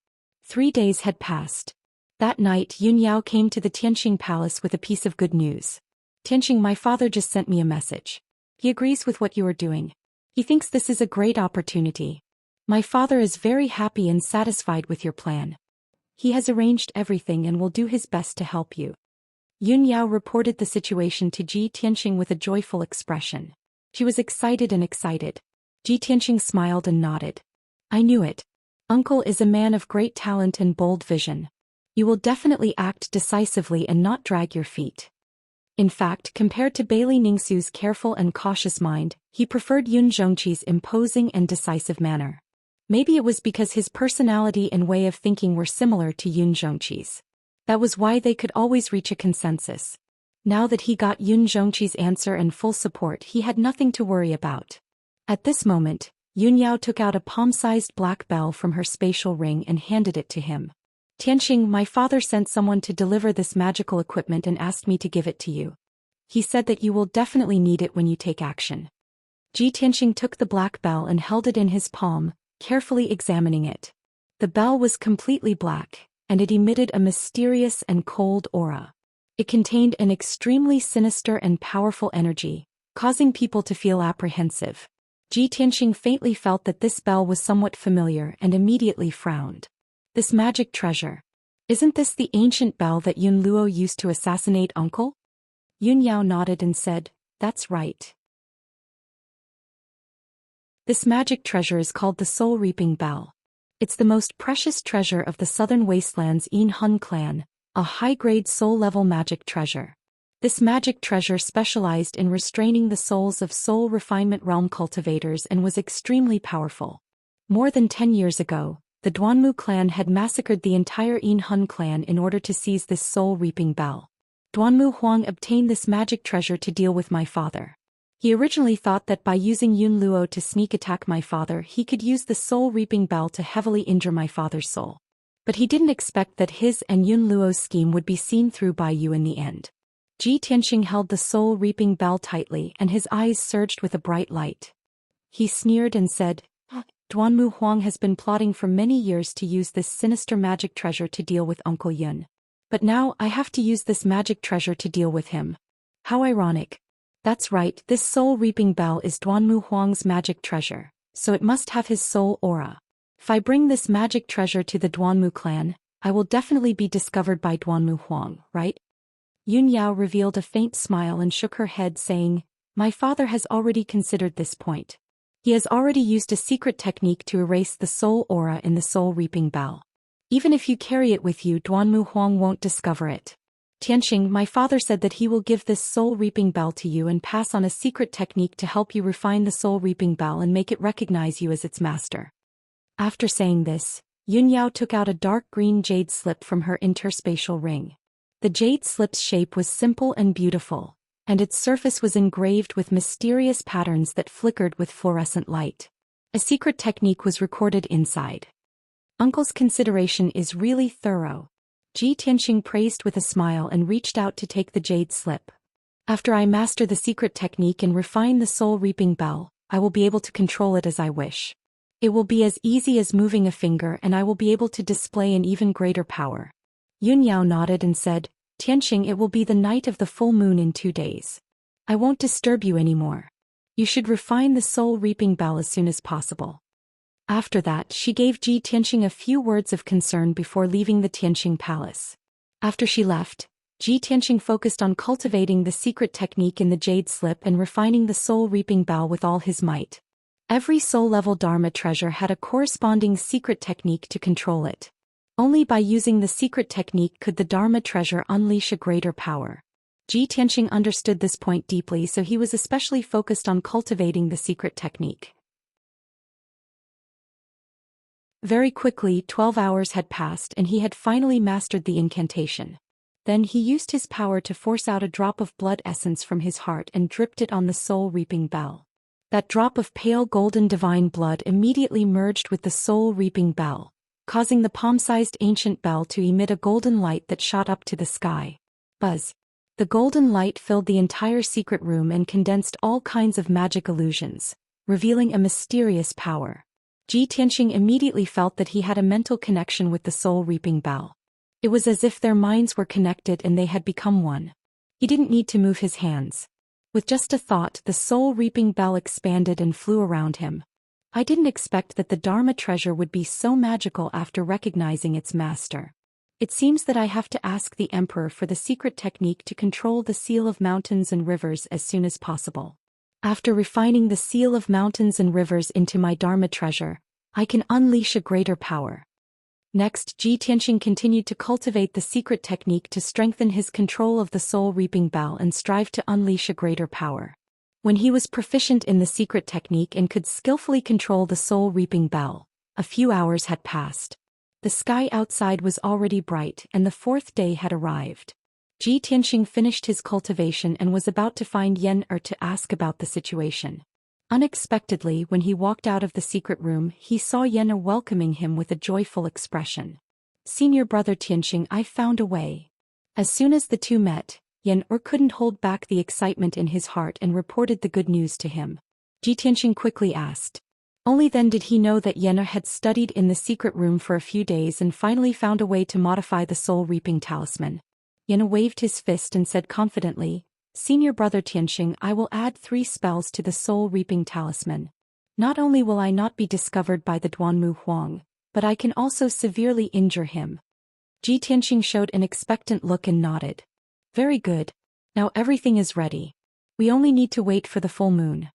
A: 3 days had passed. That night, Yun Yao came to the Tianxing Palace with a piece of good news. Tianxing, my father just sent me a message. He agrees with what you are doing. He thinks this is a great opportunity. My father is very happy and satisfied with your plan. He has arranged everything and will do his best to help you. Yun Yao reported the situation to Tianxing with a joyful expression. She was excited and excited. Tianxing smiled and nodded. I knew it. Uncle is a man of great talent and bold vision. You will definitely act decisively and not drag your feet. In fact, compared to Bailey Ningxu's careful and cautious mind, he preferred Yun Zhongqi's imposing and decisive manner. Maybe it was because his personality and way of thinking were similar to Yun Zhongqi's. That was why they could always reach a consensus. Now that he got Yun Zhongqi's answer and full support, he had nothing to worry about. At this moment, Yun Yao took out a palm-sized black bell from her spatial ring and handed it to him. Tianxing, my father sent someone to deliver this magical equipment and asked me to give it to you. He said that you will definitely need it when you take action. Tianxing took the black bell and held it in his palm, carefully examining it. The bell was completely black, and it emitted a mysterious and cold aura. It contained an extremely sinister and powerful energy, causing people to feel apprehensive. Tianxing faintly felt that this bell was somewhat familiar and immediately frowned. This magic treasure. Isn't this the ancient bell that Yun Luo used to assassinate Uncle? Yun Yao nodded and said, that's right. This magic treasure is called the Soul Reaping Bell. It's the most precious treasure of the Southern Wastelands Yin Hun clan, a high-grade soul-level magic treasure. This magic treasure specialized in restraining the souls of soul refinement realm cultivators and was extremely powerful. More than 10 years ago, the Duanmu clan had massacred the entire Yin Hun clan in order to seize this soul-reaping bell. Duanmu Huang obtained this magic treasure to deal with my father. He originally thought that by using Yun Luo to sneak attack my father, he could use the soul-reaping bell to heavily injure my father's soul. But he didn't expect that his and Yun Luo's scheme would be seen through by you in the end. Tianxing held the soul-reaping bell tightly and his eyes surged with a bright light. He sneered and said, Duanmu Huang has been plotting for many years to use this sinister magic treasure to deal with Uncle Yun. But now I have to use this magic treasure to deal with him. How ironic. That's right, this soul-reaping bell is Duanmu Huang's magic treasure, so it must have his soul aura. If I bring this magic treasure to the Duanmu clan, I will definitely be discovered by Duanmu Huang, right? Yun Yao revealed a faint smile and shook her head saying, my father has already considered this point. He has already used a secret technique to erase the soul aura in the soul reaping bell. Even if you carry it with you, Duanmu Huang won't discover it. Tianxing, my father said that he will give this soul reaping bell to you and pass on a secret technique to help you refine the soul reaping bell and make it recognize you as its master. After saying this, Yun Yao took out a dark green jade slip from her interspatial ring. The jade slip's shape was simple and beautiful, and its surface was engraved with mysterious patterns that flickered with fluorescent light. A secret technique was recorded inside. Uncle's consideration is really thorough. Tianxing praised with a smile and reached out to take the jade slip. After I master the secret technique and refine the soul reaping bell, I will be able to control it as I wish. It will be as easy as moving a finger and I will be able to display an even greater power. Yun Yao nodded and said, Tianxing, it will be the night of the full moon in 2 days. I won't disturb you anymore. You should refine the soul reaping bell as soon as possible. After that, she gave Tianxing a few words of concern before leaving the Tianxing palace. After she left, Tianxing focused on cultivating the secret technique in the jade slip and refining the soul reaping bell with all his might. Every soul-level Dharma treasure had a corresponding secret technique to control it. Only by using the secret technique could the Dharma treasure unleash a greater power. Tianxing understood this point deeply, so he was especially focused on cultivating the secret technique. Very quickly, 12 hours had passed and he had finally mastered the incantation. Then he used his power to force out a drop of blood essence from his heart and dripped it on the soul reaping bell. That drop of pale golden divine blood immediately merged with the soul reaping bell, causing the palm-sized ancient bell to emit a golden light that shot up to the sky. Buzz. The golden light filled the entire secret room and condensed all kinds of magic illusions, revealing a mysterious power. Tianxing immediately felt that he had a mental connection with the soul reaping bell. It was as if their minds were connected and they had become one. He didn't need to move his hands. With just a thought, the soul reaping bell expanded and flew around him. I didn't expect that the Dharma treasure would be so magical after recognizing its master. It seems that I have to ask the Emperor for the secret technique to control the seal of mountains and rivers as soon as possible. After refining the seal of mountains and rivers into my Dharma treasure, I can unleash a greater power. Next, Tianxing continued to cultivate the secret technique to strengthen his control of the soul reaping bell and strive to unleash a greater power. When he was proficient in the secret technique and could skillfully control the soul reaping bell, a few hours had passed. The sky outside was already bright and the 4th day had arrived. Tianxing finished his cultivation and was about to find Yen to ask about the situation. Unexpectedly, when he walked out of the secret room, he saw Yen welcoming him with a joyful expression. Senior brother Tianxing, I found a way. As soon as the two met, Yen couldn't hold back the excitement in his heart and reported the good news to him. Tianxing quickly asked. Only then did he know that Yen had studied in the secret room for a few days and finally found a way to modify the soul reaping talisman. Yen waved his fist and said confidently, Senior brother Tianxing, I will add 3 spells to the soul reaping talisman. Not only will I not be discovered by the Duanmu Huang, but I can also severely injure him. Tianxing showed an expectant look and nodded. Very good. Now everything is ready. We only need to wait for the full moon.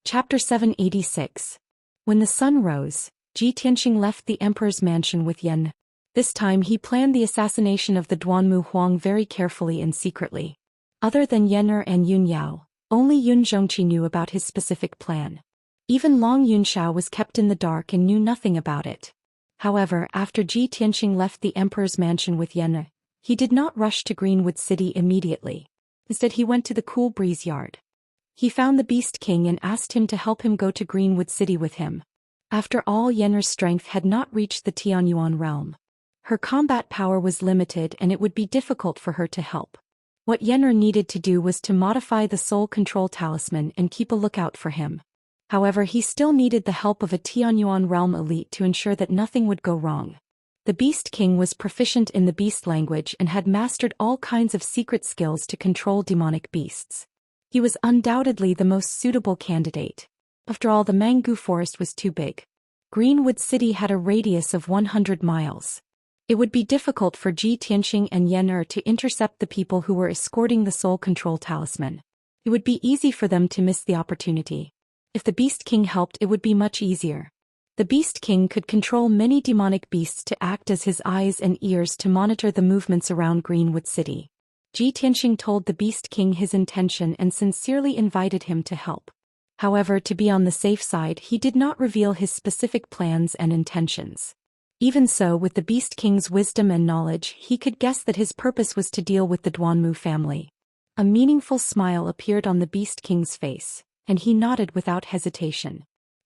A: Chapter 786. When the sun rose, Tianxing left the emperor's mansion with Yen. This time he planned the assassination of the Duanmu Huang very carefully and secretly. Other than Yen and Yun Yao, only Yun Zhongqi knew about his specific plan. Even Long Yunxiao was kept in the dark and knew nothing about it. However, after Tianxing left the emperor's mansion with Yen, he did not rush to Greenwood City immediately. Instead he went to the Cool Breeze Yard. He found the Beast King and asked him to help him go to Greenwood City with him. After all, Yen's strength had not reached the Tianyuan realm. Her combat power was limited and it would be difficult for her to help. What Yen needed to do was to modify the soul control talisman and keep a lookout for him. However, he still needed the help of a Tianyuan realm elite to ensure that nothing would go wrong. The Beast King was proficient in the beast language and had mastered all kinds of secret skills to control demonic beasts. He was undoubtedly the most suitable candidate. After all, the Mangu forest was too big. Greenwood City had a radius of 100 miles. It would be difficult for Ji Tianxing and Yan Er to intercept the people who were escorting the soul control talisman. It would be easy for them to miss the opportunity. If the Beast King helped, it would be much easier. The Beast King could control many demonic beasts to act as his eyes and ears to monitor the movements around Greenwood City. Ji Tianxing told the Beast King his intention and sincerely invited him to help. However, to be on the safe side, he did not reveal his specific plans and intentions. Even so, with the Beast King's wisdom and knowledge, he could guess that his purpose was to deal with the Duanmu family. A meaningful smile appeared on the Beast King's face, and he nodded without hesitation.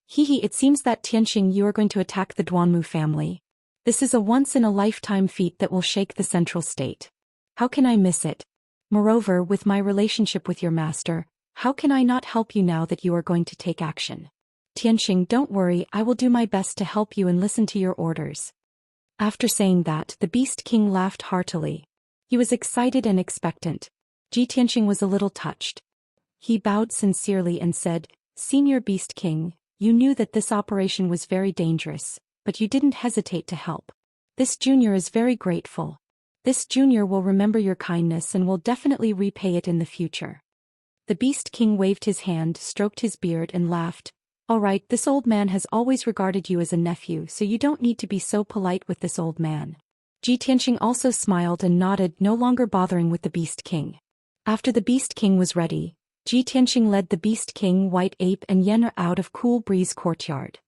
A: Hehe, it seems that Tianxing, you are going to attack the Duanmu family. This is a once-in-a-lifetime feat that will shake the central state. How can I miss it? Moreover, with my relationship with your master, how can I not help you now that you are going to take action? Tianxing, don't worry, I will do my best to help you and listen to your orders. After saying that, the Beast King laughed heartily. He was excited and expectant. Ji Tianxing was a little touched. He bowed sincerely and said, Senior Beast King, you knew that this operation was very dangerous, but you didn't hesitate to help. This junior is very grateful. This junior will remember your kindness and will definitely repay it in the future. The Beast King waved his hand, stroked his beard and laughed. All right, this old man has always regarded you as a nephew, so you don't need to be so polite with this old man. Ji Tianxing also smiled and nodded, no longer bothering with the Beast King. After the Beast King was ready, Ji Tianxing led the Beast King, White Ape and Yan Er out of Cool Breeze Courtyard.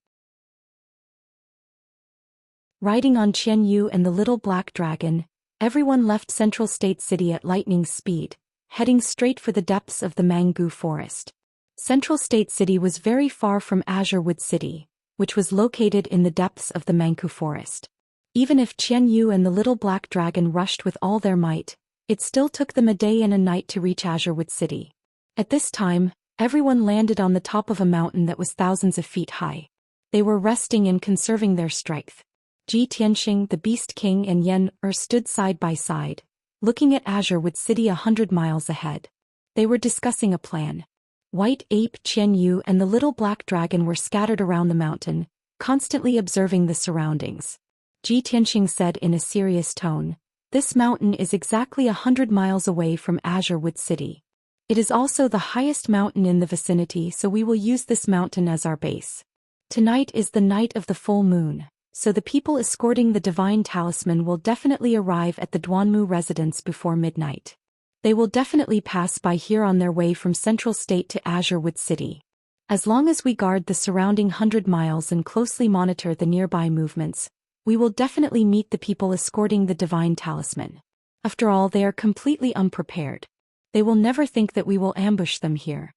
A: Riding on Qian Yu and the Little Black Dragon, everyone left Central State City at lightning speed, heading straight for the depths of the Mangu Forest. Central State City was very far from Azurewood City, which was located in the depths of the Mangu Forest. Even if Qian Yu and the Little Black Dragon rushed with all their might, it still took them a day and a night to reach Azurewood City. At this time, everyone landed on the top of a mountain that was thousands of feet high. They were resting and conserving their strength. Ji Tianxing, the Beast King and Yan Er stood side by side, looking at Azurewood City 100 miles ahead. They were discussing a plan. White Ape, Qian Yu and the Little Black Dragon were scattered around the mountain, constantly observing the surroundings. Ji Tianxing said in a serious tone, This mountain is exactly 100 miles away from Azurewood City. It is also the highest mountain in the vicinity, so we will use this mountain as our base. Tonight is the night of the full moon, so the people escorting the divine talisman will definitely arrive at the Duanmu residence before midnight. They will definitely pass by here on their way from Central State to Azurewood City. As long as we guard the surrounding 100 miles and closely monitor the nearby movements, we will definitely meet the people escorting the divine talisman. After all, they are completely unprepared. They will never think that we will ambush them here.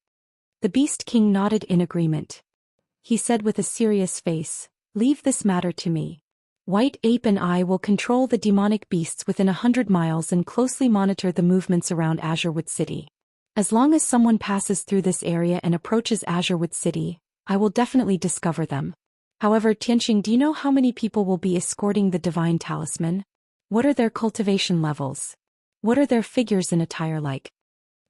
A: The Beast King nodded in agreement. He said with a serious face, Leave this matter to me. White Ape and I will control the demonic beasts within 100 miles and closely monitor the movements around Azurewood City. As long as someone passes through this area and approaches Azurewood City, I will definitely discover them. However, Tianxing, do you know how many people will be escorting the divine talisman? What are their cultivation levels? What are their figures and attire like?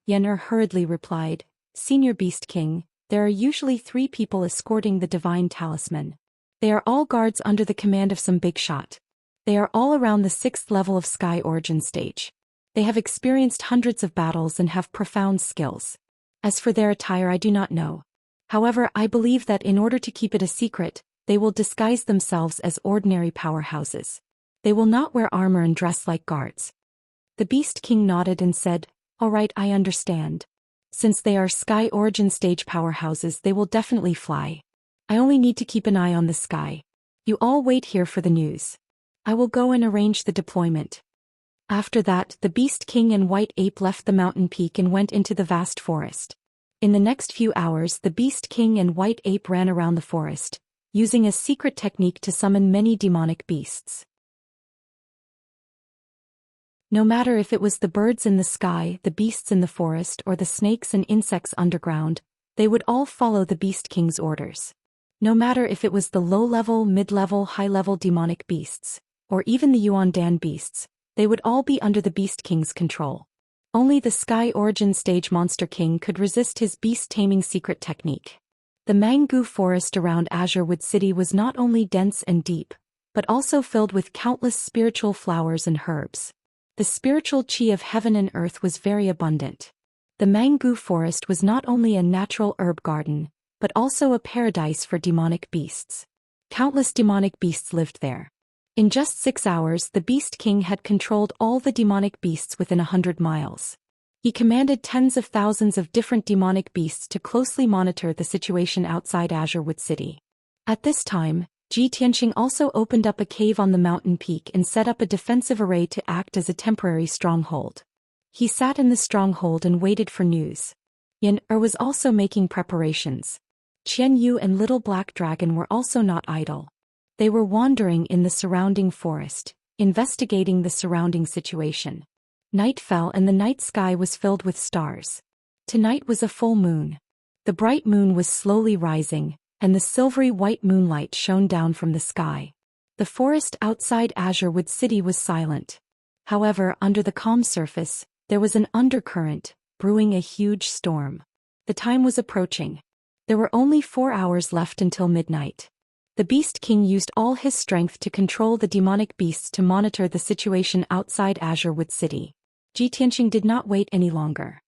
A: Yan Er hurriedly replied, Senior Beast King, there are usually 3 people escorting the divine talisman. They are all guards under the command of some big shot. They are all around the 6th level of Sky Origin stage. They have experienced hundreds of battles and have profound skills. As for their attire, I do not know. However, I believe that in order to keep it a secret, they will disguise themselves as ordinary powerhouses. They will not wear armor and dress like guards. The Beast King nodded and said, All right, I understand. Since they are Sky Origin stage powerhouses, they will definitely fly. I only need to keep an eye on the sky. You all wait here for the news. I will go and arrange the deployment. After that, the Beast King and White Ape left the mountain peak and went into the vast forest. In the next few hours, the Beast King and White Ape ran around the forest, using a secret technique to summon many demonic beasts. No matter if it was the birds in the sky, the beasts in the forest, or the snakes and insects underground, they would all follow the Beast King's orders. No matter if it was the low-level, mid-level, high-level demonic beasts, or even the Yuan Dan beasts, they would all be under the Beast King's control. Only the Sky Origin Stage Monster King could resist his beast-taming secret technique. The mango forest around Azurewood City was not only dense and deep, but also filled with countless spiritual flowers and herbs. The spiritual chi of heaven and earth was very abundant. The mango forest was not only a natural herb garden, but also a paradise for demonic beasts. Countless demonic beasts lived there. In just 6 hours, the Beast King had controlled all the demonic beasts within 100 miles. He commanded tens of thousands of different demonic beasts to closely monitor the situation outside Azurewood City. At this time, Ji Tianxing also opened up a cave on the mountain peak and set up a defensive array to act as a temporary stronghold. He sat in the stronghold and waited for news. Yan was also making preparations. Qian Yu and Little Black Dragon were also not idle. They were wandering in the surrounding forest, investigating the surrounding situation. Night fell and the night sky was filled with stars. Tonight was a full moon. The bright moon was slowly rising, and the silvery white moonlight shone down from the sky. The forest outside Azurewood City was silent. However, under the calm surface, there was an undercurrent, brewing a huge storm. The time was approaching. There were only 4 hours left until midnight. The Beast King used all his strength to control the demonic beasts to monitor the situation outside Azurewood City. Ji Tianxing did not wait any longer.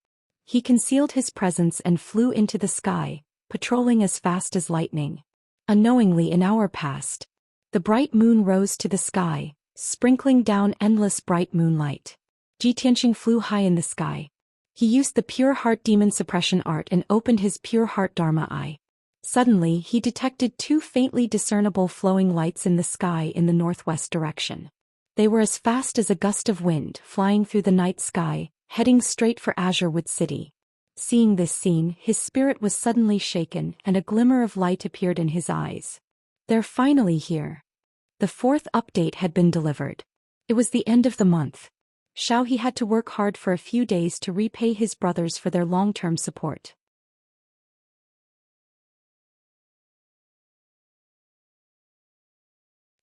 A: He concealed his presence and flew into the sky, patrolling as fast as lightning. Unknowingly an hour passed. The bright moon rose to the sky, sprinkling down endless bright moonlight. Ji Tianxing flew high in the sky. He used the Pure Heart Demon Suppression Art and opened his Pure Heart Dharma Eye. Suddenly he detected 2 faintly discernible flowing lights in the sky in the northwest direction. They were as fast as a gust of wind flying through the night sky, heading straight for Azurewood City. Seeing this scene, his spirit was suddenly shaken and a glimmer of light appeared in his eyes. They're finally here. The 4th update had been delivered. It was the end of the month. He had to work hard for a few days to repay his brothers for their long-term support.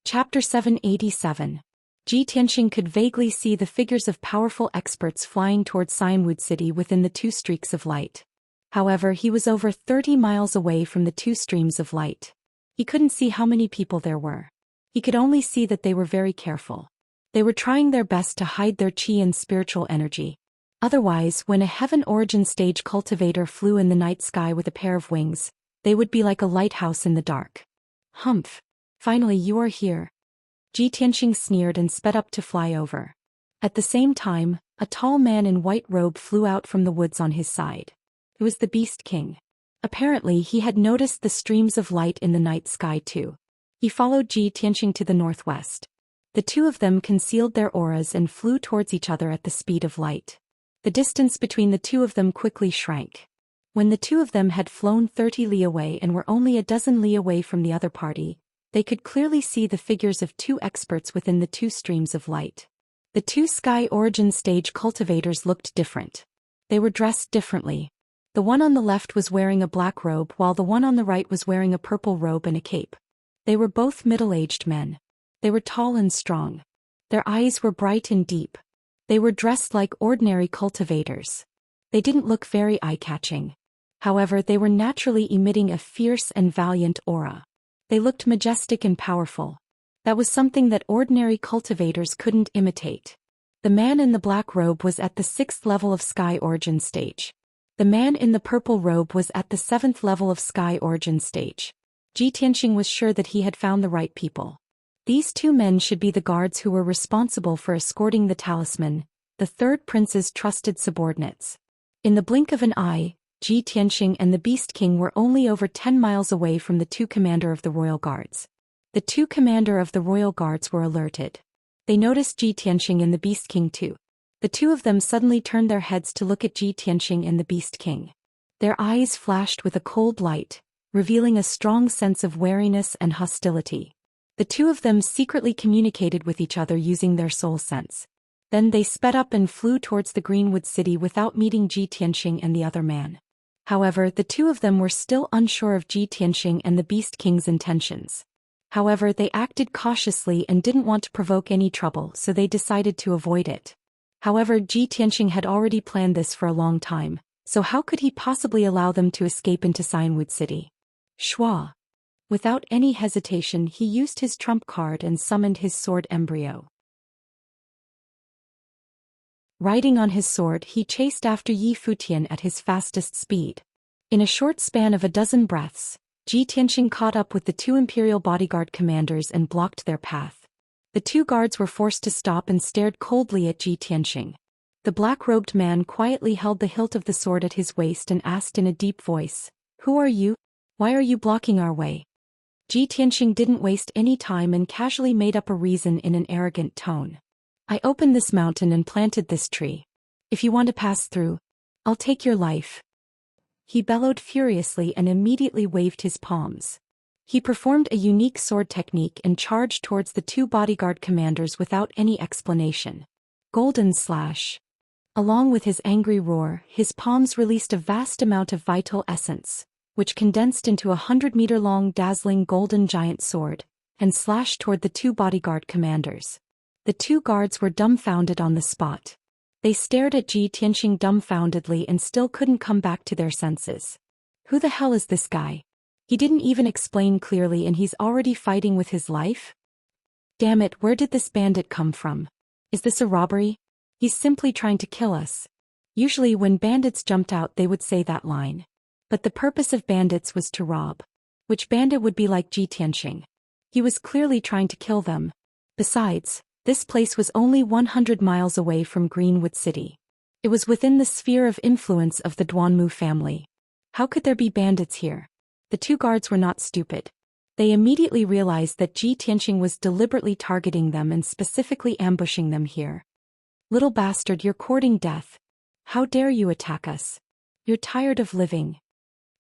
A: Chapter 787. Ji Tianxing could vaguely see the figures of powerful experts flying towards Xianwood City within the 2 streaks of light. However, he was over 30 miles away from the 2 streams of light. He couldn't see how many people there were. He could only see that they were very careful. They were trying their best to hide their chi and spiritual energy. Otherwise, when a heaven origin stage cultivator flew in the night sky with a pair of wings, they would be like a lighthouse in the dark. Humph! Finally you are here. Ji Tianxing sneered and sped up to fly over. At the same time, a tall man in white robe flew out from the woods on his side. It was the Beast King. Apparently he had noticed the streams of light in the night sky too. He followed Ji Tianxing to the northwest. The 2 of them concealed their auras and flew towards each other at the speed of light. The distance between the 2 of them quickly shrank. When the 2 of them had flown 30 li away and were only a dozen li away from the other party, they could clearly see the figures of 2 experts within the 2 streams of light. The 2 Sky Origin Stage cultivators looked different. They were dressed differently. The one on the left was wearing a black robe while the one on the right was wearing a purple robe and a cape. They were both middle-aged men. They were tall and strong. Their eyes were bright and deep. They were dressed like ordinary cultivators. They didn't look very eye-catching. However, they were naturally emitting a fierce and valiant aura. They looked majestic and powerful. That was something that ordinary cultivators couldn't imitate. The man in the black robe was at the 6th level of Sky Origin Stage. The man in the purple robe was at the 7th level of Sky Origin Stage. Ji Tianxing was sure that he had found the right people. These 2 men should be the guards who were responsible for escorting the talisman, the 3rd prince's trusted subordinates. In the blink of an eye, Ji Tianxing and the Beast King were only over 10 miles away from the 2 commander of the royal guards. The 2 commander of the royal guards were alerted. They noticed Ji Tianxing and the Beast King too. The 2 of them suddenly turned their heads to look at Ji Tianxing and the Beast King. Their eyes flashed with a cold light, revealing a strong sense of wariness and hostility. The 2 of them secretly communicated with each other using their soul sense. Then they sped up and flew towards the Greenwood City without meeting Ji Tianxing and the other man. However, the 2 of them were still unsure of Ji Tianxing and the Beast King's intentions. However, they acted cautiously and didn't want to provoke any trouble, so they decided to avoid it. However, Ji Tianxing had already planned this for a long time, so how could he possibly allow them to escape into Xianwu City? Shua. Without any hesitation, he used his trump card and summoned his sword embryo. Riding on his sword, he chased after Yi Futian at his fastest speed. In a short span of a dozen breaths, Ji Tianxing caught up with the two imperial bodyguard commanders and blocked their path. The two guards were forced to stop and stared coldly at Ji Tianxing. The black-robed man quietly held the hilt of the sword at his waist and asked in a deep voice, "Who are you? Why are you blocking our way?" Ji Tianxing didn't waste any time and casually made up a reason in an arrogant tone. "I opened this mountain and planted this tree. If you want to pass through, I'll take your life." He bellowed furiously and immediately waved his palms. He performed a unique sword technique and charged towards the two bodyguard commanders without any explanation. Golden slash. Along with his angry roar, his palms released a vast amount of vital essence, which condensed into a 100-meter-long dazzling golden giant sword, and slashed toward the two bodyguard commanders. The two guards were dumbfounded on the spot. They stared at Ji Tianxing dumbfoundedly and still couldn't come back to their senses. Who the hell is this guy? He didn't even explain clearly and he's already fighting with his life? Damn it, where did this bandit come from? Is this a robbery? He's simply trying to kill us. Usually when bandits jumped out they would say that line. But the purpose of bandits was to rob. Which bandit would be like Ji Tianxing? He was clearly trying to kill them. Besides, this place was only 100 miles away from Greenwood City. It was within the sphere of influence of the Duanmu family. How could there be bandits here? The two guards were not stupid. They immediately realized that Ji Tianxing was deliberately targeting them and specifically ambushing them here. "Little bastard, you're courting death. How dare you attack us? You're tired of living."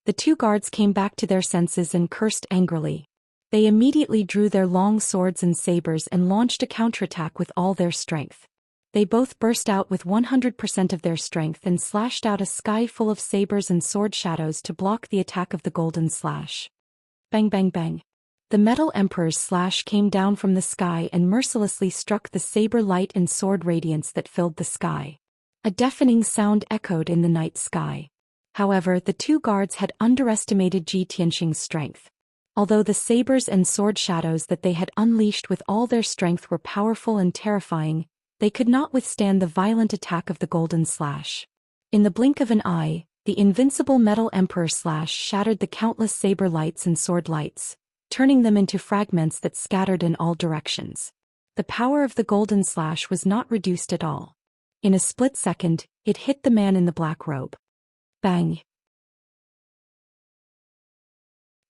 A: The two guards came back to their senses and cursed angrily. They immediately drew their long swords and sabers and launched a counterattack with all their strength. They both burst out with 100% of their strength and slashed out a sky full of sabers and sword shadows to block the attack of the golden slash. Bang bang bang. The Metal Emperor's slash came down from the sky and mercilessly struck the saber light and sword radiance that filled the sky. A deafening sound echoed in the night sky. However, the two guards had underestimated Ji Tianxing's strength. Although the sabers and sword shadows that they had unleashed with all their strength were powerful and terrifying, they could not withstand the violent attack of the golden slash. In the blink of an eye, the invincible Metal Emperor slash shattered the countless saber lights and sword lights, turning them into fragments that scattered in all directions. The power of the golden slash was not reduced at all. In a split second, it hit the man in the black robe. Bang!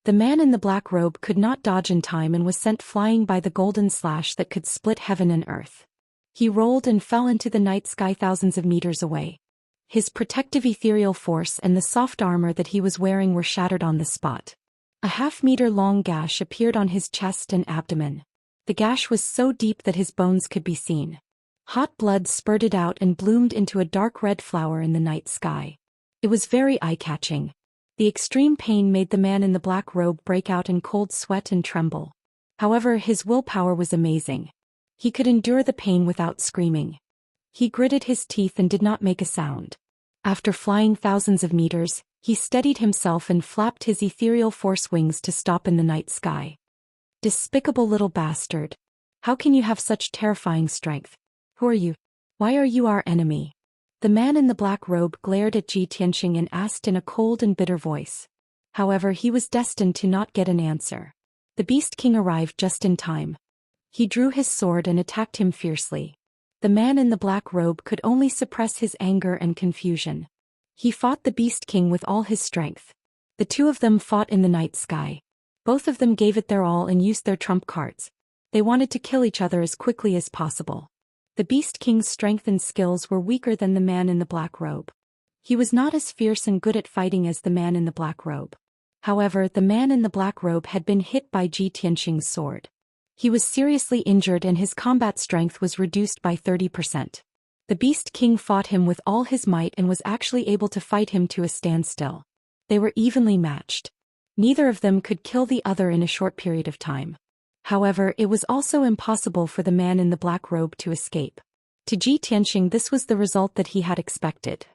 A: The man in the black robe could not dodge in time and was sent flying by the golden slash that could split heaven and earth. He rolled and fell into the night sky thousands of meters away. His protective ethereal force and the soft armor that he was wearing were shattered on the spot. A half-meter-long gash appeared on his chest and abdomen. The gash was so deep that his bones could be seen. Hot blood spurted out and bloomed into a dark red flower in the night sky. It was very eye-catching. The extreme pain made the man in the black robe break out in cold sweat and tremble. However, his willpower was amazing. He could endure the pain without screaming. He gritted his teeth and did not make a sound. After flying thousands of meters, he steadied himself and flapped his ethereal force wings to stop in the night sky. Despicable little bastard. How can you have such terrifying strength? Who are you? Why are you our enemy? The man in the black robe glared at Ji Tianxing and asked in a cold and bitter voice. However, he was destined to not get an answer. The Beast King arrived just in time. He drew his sword and attacked him fiercely. The man in the black robe could only suppress his anger and confusion. He fought the Beast King with all his strength. The two of them fought in the night sky. Both of them gave it their all and used their trump cards. They wanted to kill each other as quickly as possible. The Beast King's strength and skills were weaker than the man in the black robe. He was not as fierce and good at fighting as the man in the black robe. However, the man in the black robe had been hit by Ji Tianxing's sword. He was seriously injured and his combat strength was reduced by 30%. The Beast King fought him with all his might and was actually able to fight him to a standstill. They were evenly matched. Neither of them could kill the other in a short period of time. However, it was also impossible for the man in the black robe to escape. To Ji Tianxing, this was the result that he had expected.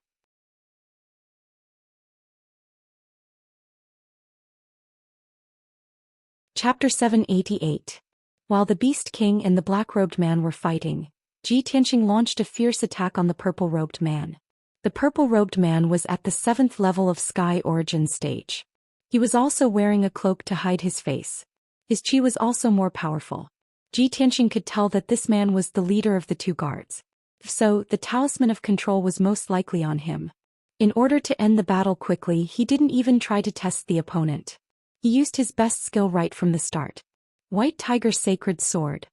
A: Chapter 788. While the Beast King and the black-robed man were fighting, Ji Tianxing launched a fierce attack on the purple-robed man. The purple-robed man was at the 7th level of Sky Origin stage. He was also wearing a cloak to hide his face. His chi was also more powerful. Ji Tianxing could tell that this man was the leader of the two guards. If so, the talisman of control was most likely on him. In order to end the battle quickly, he didn't even try to test the opponent. He used his best skill right from the start. White Tiger Sacred Sword.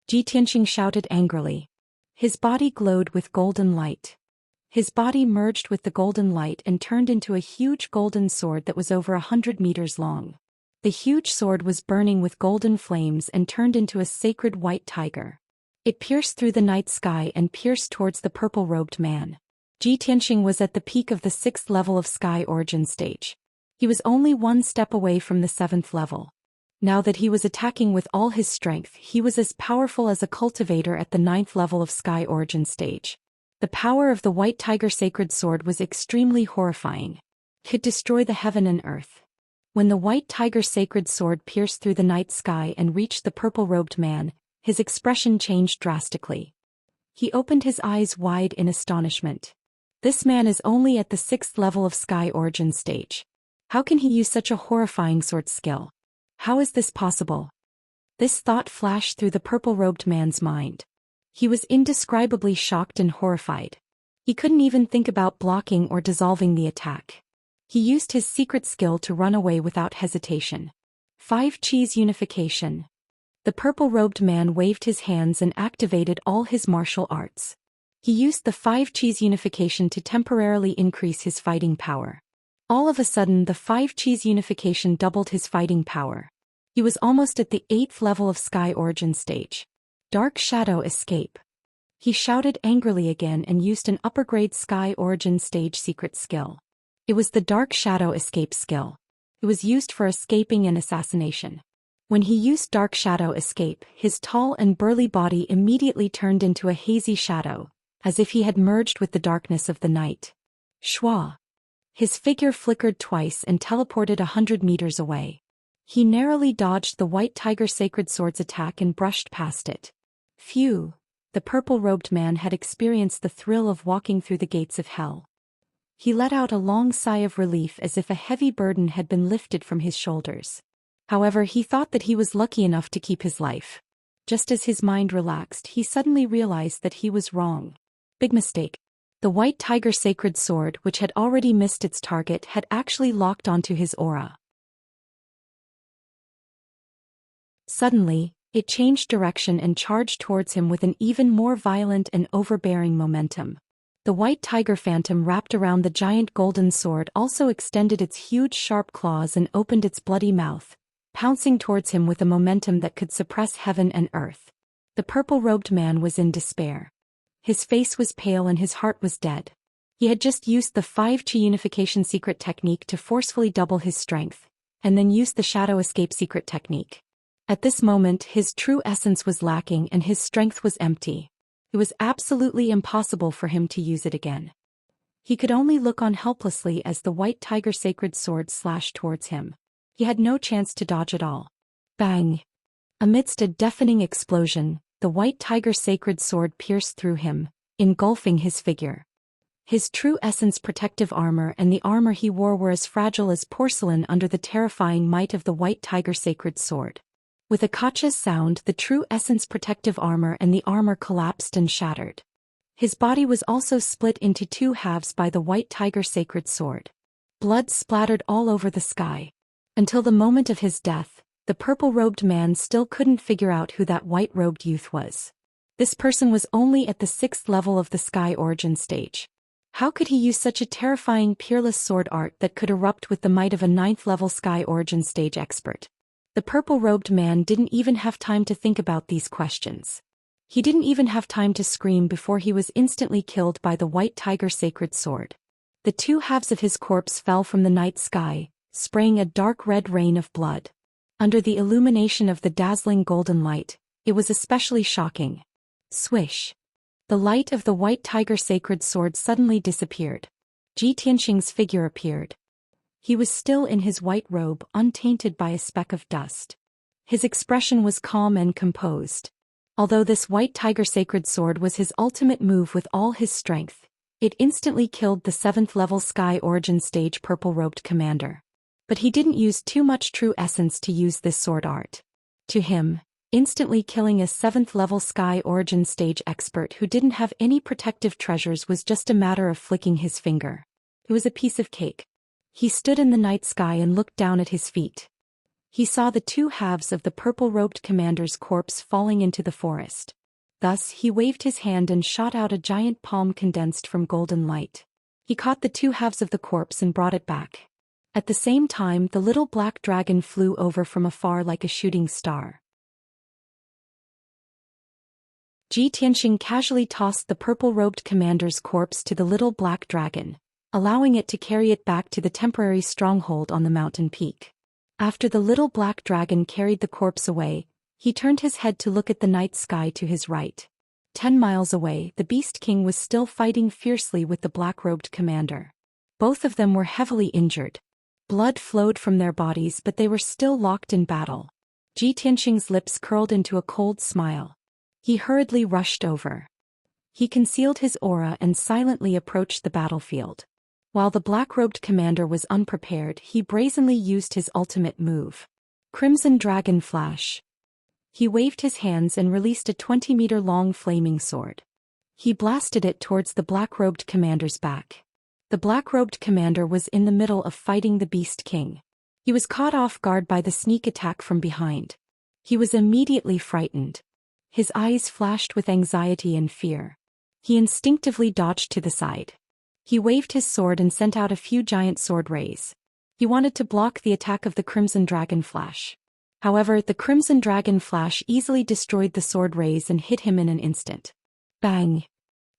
A: Ji Tianxing shouted angrily. His body glowed with golden light. His body merged with the golden light and turned into a huge golden sword that was over 100 meters long. The huge sword was burning with golden flames and turned into a sacred white tiger. It pierced through the night sky and pierced towards the purple-robed man. Ji Tianxing was at the peak of the 6th level of Sky Origin stage. He was only one step away from the 7th level. Now that he was attacking with all his strength, he was as powerful as a cultivator at the 9th level of Sky Origin stage. The power of the White Tiger Sacred Sword was extremely horrifying. It could destroy the heaven and earth. When the White Tiger Sacred Sword pierced through the night sky and reached the purple-robed man, his expression changed drastically. He opened his eyes wide in astonishment. This man is only at the 6th level of Sky Origin stage. How can he use such a horrifying sword skill? How is this possible? This thought flashed through the purple-robed man's mind. He was indescribably shocked and horrified. He couldn't even think about blocking or dissolving the attack. He used his secret skill to run away without hesitation. 5 Chi's Unification. The purple-robed man waved his hands and activated all his martial arts. He used the 5 Chi's Unification to temporarily increase his fighting power. All of a sudden, the 5 Chi's Unification doubled his fighting power. He was almost at the 8th level of Sky Origin stage. Dark Shadow Escape. He shouted angrily again and used an upper-grade Sky Origin stage secret skill. It was the Dark Shadow Escape skill. It was used for escaping and assassination. When he used Dark Shadow Escape, his tall and burly body immediately turned into a hazy shadow, as if he had merged with the darkness of the night. Shua. His figure flickered twice and teleported 100 meters away. He narrowly dodged the White Tiger Sacred Sword's attack and brushed past it. Phew! The purple-robed man had experienced the thrill of walking through the gates of hell. He let out a long sigh of relief as if a heavy burden had been lifted from his shoulders. However, he thought that he was lucky enough to keep his life. Just as his mind relaxed, he suddenly realized that he was wrong. Big mistake. The White Tiger Sacred Sword, which had already missed its target, had actually locked onto his aura. Suddenly, it changed direction and charged towards him with an even more violent and overbearing momentum. The White Tiger Phantom wrapped around the giant golden sword also extended its huge sharp claws and opened its bloody mouth, pouncing towards him with a momentum that could suppress heaven and earth. The purple-robed man was in despair. His face was pale and his heart was dead. He had just used the 5 Chi Unification secret technique to forcefully double his strength, and then used the Shadow Escape secret technique. At this moment, his true essence was lacking and his strength was empty. It was absolutely impossible for him to use it again. He could only look on helplessly as the White Tiger Sacred Sword slashed towards him. He had no chance to dodge at all. Bang! Amidst a deafening explosion, the White Tiger Sacred Sword pierced through him, engulfing his figure. His true essence protective armor and the armor he wore were as fragile as porcelain under the terrifying might of the White Tiger Sacred Sword. With a cautious sound, the true essence protective armor and the armor collapsed and shattered. His body was also split into 2 halves by the White Tiger Sacred Sword. Blood splattered all over the sky. Until the moment of his death, the purple-robed man still couldn't figure out who that white-robed youth was. This person was only at the 6th level of the Sky Origin stage. How could he use such a terrifying peerless sword art that could erupt with the might of a 9th-level Sky Origin stage expert? The purple-robed man didn't even have time to think about these questions. He didn't even have time to scream before he was instantly killed by the White Tiger Sacred Sword. The 2 halves of his corpse fell from the night sky, spraying a dark red rain of blood. Under the illumination of the dazzling golden light, it was especially shocking. Swish! The light of the white tiger sacred sword suddenly disappeared. Ji Tianxing's figure appeared. He was still in his white robe, untainted by a speck of dust. His expression was calm and composed. Although this white tiger sacred sword was his ultimate move with all his strength, it instantly killed the 7th level Sky Origin Stage purple-robed commander. But he didn't use too much true essence to use this sword art. To him, instantly killing a 7th level Sky Origin Stage expert who didn't have any protective treasures was just a matter of flicking his finger. It was a piece of cake. He stood in the night sky and looked down at his feet. He saw the 2 halves of the purple-robed commander's corpse falling into the forest. Thus he waved his hand and shot out a giant palm condensed from golden light. He caught the 2 halves of the corpse and brought it back. At the same time, the little black dragon flew over from afar like a shooting star. Ji Tianxing casually tossed the purple-robed commander's corpse to the little black dragon, allowing it to carry it back to the temporary stronghold on the mountain peak. After the little black dragon carried the corpse away, he turned his head to look at the night sky to his right. 10 miles away, the Beast King was still fighting fiercely with the black-robed commander. Both of them were heavily injured. Blood flowed from their bodies, but they were still locked in battle. Ji Tianxing's lips curled into a cold smile. He hurriedly rushed over. He concealed his aura and silently approached the battlefield. While the black-robed commander was unprepared, he brazenly used his ultimate move. Crimson Dragon Flash. He waved his hands and released a 20-meter-long flaming sword. He blasted it towards the black-robed commander's back. The black-robed commander was in the middle of fighting the Beast King. He was caught off guard by the sneak attack from behind. He was immediately frightened. His eyes flashed with anxiety and fear. He instinctively dodged to the side. He waved his sword and sent out a few giant sword rays. He wanted to block the attack of the Crimson Dragon Flash. However, the Crimson Dragon Flash easily destroyed the sword rays and hit him in an instant. Bang!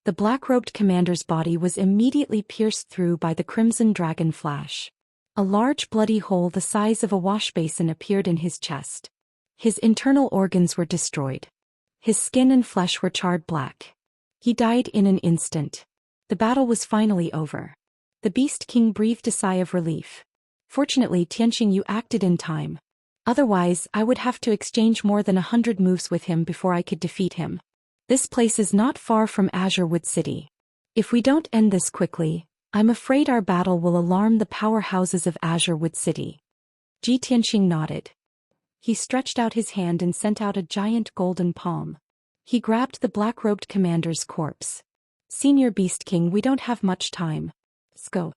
A: The black-robed commander's body was immediately pierced through by the Crimson Dragon Flash. A large bloody hole the size of a wash basin appeared in his chest. His internal organs were destroyed. His skin and flesh were charred black. He died in an instant. The battle was finally over. The Beast King breathed a sigh of relief. Fortunately, Tianxing, you acted in time. Otherwise, I would have to exchange more than 100 moves with him before I could defeat him. This place is not far from Azure Wood City. If we don't end this quickly, I'm afraid our battle will alarm the powerhouses of Azure Wood City. Ji Tianxing nodded. He stretched out his hand and sent out a giant golden palm. He grabbed the black-robed commander's corpse. Senior Beast King, we don't have much time. Let's go.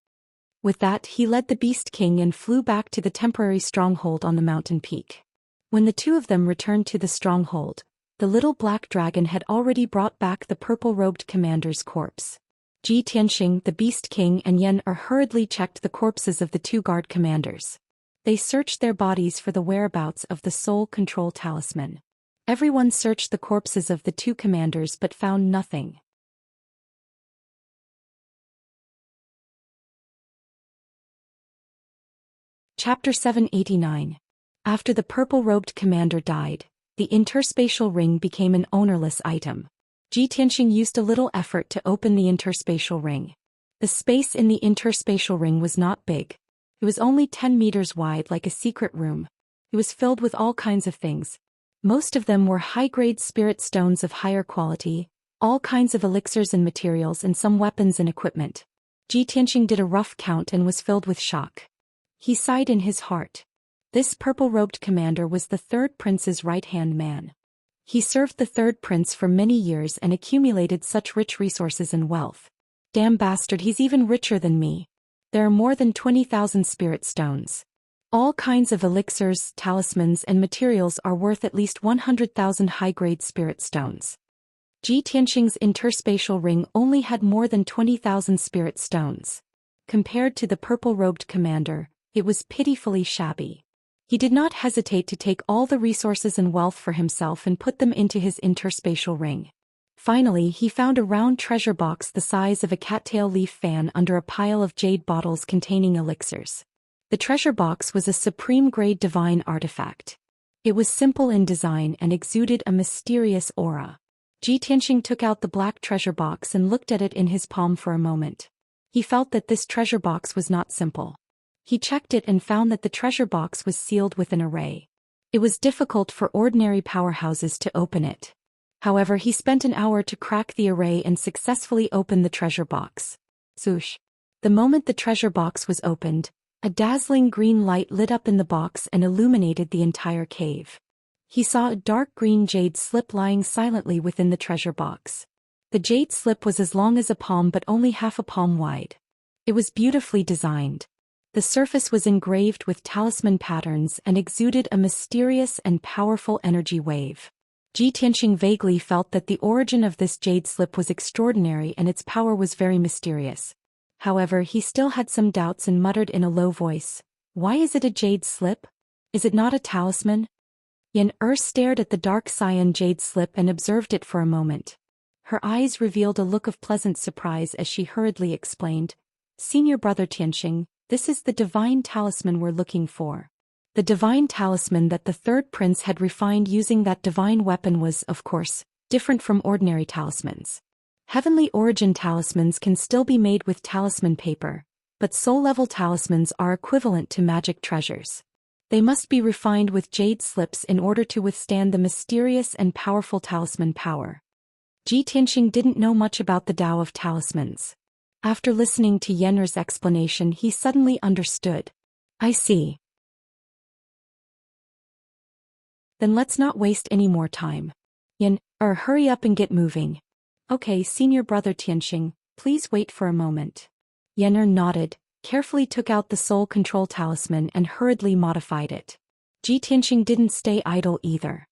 A: With that, he led the Beast King and flew back to the temporary stronghold on the mountain peak. When the 2 of them returned to the stronghold, the little black dragon had already brought back the purple-robed commander's corpse. Ji Tianxing, the Beast King, and Yan hurriedly checked the corpses of the 2 guard commanders. They searched their bodies for the whereabouts of the Soul Control Talisman. Everyone searched the corpses of the 2 commanders but found nothing. Chapter 789. After the purple-robed commander died, the interspatial ring became an ownerless item. Ji Tianxing used a little effort to open the interspatial ring. The space in the interspatial ring was not big. It was only 10 meters wide, like a secret room. It was filled with all kinds of things. Most of them were high-grade spirit stones of higher quality, all kinds of elixirs and materials, and some weapons and equipment. Ji Tianxing did a rough count and was filled with shock. He sighed in his heart. This purple-robed commander was the 3rd prince's right-hand man. He served the 3rd prince for many years and accumulated such rich resources and wealth. Damn bastard, he's even richer than me. There are more than 20,000 spirit stones. All kinds of elixirs, talismans, and materials are worth at least 100,000 high-grade spirit stones. Ji Tianxing's interspatial ring only had more than 20,000 spirit stones. Compared to the purple-robed commander, it was pitifully shabby. He did not hesitate to take all the resources and wealth for himself and put them into his interspatial ring. Finally, he found a round treasure box the size of a cattail leaf fan under a pile of jade bottles containing elixirs. The treasure box was a supreme-grade divine artifact. It was simple in design and exuded a mysterious aura. Ji Tianxing took out the black treasure box and looked at it in his palm for a moment. He felt that this treasure box was not simple. He checked it and found that the treasure box was sealed with an array. It was difficult for ordinary powerhouses to open it. However, he spent an hour to crack the array and successfully open the treasure box. Swoosh! The moment the treasure box was opened, a dazzling green light lit up in the box and illuminated the entire cave. He saw a dark green jade slip lying silently within the treasure box. The jade slip was as long as a palm but only half a palm wide. It was beautifully designed. The surface was engraved with talisman patterns and exuded a mysterious and powerful energy wave. Ji Tianxing vaguely felt that the origin of this jade slip was extraordinary and its power was very mysterious. However, he still had some doubts and muttered in a low voice, "Why is it a jade slip? Is it not a talisman?" Xianxia stared at the dark cyan jade slip and observed it for a moment. Her eyes revealed a look of pleasant surprise as she hurriedly explained, "Senior brother Tianxing, this is the divine talisman we're looking for." The divine talisman that the third prince had refined using that divine weapon was, of course, different from ordinary talismans. Heavenly origin talismans can still be made with talisman paper, but soul-level talismans are equivalent to magic treasures. They must be refined with jade slips in order to withstand the mysterious and powerful talisman power. Ji Tianxing didn't know much about the Tao of talismans. After listening to Xianxia's explanation, he suddenly understood. "I see. Then let's not waste any more time. Hurry up and get moving." "Okay, senior brother Tianxing, please wait for a moment." Xianxia nodded, carefully took out the soul control talisman and hurriedly modified it. Ji Tianxing didn't stay idle either.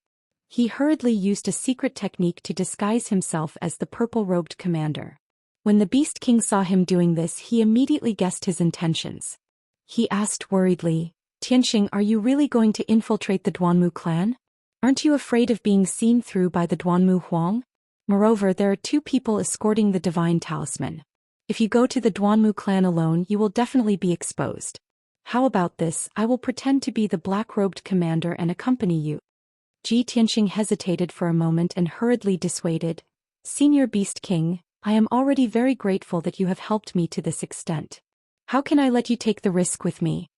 A: He hurriedly used a secret technique to disguise himself as the purple-robed commander. When the Beast King saw him doing this, he immediately guessed his intentions. He asked worriedly, "Tianxing, are you really going to infiltrate the Duanmu clan? Aren't you afraid of being seen through by the Duanmu Huang? Moreover, there are 2 people escorting the divine talisman. If you go to the Duanmu clan alone, you will definitely be exposed. How about this? I will pretend to be the black-robed commander and accompany you." Ji Tianxing hesitated for a moment and hurriedly dissuaded, "Senior Beast King, I am already very grateful that you have helped me to this extent. How can I let you take the risk with me?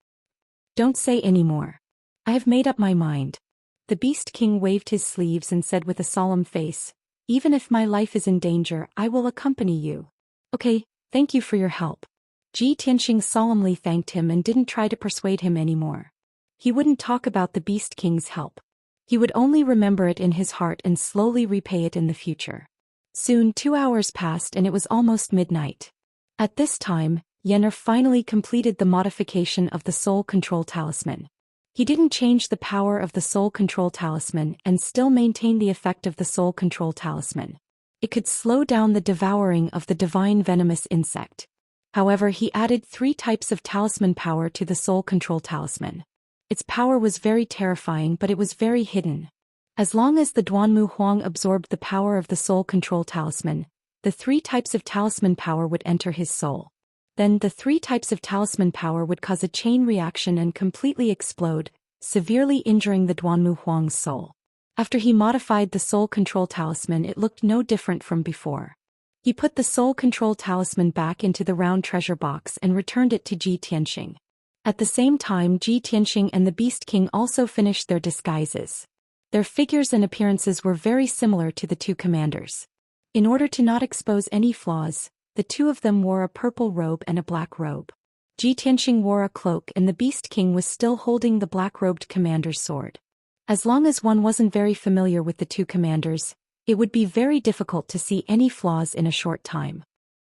A: Don't say any more. I have made up my mind." The Beast King waved his sleeves and said with a solemn face, "Even if my life is in danger, I will accompany you." "Okay, thank you for your help." Ji Tianxing solemnly thanked him and didn't try to persuade him anymore. He wouldn't talk about the Beast King's help. He would only remember it in his heart and slowly repay it in the future. Soon 2 hours passed and it was almost midnight. At this time, Xianxia finally completed the modification of the soul control talisman. He didn't change the power of the soul control talisman and still maintained the effect of the soul control talisman. It could slow down the devouring of the divine venomous insect. However, he added 3 types of talisman power to the soul control talisman. Its power was very terrifying, but it was very hidden. As long as the Duanmu Huang absorbed the power of the soul control talisman, the 3 types of talisman power would enter his soul. Then the 3 types of talisman power would cause a chain reaction and completely explode, severely injuring the Duanmu Huang's soul. After he modified the soul control talisman, it looked no different from before. He put the soul control talisman back into the round treasure box and returned it to Ji Tianxing. At the same time, Ji Tianxing and the Beast King also finished their disguises. Their figures and appearances were very similar to the 2 commanders. In order to not expose any flaws, the 2 of them wore a purple robe and a black robe. Ji Tianxing wore a cloak and the Beast King was still holding the black-robed commander's sword. As long as one wasn't very familiar with the 2 commanders, it would be very difficult to see any flaws in a short time.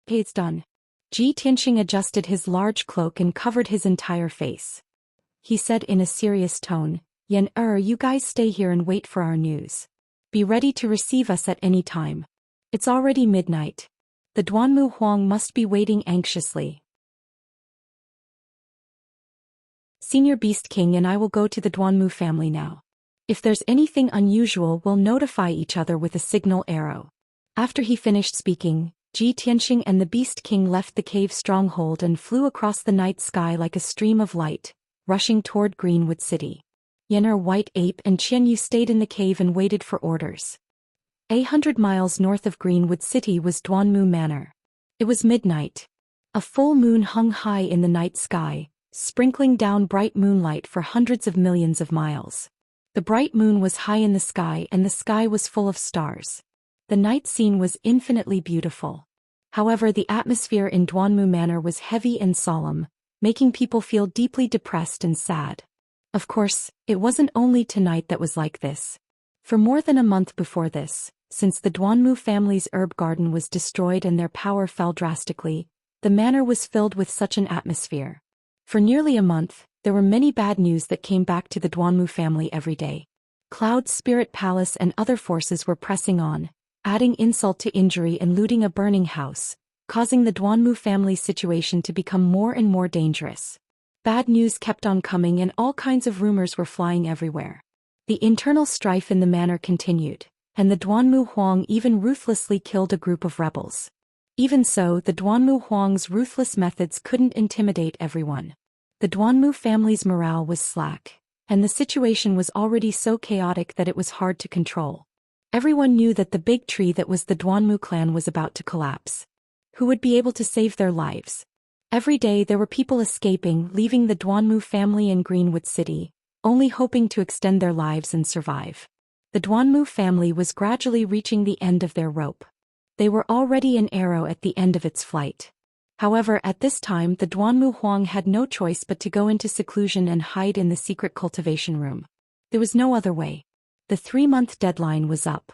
A: "It's done." Ji Tianxing adjusted his large cloak and covered his entire face. He said in a serious tone, "Xianxia, you guys stay here and wait for our news. Be ready to receive us at any time. It's already midnight. The Duanmu Huang must be waiting anxiously." "Senior Beast King and I will go to the Duanmu family now. If there's anything unusual, we'll notify each other with a signal arrow." After he finished speaking, Ji Tianxing and the Beast King left the cave stronghold and flew across the night sky like a stream of light, rushing toward Greenwood City. Xianxia, White Ape and Qianyu stayed in the cave and waited for orders. 800 miles north of Greenwood City was Duanmu Manor. It was midnight. A full moon hung high in the night sky, sprinkling down bright moonlight for hundreds of millions of miles. The bright moon was high in the sky and the sky was full of stars. The night scene was infinitely beautiful. However, the atmosphere in Duanmu Manor was heavy and solemn, making people feel deeply depressed and sad. Of course, it wasn't only tonight that was like this. For more than a month before this, since the Duanmu family's herb garden was destroyed and their power fell drastically, the manor was filled with such an atmosphere. For nearly a month, there were many bad news that came back to the Duanmu family every day. Cloud's spirit palace and other forces were pressing on, adding insult to injury and looting a burning house, causing the Duanmu family's situation to become more and more dangerous. Bad news kept on coming and all kinds of rumors were flying everywhere. The internal strife in the manor continued, and the Duanmu Huang even ruthlessly killed a group of rebels. Even so, the Duanmu Huang's ruthless methods couldn't intimidate everyone. The Duanmu family's morale was slack, and the situation was already so chaotic that it was hard to control. Everyone knew that the big tree that was the Duanmu clan was about to collapse. Who would be able to save their lives? Every day there were people escaping, leaving the Duanmu family in Greenwood City, only hoping to extend their lives and survive. The Duanmu family was gradually reaching the end of their rope. They were already an arrow at the end of its flight. However, at this time the Duanmu Huang had no choice but to go into seclusion and hide in the secret cultivation room. There was no other way. The 3-month deadline was up.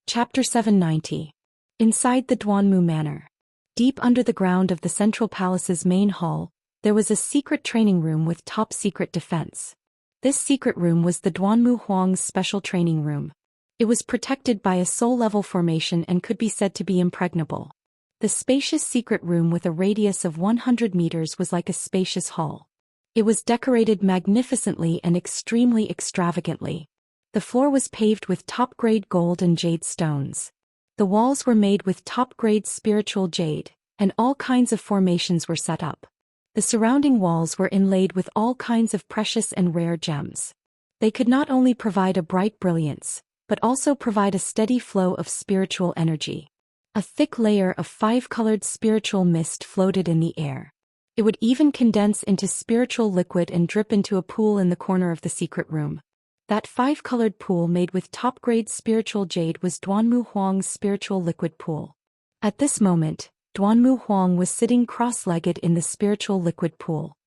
A: Chapter 790. Inside the Duanmu Manor. Deep under the ground of the Central Palace's main hall, there was a secret training room with top-secret defense. This secret room was the Duanmu Huang's special training room. It was protected by a soul-level formation and could be said to be impregnable. The spacious secret room with a radius of 100 meters was like a spacious hall. It was decorated magnificently and extremely extravagantly. The floor was paved with top-grade gold and jade stones. The walls were made with top-grade spiritual jade, and all kinds of formations were set up. The surrounding walls were inlaid with all kinds of precious and rare gems. They could not only provide a bright brilliance, but also provide a steady flow of spiritual energy. A thick layer of 5-colored spiritual mist floated in the air. It would even condense into spiritual liquid and drip into a pool in the corner of the secret room. That 5-colored pool made with top-grade spiritual jade was Duanmu Huang's spiritual liquid pool. At this moment, Duanmu Huang was sitting cross-legged in the spiritual liquid pool.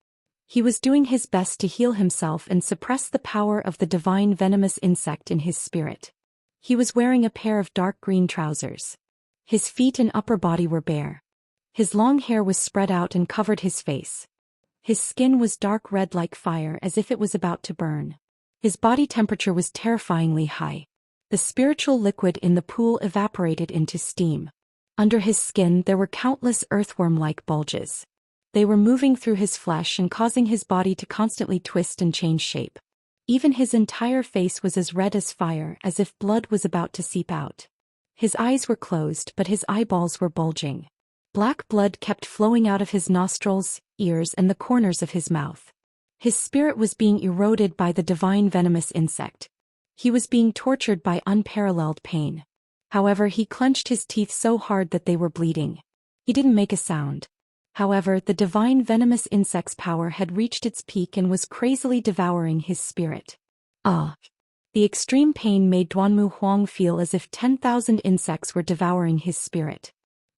A: He was doing his best to heal himself and suppress the power of the divine venomous insect in his spirit. He was wearing a pair of dark green trousers. His feet and upper body were bare. His long hair was spread out and covered his face. His skin was dark red like fire as if it was about to burn. His body temperature was terrifyingly high. The spiritual liquid in the pool evaporated into steam. Under his skin there were countless earthworm-like bulges. They were moving through his flesh and causing his body to constantly twist and change shape. Even his entire face was as red as fire, as if blood was about to seep out. His eyes were closed, but his eyeballs were bulging. Black blood kept flowing out of his nostrils, ears, and the corners of his mouth. His spirit was being eroded by the divine venomous insect. He was being tortured by unparalleled pain. However, he clenched his teeth so hard that they were bleeding. He didn't make a sound. However, the divine venomous insect's power had reached its peak and was crazily devouring his spirit. Ah! The extreme pain made Duanmu Huang feel as if 10,000 insects were devouring his spirit.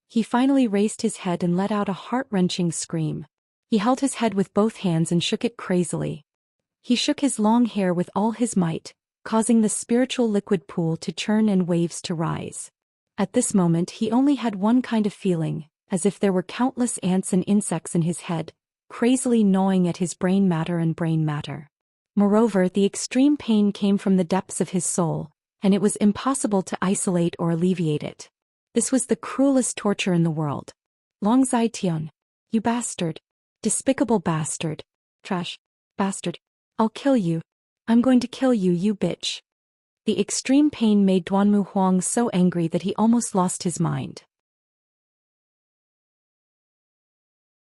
A: He finally raised his head and let out a heart-wrenching scream. He held his head with both hands and shook it crazily. He shook his long hair with all his might, causing the spiritual liquid pool to churn and waves to rise. At this moment he only had one kind of feeling, as if there were countless ants and insects in his head, crazily gnawing at his brain matter. Moreover, the extreme pain came from the depths of his soul, and it was impossible to isolate or alleviate it. This was the cruelest torture in the world. Long Zai Tian. You bastard. Despicable bastard. Trash. Bastard. I'll kill you. I'm going to kill you, you bitch. The extreme pain made Duanmu Huang so angry that he almost lost his mind.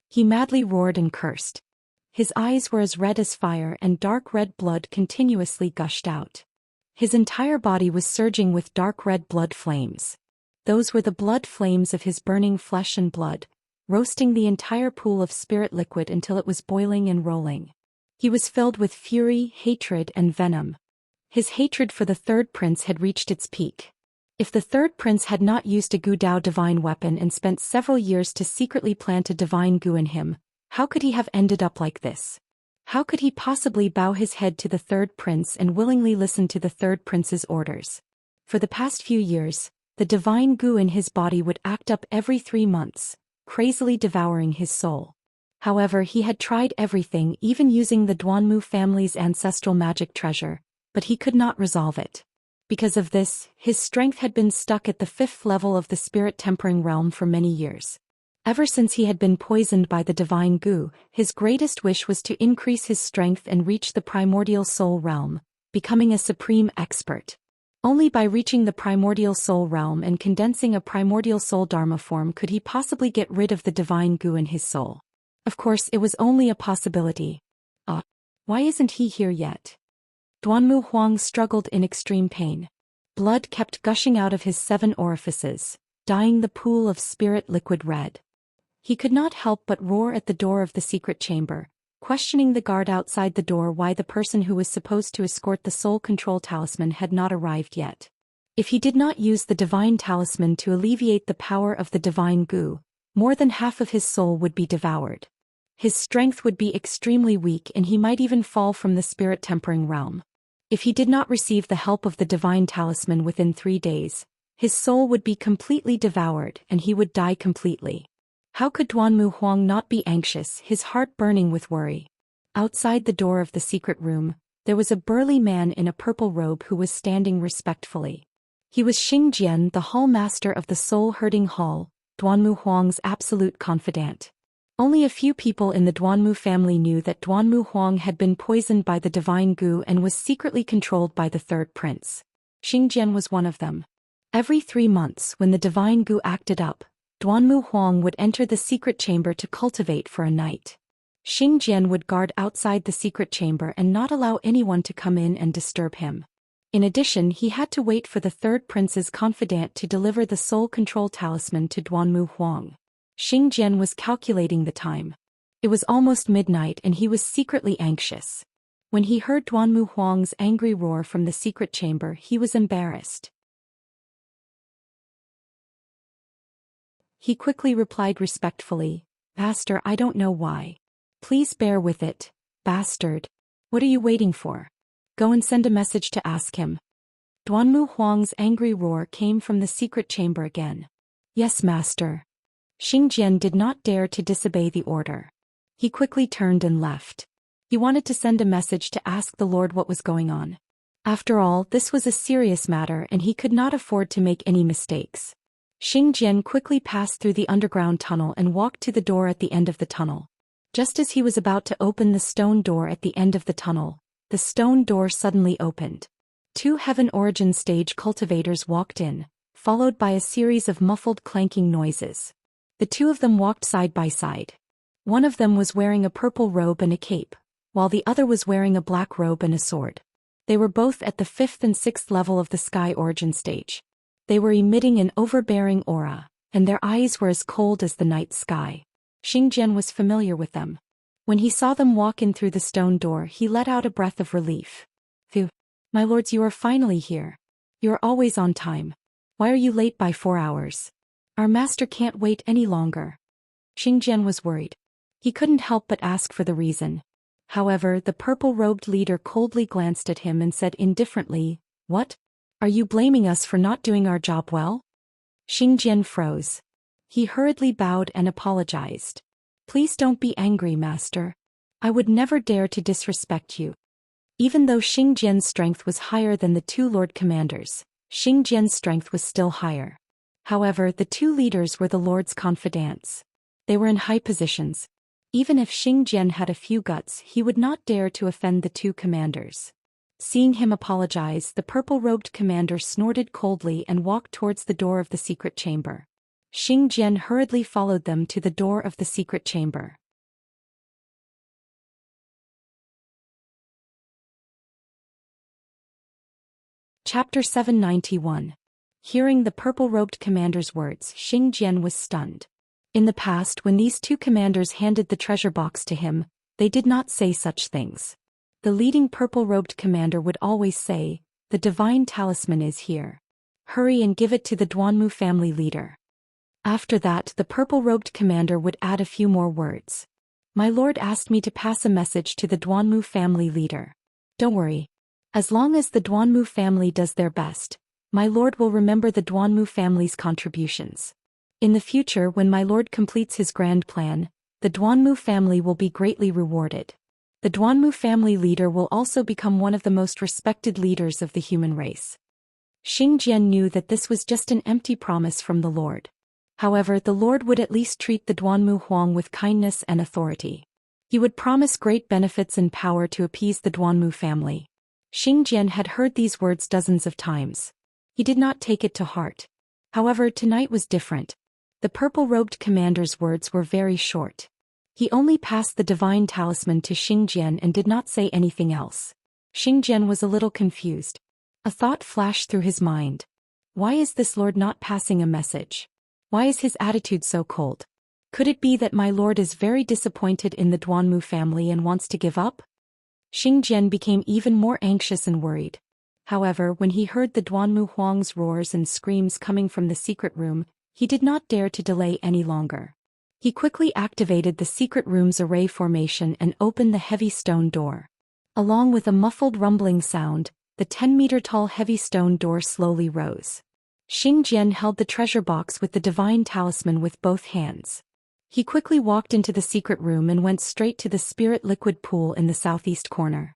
A: He madly roared and cursed. His eyes were as red as fire and dark red blood continuously gushed out. His entire body was surging with dark red blood flames. Those were the blood flames of his burning flesh and blood, roasting the entire pool of spirit liquid until it was boiling and rolling. He was filled with fury, hatred, and venom. His hatred for the third prince had reached its peak. If the third prince had not used a Gu Dao divine weapon and spent several years to secretly plant a divine Gu in him, how could he have ended up like this? How could he possibly bow his head to the third prince and willingly listen to the third prince's orders? For the past few years, the divine Gu in his body would act up every 3 months, crazily devouring his soul. However, he had tried everything, even using the Duanmu family's ancestral magic treasure, but he could not resolve it. Because of this, his strength had been stuck at the 5th level of the spirit tempering realm for many years. Ever since he had been poisoned by the divine Gu, his greatest wish was to increase his strength and reach the primordial soul realm, becoming a supreme expert. Only by reaching the primordial soul realm and condensing a primordial soul dharma form could he possibly get rid of the divine Gu in his soul. Of course, it was only a possibility. Why isn't he here yet? Duanmu Huang struggled in extreme pain. Blood kept gushing out of his 7 orifices, dyeing the pool of spirit liquid red. He could not help but roar at the door of the secret chamber, questioning the guard outside the door why the person who was supposed to escort the soul control talisman had not arrived yet. If he did not use the divine talisman to alleviate the power of the divine Gu, more than half of his soul would be devoured. His strength would be extremely weak and he might even fall from the spirit tempering realm. If he did not receive the help of the divine talisman within 3 days, his soul would be completely devoured and he would die completely. How could Duanmu Huang not be anxious, his heart burning with worry? Outside the door of the secret room, there was a burly man in a purple robe who was standing respectfully. He was Xianxia, the hall master of the soul-herding hall, Duanmu Huang's absolute confidant. Only a few people in the Duanmu family knew that Duanmu Huang had been poisoned by the divine Gu and was secretly controlled by the third prince. Xianxia was one of them. Every 3 months, when the divine Gu acted up, Duanmu Huang would enter the secret chamber to cultivate for a night. Xianxia would guard outside the secret chamber and not allow anyone to come in and disturb him. In addition, he had to wait for the third prince's confidant to deliver the soul control talisman to Duanmu Huang. Xianxia was calculating the time. It was almost midnight and he was secretly anxious. When he heard Duanmu Huang's angry roar from the secret chamber, he was embarrassed. He quickly replied respectfully, "Master, I don't know why. Please bear with it, bastard. What are you waiting for? Go and send a message to ask him." Duanmu Huang's angry roar came from the secret chamber again. "Yes, master." Xianxia did not dare to disobey the order. He quickly turned and left. He wanted to send a message to ask the Lord what was going on. After all, this was a serious matter and he could not afford to make any mistakes. Xianxia quickly passed through the underground tunnel and walked to the door at the end of the tunnel. Just as he was about to open the stone door at the end of the tunnel, the stone door suddenly opened. 2 Heaven Origin stage cultivators walked in, followed by a series of muffled clanking noises. The 2 of them walked side by side. One of them was wearing a purple robe and a cape, while the other was wearing a black robe and a sword. They were both at the 5th and 6th level of the Sky Origin stage. They were emitting an overbearing aura, and their eyes were as cold as the night sky. Xianxia was familiar with them. When he saw them walk in through the stone door, he let out a breath of relief. "Phew. My lords, you are finally here. You are always on time. Why are you late by 4 hours? Our master can't wait any longer." Xianxia was worried. He couldn't help but ask for the reason. However, the purple-robed leader coldly glanced at him and said indifferently, "What? Are you blaming us for not doing our job well?" Xianxia froze. He hurriedly bowed and apologized. "Please don't be angry, master. I would never dare to disrespect you." Even though Xianxia's strength was higher than the 2 Lord Commanders, Xianxia's strength was still higher. However, the 2 leaders were the Lord's confidants. They were in high positions. Even if Xianxia had a few guts, he would not dare to offend the 2 commanders. Seeing him apologize, the purple-robed commander snorted coldly and walked towards the door of the secret chamber. Xianxia hurriedly followed them to the door of the secret chamber. Chapter 791. Hearing the purple-robed commander's words, Xianxia was stunned. In the past, when these two commanders handed the treasure box to him, they did not say such things. The leading purple-robed commander would always say, "The divine talisman is here. Hurry and give it to the Duanmu family leader." After that, the purple-robed commander would add a few more words. "My lord asked me to pass a message to the Duanmu family leader. Don't worry. As long as the Duanmu family does their best, my lord will remember the Duanmu family's contributions. In the future, when my lord completes his grand plan, the Duanmu family will be greatly rewarded. The Duanmu family leader will also become one of the most respected leaders of the human race." Xianxia knew that this was just an empty promise from the lord. However, the lord would at least treat the Duanmu Huang with kindness and authority. He would promise great benefits and power to appease the Duanmu family. Xianxia had heard these words dozens of times. He did not take it to heart. However, tonight was different. The purple-robed commander's words were very short. He only passed the divine talisman to Xianxia and did not say anything else. Xianxia was a little confused. A thought flashed through his mind. Why is this lord not passing a message? Why is his attitude so cold? Could it be that my lord is very disappointed in the Duanmu family and wants to give up? Xianxia became even more anxious and worried. However, when he heard the Duanmu Huang's roars and screams coming from the secret room, he did not dare to delay any longer. He quickly activated the secret room's array formation and opened the heavy stone door. Along with a muffled rumbling sound, the 10-meter-tall heavy stone door slowly rose. Xianxia held the treasure box with the divine talisman with both hands. He quickly walked into the secret room and went straight to the spirit liquid pool in the southeast corner.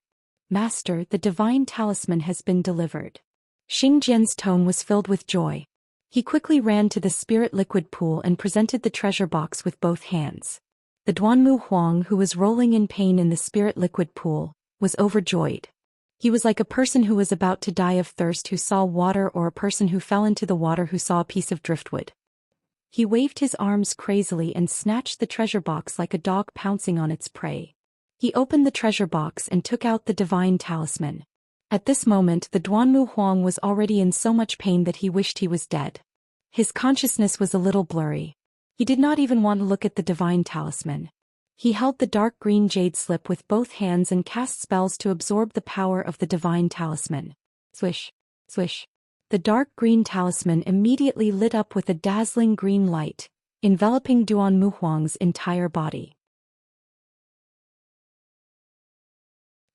A: "Master, the divine talisman has been delivered." Xianxia's tone was filled with joy. He quickly ran to the spirit liquid pool and presented the treasure box with both hands. The Duanmu Huang, who was rolling in pain in the spirit liquid pool, was overjoyed. He was like a person who was about to die of thirst who saw water, or a person who fell into the water who saw a piece of driftwood. He waved his arms crazily and snatched the treasure box like a dog pouncing on its prey. He opened the treasure box and took out the divine talisman. At this moment, the Duanmu Huang was already in so much pain that he wished he was dead. His consciousness was a little blurry. He did not even want to look at the divine talisman. He held the dark green jade slip with both hands and cast spells to absorb the power of the divine talisman. Swish, swish. The dark green talisman immediately lit up with a dazzling green light, enveloping Duanmu Huang's entire body.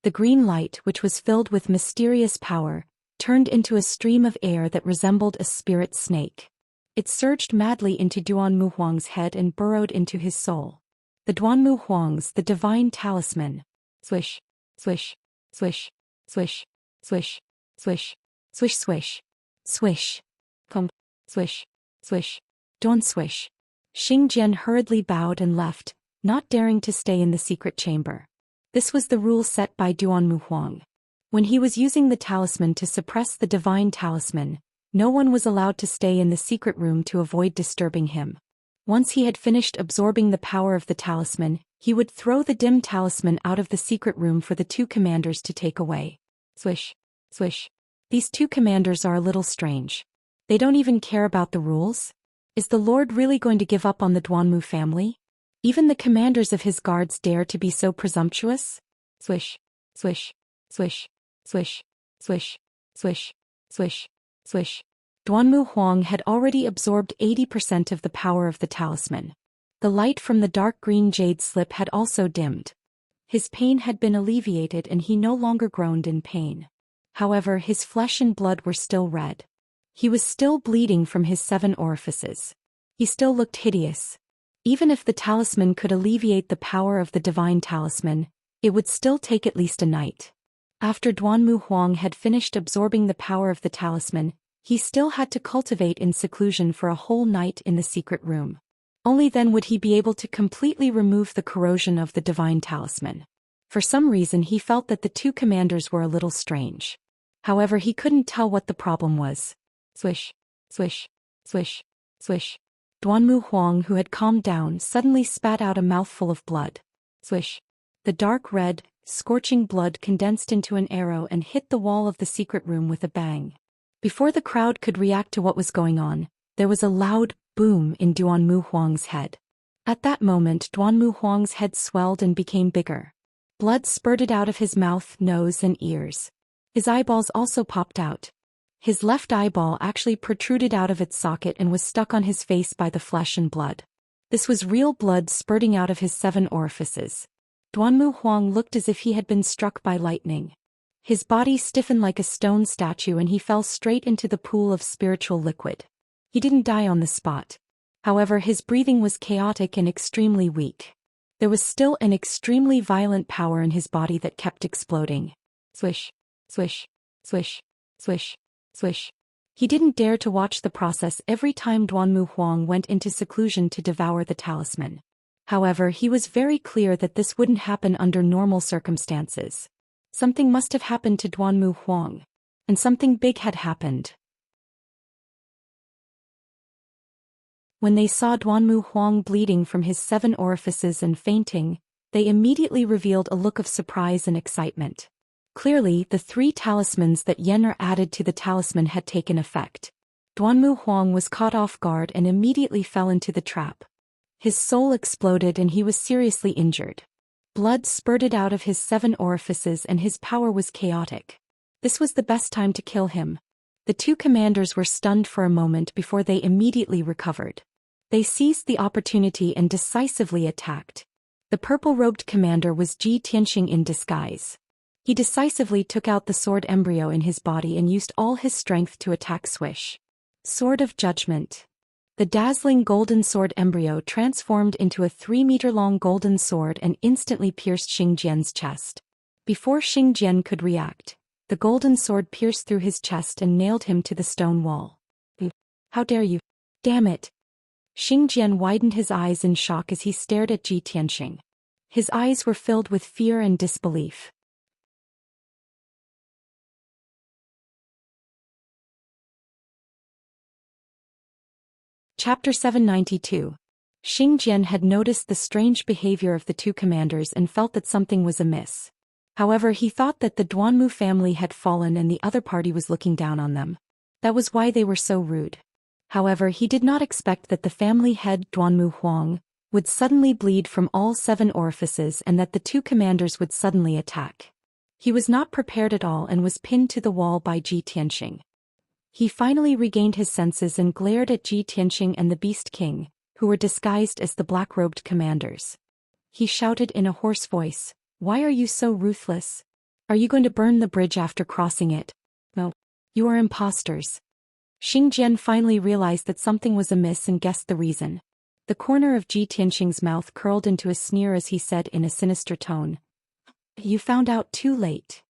A: The green light, which was filled with mysterious power, turned into a stream of air that resembled a spirit snake. It surged madly into Duanmu Huang's head and burrowed into his soul. The Duanmu Huang's, the divine talisman. Swish, swish, swish, swish, swish, swish, swish, swish, swish. Come, swish, swish, don't swish. Xianxia hurriedly bowed and left, not daring to stay in the secret chamber. This was the rule set by Duanmu Huang. When he was using the talisman to suppress the divine talisman, no one was allowed to stay in the secret room to avoid disturbing him. Once he had finished absorbing the power of the talisman, he would throw the dim talisman out of the secret room for the two commanders to take away. Swish, swish. These two commanders are a little strange. They don't even care about the rules? Is the Lord really going to give up on the Duanmu family? Even the commanders of his guards dare to be so presumptuous? Swish, swish, swish, swish, swish, swish, swish, swish. Duanmu Huang had already absorbed 80% of the power of the talisman. The light from the dark green jade slip had also dimmed. His pain had been alleviated and he no longer groaned in pain. However, his flesh and blood were still red. He was still bleeding from his 7 orifices. He still looked hideous. Even if the talisman could alleviate the power of the divine talisman, it would still take at least a night. After Duanmu Huang had finished absorbing the power of the talisman, he still had to cultivate in seclusion for a whole night in the secret room. Only then would he be able to completely remove the corrosion of the divine talisman. For some reason he felt that the two commanders were a little strange. However, he couldn't tell what the problem was. Swish, swish, swish, swish. Duanmu Huang, who had calmed down, suddenly spat out a mouthful of blood. Swish. The dark red, scorching blood condensed into an arrow and hit the wall of the secret room with a bang. Before the crowd could react to what was going on, there was a loud boom in Duanmu Huang's head. At that moment, Duanmu Huang's head swelled and became bigger. Blood spurted out of his mouth, nose and ears. His eyeballs also popped out. His left eyeball actually protruded out of its socket and was stuck on his face by the flesh and blood. This was real blood spurting out of his 7 orifices. Duanmu Huang looked as if he had been struck by lightning. His body stiffened like a stone statue and he fell straight into the pool of spiritual liquid. He didn't die on the spot. However, his breathing was chaotic and extremely weak. There was still an extremely violent power in his body that kept exploding. Swish, swish, swish, swish, swish. He didn't dare to watch the process every time Duanmu Huang went into seclusion to devour the talisman. However, he was very clear that this wouldn't happen under normal circumstances. Something must have happened to Duanmu Huang. And something big had happened. When they saw Duanmu Huang bleeding from his 7 orifices and fainting, they immediately revealed a look of surprise and excitement. Clearly, the 3 talismans that Yen'er added to the talisman had taken effect. Duanmu Huang was caught off guard and immediately fell into the trap. His soul exploded and he was seriously injured. Blood spurted out of his 7 orifices and his power was chaotic. This was the best time to kill him. The 2 commanders were stunned for a moment before they immediately recovered. They seized the opportunity and decisively attacked. The purple-robed commander was Ji Tianxing in disguise. He decisively took out the sword embryo in his body and used all his strength to attack Swish. Sword of Judgment. The dazzling golden sword embryo transformed into a 3-meter-long golden sword and instantly pierced Xingjian's chest. Before Xingjian could react, the golden sword pierced through his chest and nailed him to the stone wall. How dare you? Damn it! Xingjian widened his eyes in shock as he stared at Ji Tianxing. His eyes were filled with fear and disbelief. Chapter 792. Xingjian had noticed the strange behavior of the 2 commanders and felt that something was amiss. However, he thought that the Duanmu family had fallen and the other party was looking down on them. That was why they were so rude. However, he did not expect that the family head Duanmu Huang would suddenly bleed from all 7 orifices and that the 2 commanders would suddenly attack. He was not prepared at all and was pinned to the wall by Ji Tianxing. He finally regained his senses and glared at Ji Tianxing and the Beast King, who were disguised as the black-robed commanders. He shouted in a hoarse voice, "Why are you so ruthless? Are you going to burn the bridge after crossing it? No. You are imposters." Xingjian finally realized that something was amiss and guessed the reason. The corner of Ji Tianxing's mouth curled into a sneer as he said in a sinister tone, "You found out too late."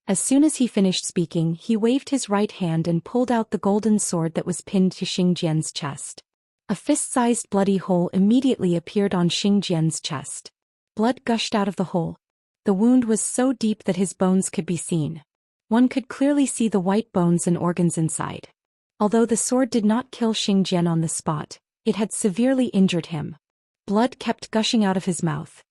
A: As soon as he finished speaking, he waved his right hand and pulled out the golden sword that was pinned to Xingjian's chest. A fist-sized bloody hole immediately appeared on Xingjian's chest. Blood gushed out of the hole. The wound was so deep that his bones could be seen. One could clearly see the white bones and organs inside. Although the sword did not kill Xingjian on the spot, it had severely injured him. Blood kept gushing out of his mouth.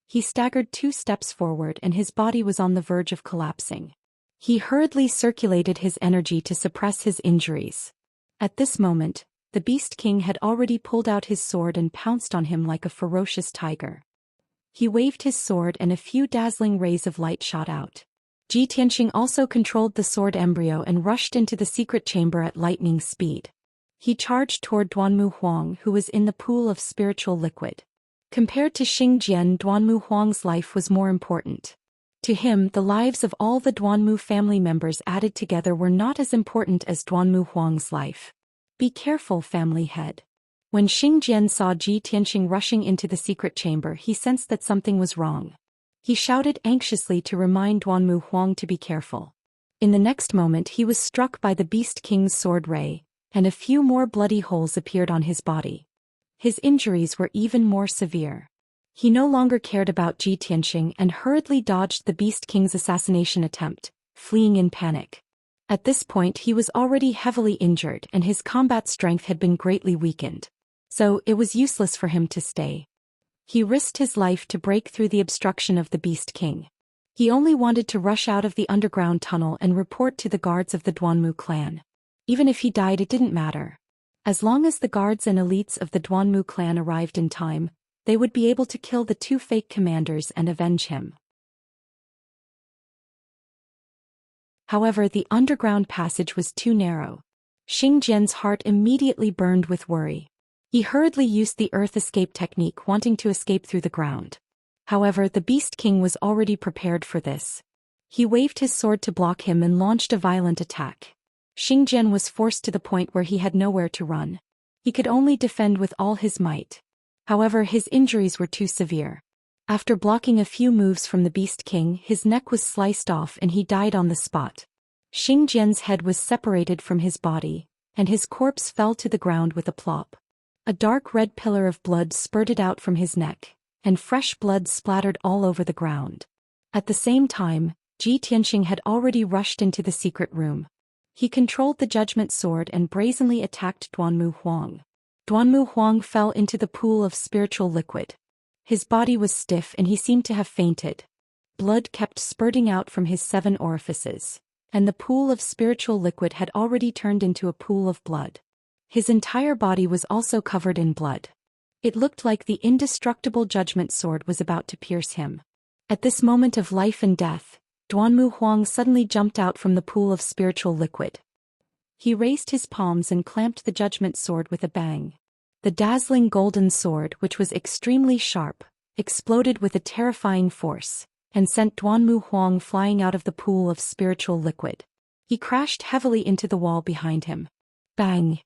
A: He staggered 2 steps forward and his body was on the verge of collapsing. He hurriedly circulated his energy to suppress his injuries. At this moment, the Beast King had already pulled out his sword and pounced on him like a ferocious tiger. He waved his sword and a few dazzling rays of light shot out. Ji Tianxing also controlled the sword embryo and rushed into the secret chamber at lightning speed. He charged toward Duanmu Huang, who was in the pool of spiritual liquid. Compared to Xingjian, Duanmu Huang's life was more important. To him, the lives of all the Duanmu family members added together were not as important as Duanmu Huang's life. Be careful, family head. When Xingjian saw Ji Tianxing rushing into the secret chamber, he sensed that something was wrong. He shouted anxiously to remind Duanmu Huang to be careful. In the next moment he was struck by the Beast King's sword ray, and a few more bloody holes appeared on his body. His injuries were even more severe. He no longer cared about Ji Tianxing and hurriedly dodged the Beast King's assassination attempt, fleeing in panic. At this point he was already heavily injured and his combat strength had been greatly weakened. So it was useless for him to stay. He risked his life to break through the obstruction of the Beast King. He only wanted to rush out of the underground tunnel and report to the guards of the Duanmu clan. Even if he died, it didn't matter. As long as the guards and elites of the Duanmu clan arrived in time, they would be able to kill the two fake commanders and avenge him. However, the underground passage was too narrow. Xingjian's heart immediately burned with worry. He hurriedly used the earth escape technique, wanting to escape through the ground. However, the Beast King was already prepared for this. He waved his sword to block him and launched a violent attack. Xingjian was forced to the point where he had nowhere to run. He could only defend with all his might. However, his injuries were too severe. After blocking a few moves from the Beast King, his neck was sliced off and he died on the spot. Xingjian's head was separated from his body, and his corpse fell to the ground with a plop. A dark red pillar of blood spurted out from his neck, and fresh blood splattered all over the ground. At the same time, Ji Tianxing had already rushed into the secret room. He controlled the judgment sword and brazenly attacked Duanmu Huang. Duanmu Huang fell into the pool of spiritual liquid. His body was stiff and he seemed to have fainted. Blood kept spurting out from his 7 orifices, and the pool of spiritual liquid had already turned into a pool of blood. His entire body was also covered in blood. It looked like the indestructible judgment sword was about to pierce him. At this moment of life and death, Duanmu Huang suddenly jumped out from the pool of spiritual liquid. He raised his palms and clamped the judgment sword with a bang. The dazzling golden sword, which was extremely sharp, exploded with a terrifying force, and sent Duanmu Huang flying out of the pool of spiritual liquid. He crashed heavily into the wall behind him. Bang!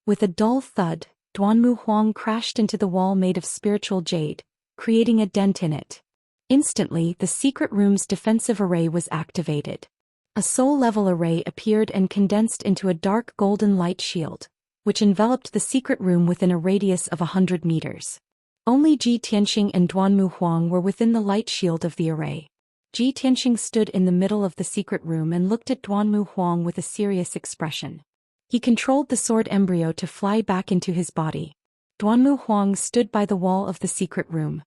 A: With a dull thud, Duanmu Huang crashed into the wall made of spiritual jade, creating a dent in it. Instantly, the secret room's defensive array was activated. A soul-level array appeared and condensed into a dark golden light shield, which enveloped the secret room within a radius of 100 meters. Only Ji Tianxing and Duanmu Huang were within the light shield of the array. Ji Tianxing stood in the middle of the secret room and looked at Duanmu Huang with a serious expression. He controlled the sword embryo to fly back into his body. Duanmu Huang stood by the wall of the secret room.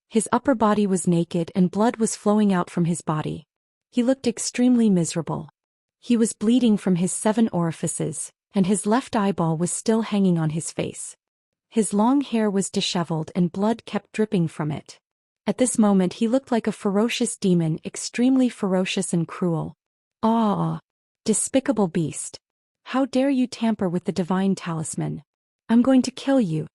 A: His upper body was naked and blood was flowing out from his body. He looked extremely miserable. He was bleeding from his 7 orifices, and his left eyeball was still hanging on his face. His long hair was disheveled and blood kept dripping from it. At this moment he looked like a ferocious demon, extremely ferocious and cruel. Ah! Despicable beast! How dare you tamper with the divine talisman? I'm going to kill you!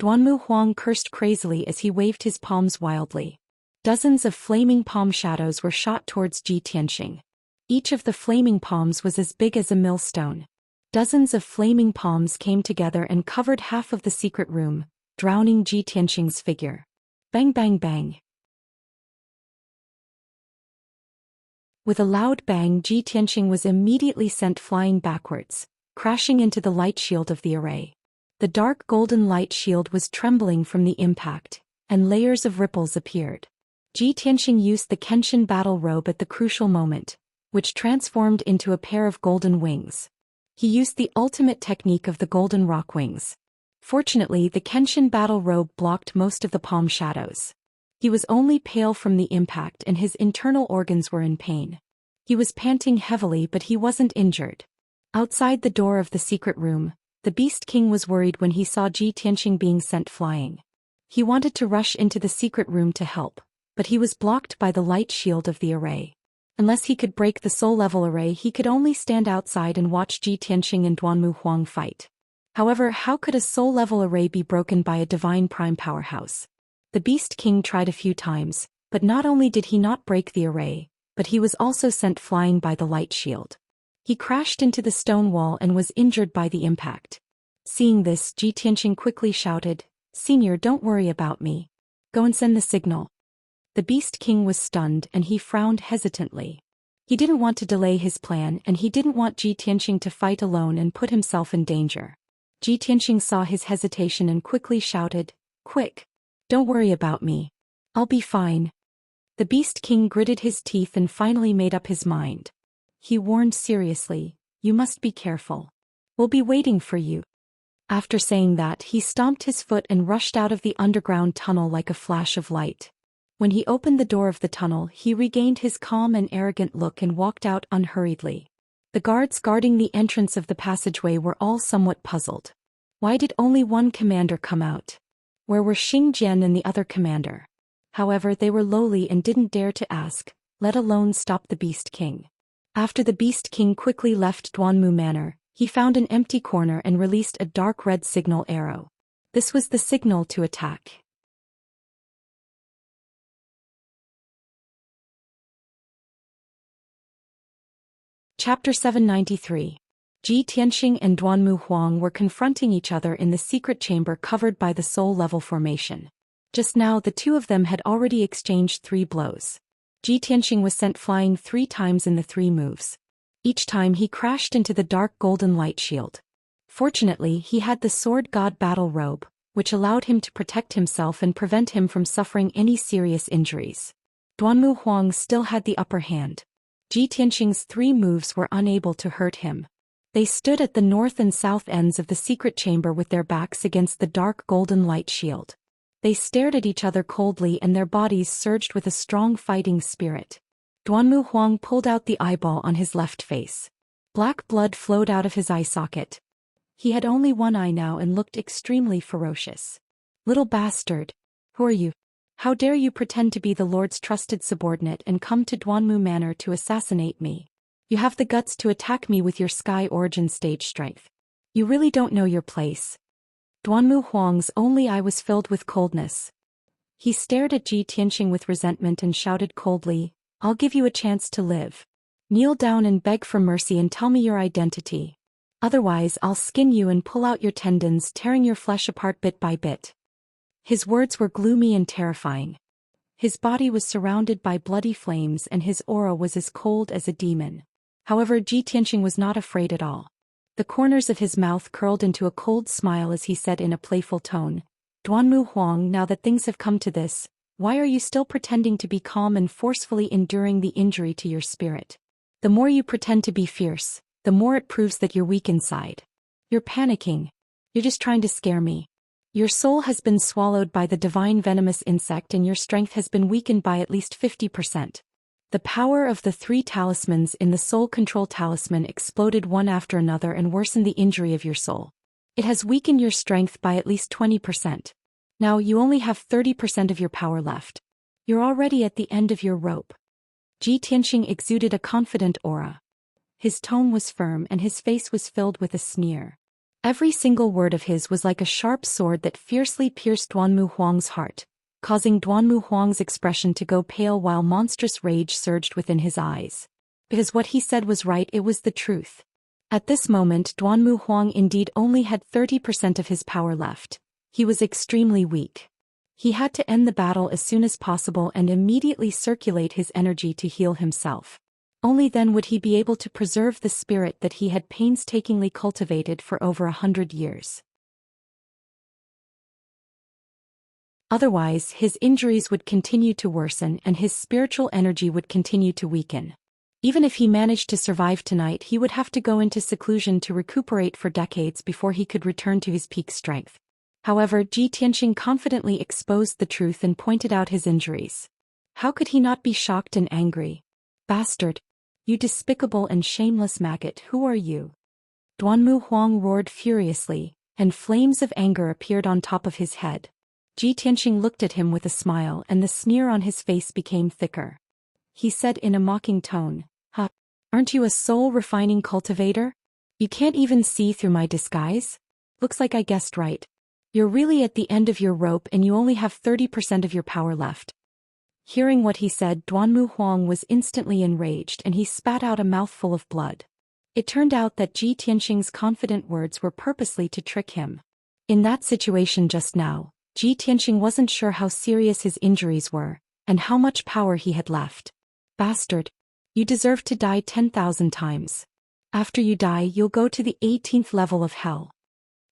A: Duanmu Huang cursed crazily as he waved his palms wildly. Dozens of flaming palm shadows were shot towards Ji Tianxing. Each of the flaming palms was as big as a millstone. Dozens of flaming palms came together and covered half of the secret room, drowning Ji Tianxing's figure. Bang bang bang. With a loud bang, Ji Tianxing was immediately sent flying backwards, crashing into the light shield of the array. The dark golden light shield was trembling from the impact, and layers of ripples appeared. Ji Tianxing used the Kenshin battle robe at the crucial moment, which transformed into a pair of golden wings. He used the ultimate technique of the golden rock wings. Fortunately, the Kenshin battle robe blocked most of the palm shadows. He was only pale from the impact and his internal organs were in pain. He was panting heavily but he wasn't injured. Outside the door of the secret room, the Beast King was worried when he saw Ji Tianxing being sent flying. He wanted to rush into the secret room to help, but he was blocked by the light shield of the array. Unless he could break the soul-level array, he could only stand outside and watch Ji Tianxing and Duanmu Huang fight. However, how could a soul-level array be broken by a divine prime powerhouse? The Beast King tried a few times, but not only did he not break the array, but he was also sent flying by the light shield. He crashed into the stone wall and was injured by the impact. Seeing this, Ji Tianxing quickly shouted, "Senior, don't worry about me. Go and send the signal." The Beast King was stunned and he frowned hesitantly. He didn't want to delay his plan and he didn't want Ji Tianxing to fight alone and put himself in danger. Ji Tianxing saw his hesitation and quickly shouted, "Quick! Don't worry about me. I'll be fine." The Beast King gritted his teeth and finally made up his mind. He warned seriously, "You must be careful. We'll be waiting for you." After saying that, he stomped his foot and rushed out of the underground tunnel like a flash of light. When he opened the door of the tunnel, he regained his calm and arrogant look and walked out unhurriedly. The guards guarding the entrance of the passageway were all somewhat puzzled. Why did only one commander come out? Where were Xingjian and the other commander? However, they were lowly and didn't dare to ask, let alone stop the Beast King. After the Beast King quickly left Duanmu Manor, he found an empty corner and released a dark red signal arrow. This was the signal to attack. Chapter 793. Ji Tianxing and Duanmu Huang were confronting each other in the secret chamber covered by the soul-level formation. Just now the two of them had already exchanged 3 blows. Ji Tianxing was sent flying 3 times in the 3 moves. Each time he crashed into the dark golden light shield. Fortunately, he had the Sword God Battle Robe, which allowed him to protect himself and prevent him from suffering any serious injuries. Duanmu Huang still had the upper hand. Ji Tianxing's 3 moves were unable to hurt him. They stood at the north and south ends of the secret chamber with their backs against the dark golden light shield. They stared at each other coldly and their bodies surged with a strong fighting spirit. Duanmu Huang pulled out the eyeball on his left face. Black blood flowed out of his eye socket. He had only one eye now and looked extremely ferocious. Little bastard. Who are you? How dare you pretend to be the Lord's trusted subordinate and come to Duanmu Manor to assassinate me? You have the guts to attack me with your Sky Origin stage strength. You really don't know your place. Duanmu Huang's only eye was filled with coldness. He stared at Ji Tianxing with resentment and shouted coldly, I'll give you a chance to live. Kneel down and beg for mercy and tell me your identity. Otherwise I'll skin you and pull out your tendons, tearing your flesh apart bit by bit. His words were gloomy and terrifying. His body was surrounded by bloody flames and his aura was as cold as a demon. However, Ji Tianxing was not afraid at all. The corners of his mouth curled into a cold smile as he said in a playful tone, Duanmu Huang, now that things have come to this, why are you still pretending to be calm and forcefully enduring the injury to your spirit? The more you pretend to be fierce, the more it proves that you're weak inside. You're panicking. You're just trying to scare me. Your soul has been swallowed by the divine venomous insect and your strength has been weakened by at least 50%. The power of the 3 talismans in the soul control talisman exploded one after another and worsened the injury of your soul. It has weakened your strength by at least 20%. Now you only have 30% of your power left. You're already at the end of your rope. Ji Tianxing exuded a confident aura. His tone was firm and his face was filled with a sneer. Every single word of his was like a sharp sword that fiercely pierced Duanmu Huang's heart, causing Duanmu Huang's expression to go pale while monstrous rage surged within his eyes. Because what he said was right, it was the truth. At this moment Duanmu Huang indeed only had 30% of his power left. He was extremely weak. He had to end the battle as soon as possible and immediately circulate his energy to heal himself. Only then would he be able to preserve the spirit that he had painstakingly cultivated for over 100 years. Otherwise, his injuries would continue to worsen and his spiritual energy would continue to weaken. Even if he managed to survive tonight, he would have to go into seclusion to recuperate for decades before he could return to his peak strength. However, Ji Tianxing confidently exposed the truth and pointed out his injuries. How could he not be shocked and angry? Bastard! You despicable and shameless maggot, who are you? Duanmu Huang roared furiously, and flames of anger appeared on top of his head. Ji Tianxing looked at him with a smile and the sneer on his face became thicker. He said in a mocking tone, "Huh, aren't you a soul-refining cultivator? You can't even see through my disguise? Looks like I guessed right. You're really at the end of your rope and you only have 30% of your power left." Hearing what he said, Duanmu Huang was instantly enraged and he spat out a mouthful of blood. It turned out that Ji Tianxing's confident words were purposely to trick him. In that situation just now, Ji Tianxing wasn't sure how serious his injuries were, and how much power he had left. Bastard! You deserve to die 10,000 times. After you die, you'll go to the 18th level of hell.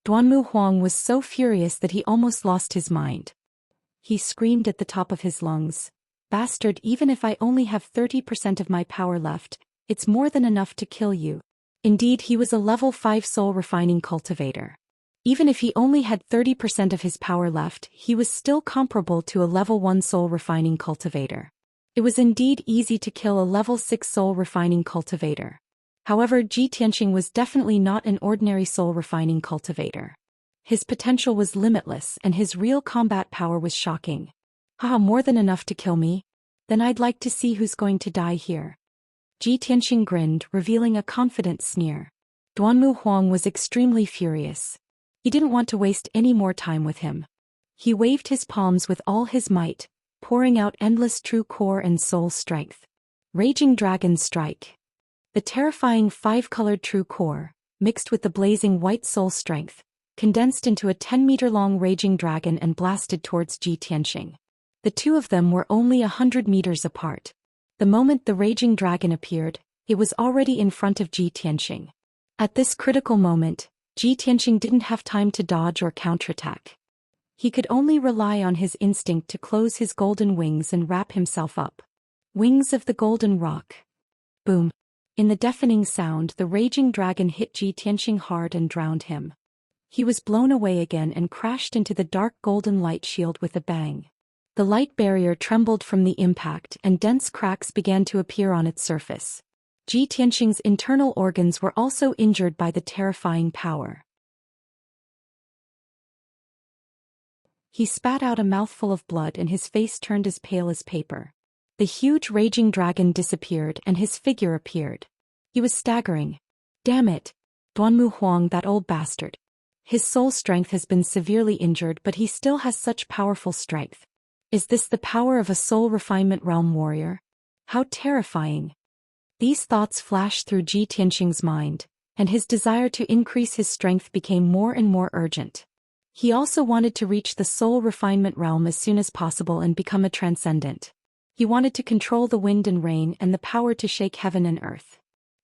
A: Duanmu Huang was so furious that he almost lost his mind. He screamed at the top of his lungs, "Bastard, even if I only have 30% of my power left, it's more than enough to kill you." Indeed, he was a level 5 soul refining cultivator. Even if he only had 30% of his power left, he was still comparable to a level 1 soul refining cultivator. It was indeed easy to kill a level 6 soul refining cultivator. However, Ji Tianqing was definitely not an ordinary soul-refining cultivator. His potential was limitless and his real combat power was shocking. Haha, more than enough to kill me? Then I'd like to see who's going to die here. Ji Tianqing grinned, revealing a confident sneer. Duanmu Huang was extremely furious. He didn't want to waste any more time with him. He waved his palms with all his might, pouring out endless true core and soul strength. Raging Dragon Strike. The terrifying 5-colored true core, mixed with the blazing white soul strength, condensed into a 10-meter-long raging dragon and blasted towards Ji Tianqing. The two of them were only 100 meters apart. The moment the raging dragon appeared, it was already in front of Ji Tianqing. At this critical moment, Ji Tianqing didn't have time to dodge or counterattack. He could only rely on his instinct to close his golden wings and wrap himself up. Wings of the Golden Rock. Boom. In the deafening sound, the raging dragon hit Ji Tianqing hard and drowned him. He was blown away again and crashed into the dark golden light shield with a bang. The light barrier trembled from the impact and dense cracks began to appear on its surface. Ji Tianqing's internal organs were also injured by the terrifying power. He spat out a mouthful of blood and his face turned as pale as paper. The huge raging dragon disappeared and his figure appeared. He was staggering. Damn it! Duanmu Huang, that old bastard. His soul strength has been severely injured, but he still has such powerful strength. Is this the power of a soul refinement realm warrior? How terrifying! These thoughts flashed through Ji Tianqing's mind, and his desire to increase his strength became more and more urgent. He also wanted to reach the soul refinement realm as soon as possible and become a transcendent. He wanted to control the wind and rain and the power to shake heaven and earth.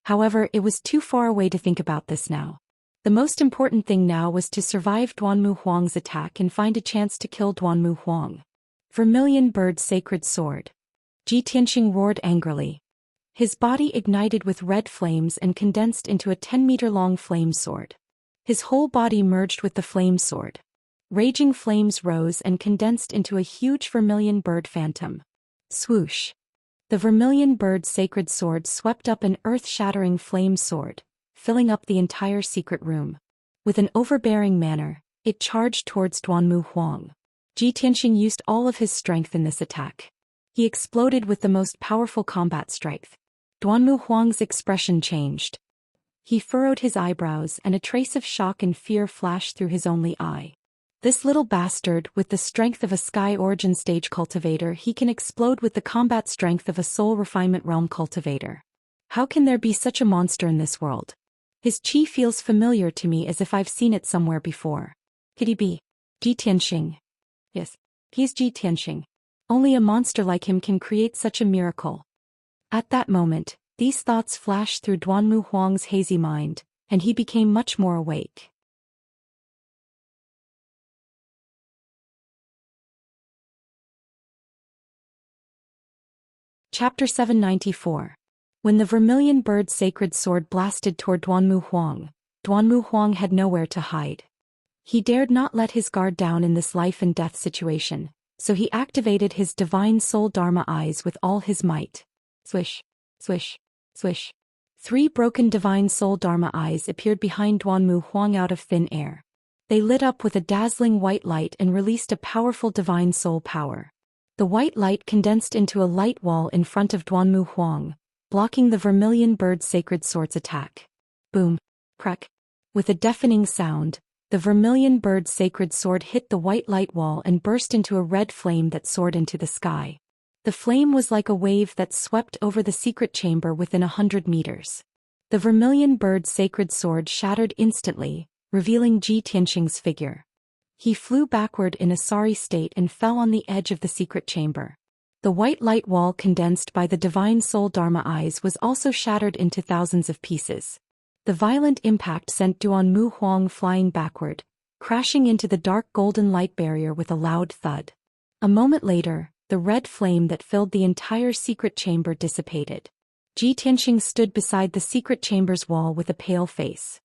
A: However, it was too far away to think about this now. The most important thing now was to survive Duanmu Huang's attack and find a chance to kill Duanmu Huang. Vermilion Bird Sacred Sword. Ji Tianqing roared angrily. His body ignited with red flames and condensed into a 10-meter-long flame sword. His whole body merged with the flame sword. Raging flames rose and condensed into a huge vermilion bird phantom. Swoosh. The vermilion bird sacred sword swept up an earth-shattering flame sword, filling up the entire secret room. With an overbearing manner, it charged towards Duanmu Huang. Ji Tianqing used all of his strength in this attack. He exploded with the most powerful combat strength. Duanmu Huang's expression changed. He furrowed his eyebrows and a trace of shock and fear flashed through his only eye. This little bastard, with the strength of a Sky Origin Stage cultivator, he can explode with the combat strength of a Soul Refinement Realm cultivator. How can there be such a monster in this world? His chi feels familiar to me as if I've seen it somewhere before. Could he be Ji Tianqing? Yes, he's Ji Tianqing. Only a monster like him can create such a miracle. At that moment, these thoughts flashed through Duanmu Huang's hazy mind, and he became much more awake. Chapter 794. When the vermilion bird sacred sword blasted toward Duanmu Huang had nowhere to hide. He dared not let his guard down in this life and death situation, so he activated his divine soul Dharma eyes with all his might. Swish, swish, swish. 3 broken divine soul Dharma eyes appeared behind Duanmu Huang out of thin air. They lit up with a dazzling white light and released a powerful divine soul power. The white light condensed into a light wall in front of Duanmu Huang, blocking the vermilion bird sacred sword's attack. Boom. Crack. With a deafening sound, the vermilion bird sacred sword hit the white light wall and burst into a red flame that soared into the sky. The flame was like a wave that swept over the secret chamber within 100 meters. The vermilion bird sacred sword shattered instantly, revealing Ji Tianqing's figure. He flew backward in a sorry state and fell on the edge of the secret chamber. The white light wall condensed by the divine soul Dharma eyes was also shattered into thousands of pieces. The violent impact sent Duanmu Huang flying backward, crashing into the dark golden light barrier with a loud thud. A moment later, the red flame that filled the entire secret chamber dissipated. Ji Tianqing stood beside the secret chamber's wall with a pale face.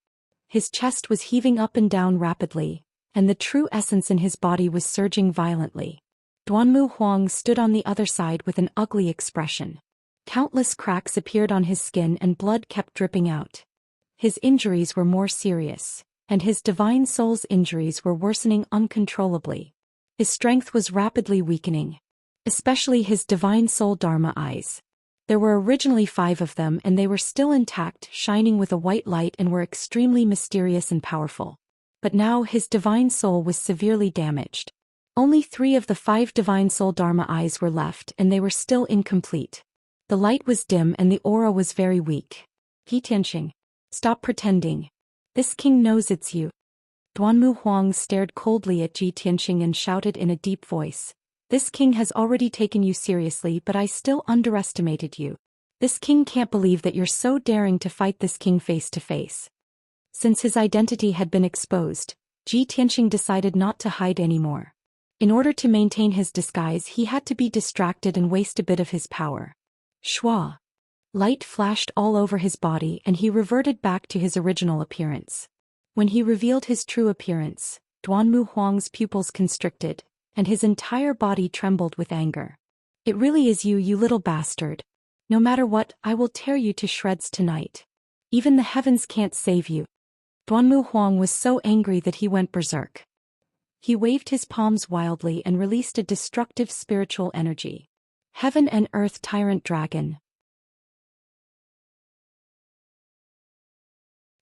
A: His chest was heaving up and down rapidly, and the true essence in his body was surging violently. Duanmu Huang stood on the other side with an ugly expression. Countless cracks appeared on his skin and blood kept dripping out. His injuries were more serious, and his divine soul's injuries were worsening uncontrollably. His strength was rapidly weakening, especially his divine soul Dharma eyes. There were originally 5 of them and they were still intact, shining with a white light and were extremely mysterious and powerful. But now his divine soul was severely damaged. Only 3 of the 5 divine soul Dharma eyes were left and they were still incomplete. The light was dim and the aura was very weak. Xianxia, stop pretending. This king knows it's you. Duanmu Huang stared coldly at Xianxia and shouted in a deep voice. This king has already taken you seriously, but I still underestimated you. This king can't believe that you're so daring to fight this king face to face. Since his identity had been exposed, Xianxia decided not to hide anymore. In order to maintain his disguise, he had to be distracted and waste a bit of his power. Shua. Light flashed all over his body and he reverted back to his original appearance. When he revealed his true appearance, Duanmu Huang's pupils constricted, and his entire body trembled with anger. It really is you, you little bastard. No matter what, I will tear you to shreds tonight. Even the heavens can't save you. Duanmu Huang was so angry that he went berserk. He waved his palms wildly and released a destructive spiritual energy. Heaven and Earth Tyrant Dragon.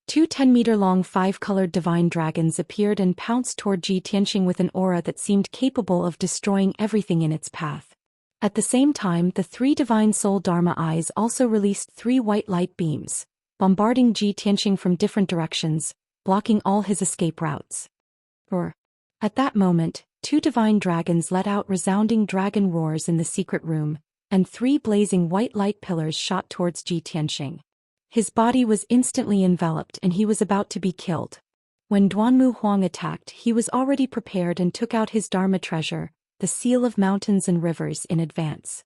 A: 2 10-meter-long 5-colored divine dragons appeared and pounced toward Xianxia with an aura that seemed capable of destroying everything in its path. At the same time, the 3 divine soul Dharma eyes also released 3 white light beams, bombarding Xianxia from different directions, blocking all his escape routes. At that moment, 2 divine dragons let out resounding dragon roars in the secret room, and 3 blazing white light pillars shot towards Xianxia. His body was instantly enveloped and he was about to be killed. When Duanmu Huang attacked, he was already prepared and took out his Dharma treasure, the Seal of Mountains and Rivers, in advance.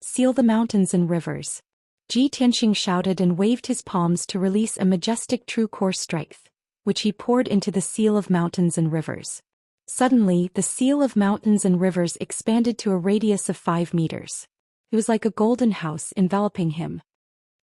A: Seal the mountains and rivers. Xianxia shouted and waved his palms to release a majestic true core strength, which he poured into the Seal of Mountains and Rivers. Suddenly, the Seal of Mountains and Rivers expanded to a radius of 5 meters. It was like a golden house enveloping him.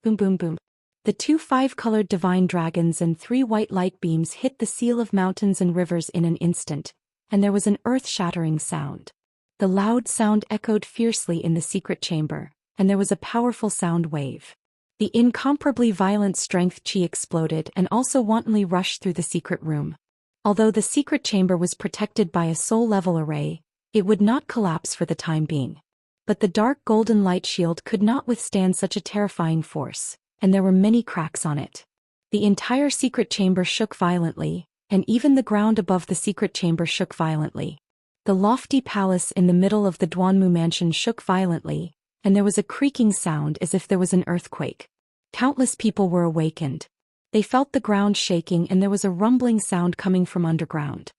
A: Boom boom boom. The 2 5-colored divine dragons and 3 white light beams hit the Seal of Mountains and Rivers in an instant, and there was an earth-shattering sound. The loud sound echoed fiercely in the secret chamber, and there was a powerful sound wave. The incomparably violent strength chi exploded and also wantonly rushed through the secret room. Although the secret chamber was protected by a soul-level array, it would not collapse for the time being. But the dark golden light shield could not withstand such a terrifying force, and there were many cracks on it. The entire secret chamber shook violently, and even the ground above the secret chamber shook violently. The lofty palace in the middle of the Duanmu mansion shook violently, and there was a creaking sound as if there was an earthquake. Countless people were awakened. They felt the ground shaking and there was a rumbling sound coming from underground.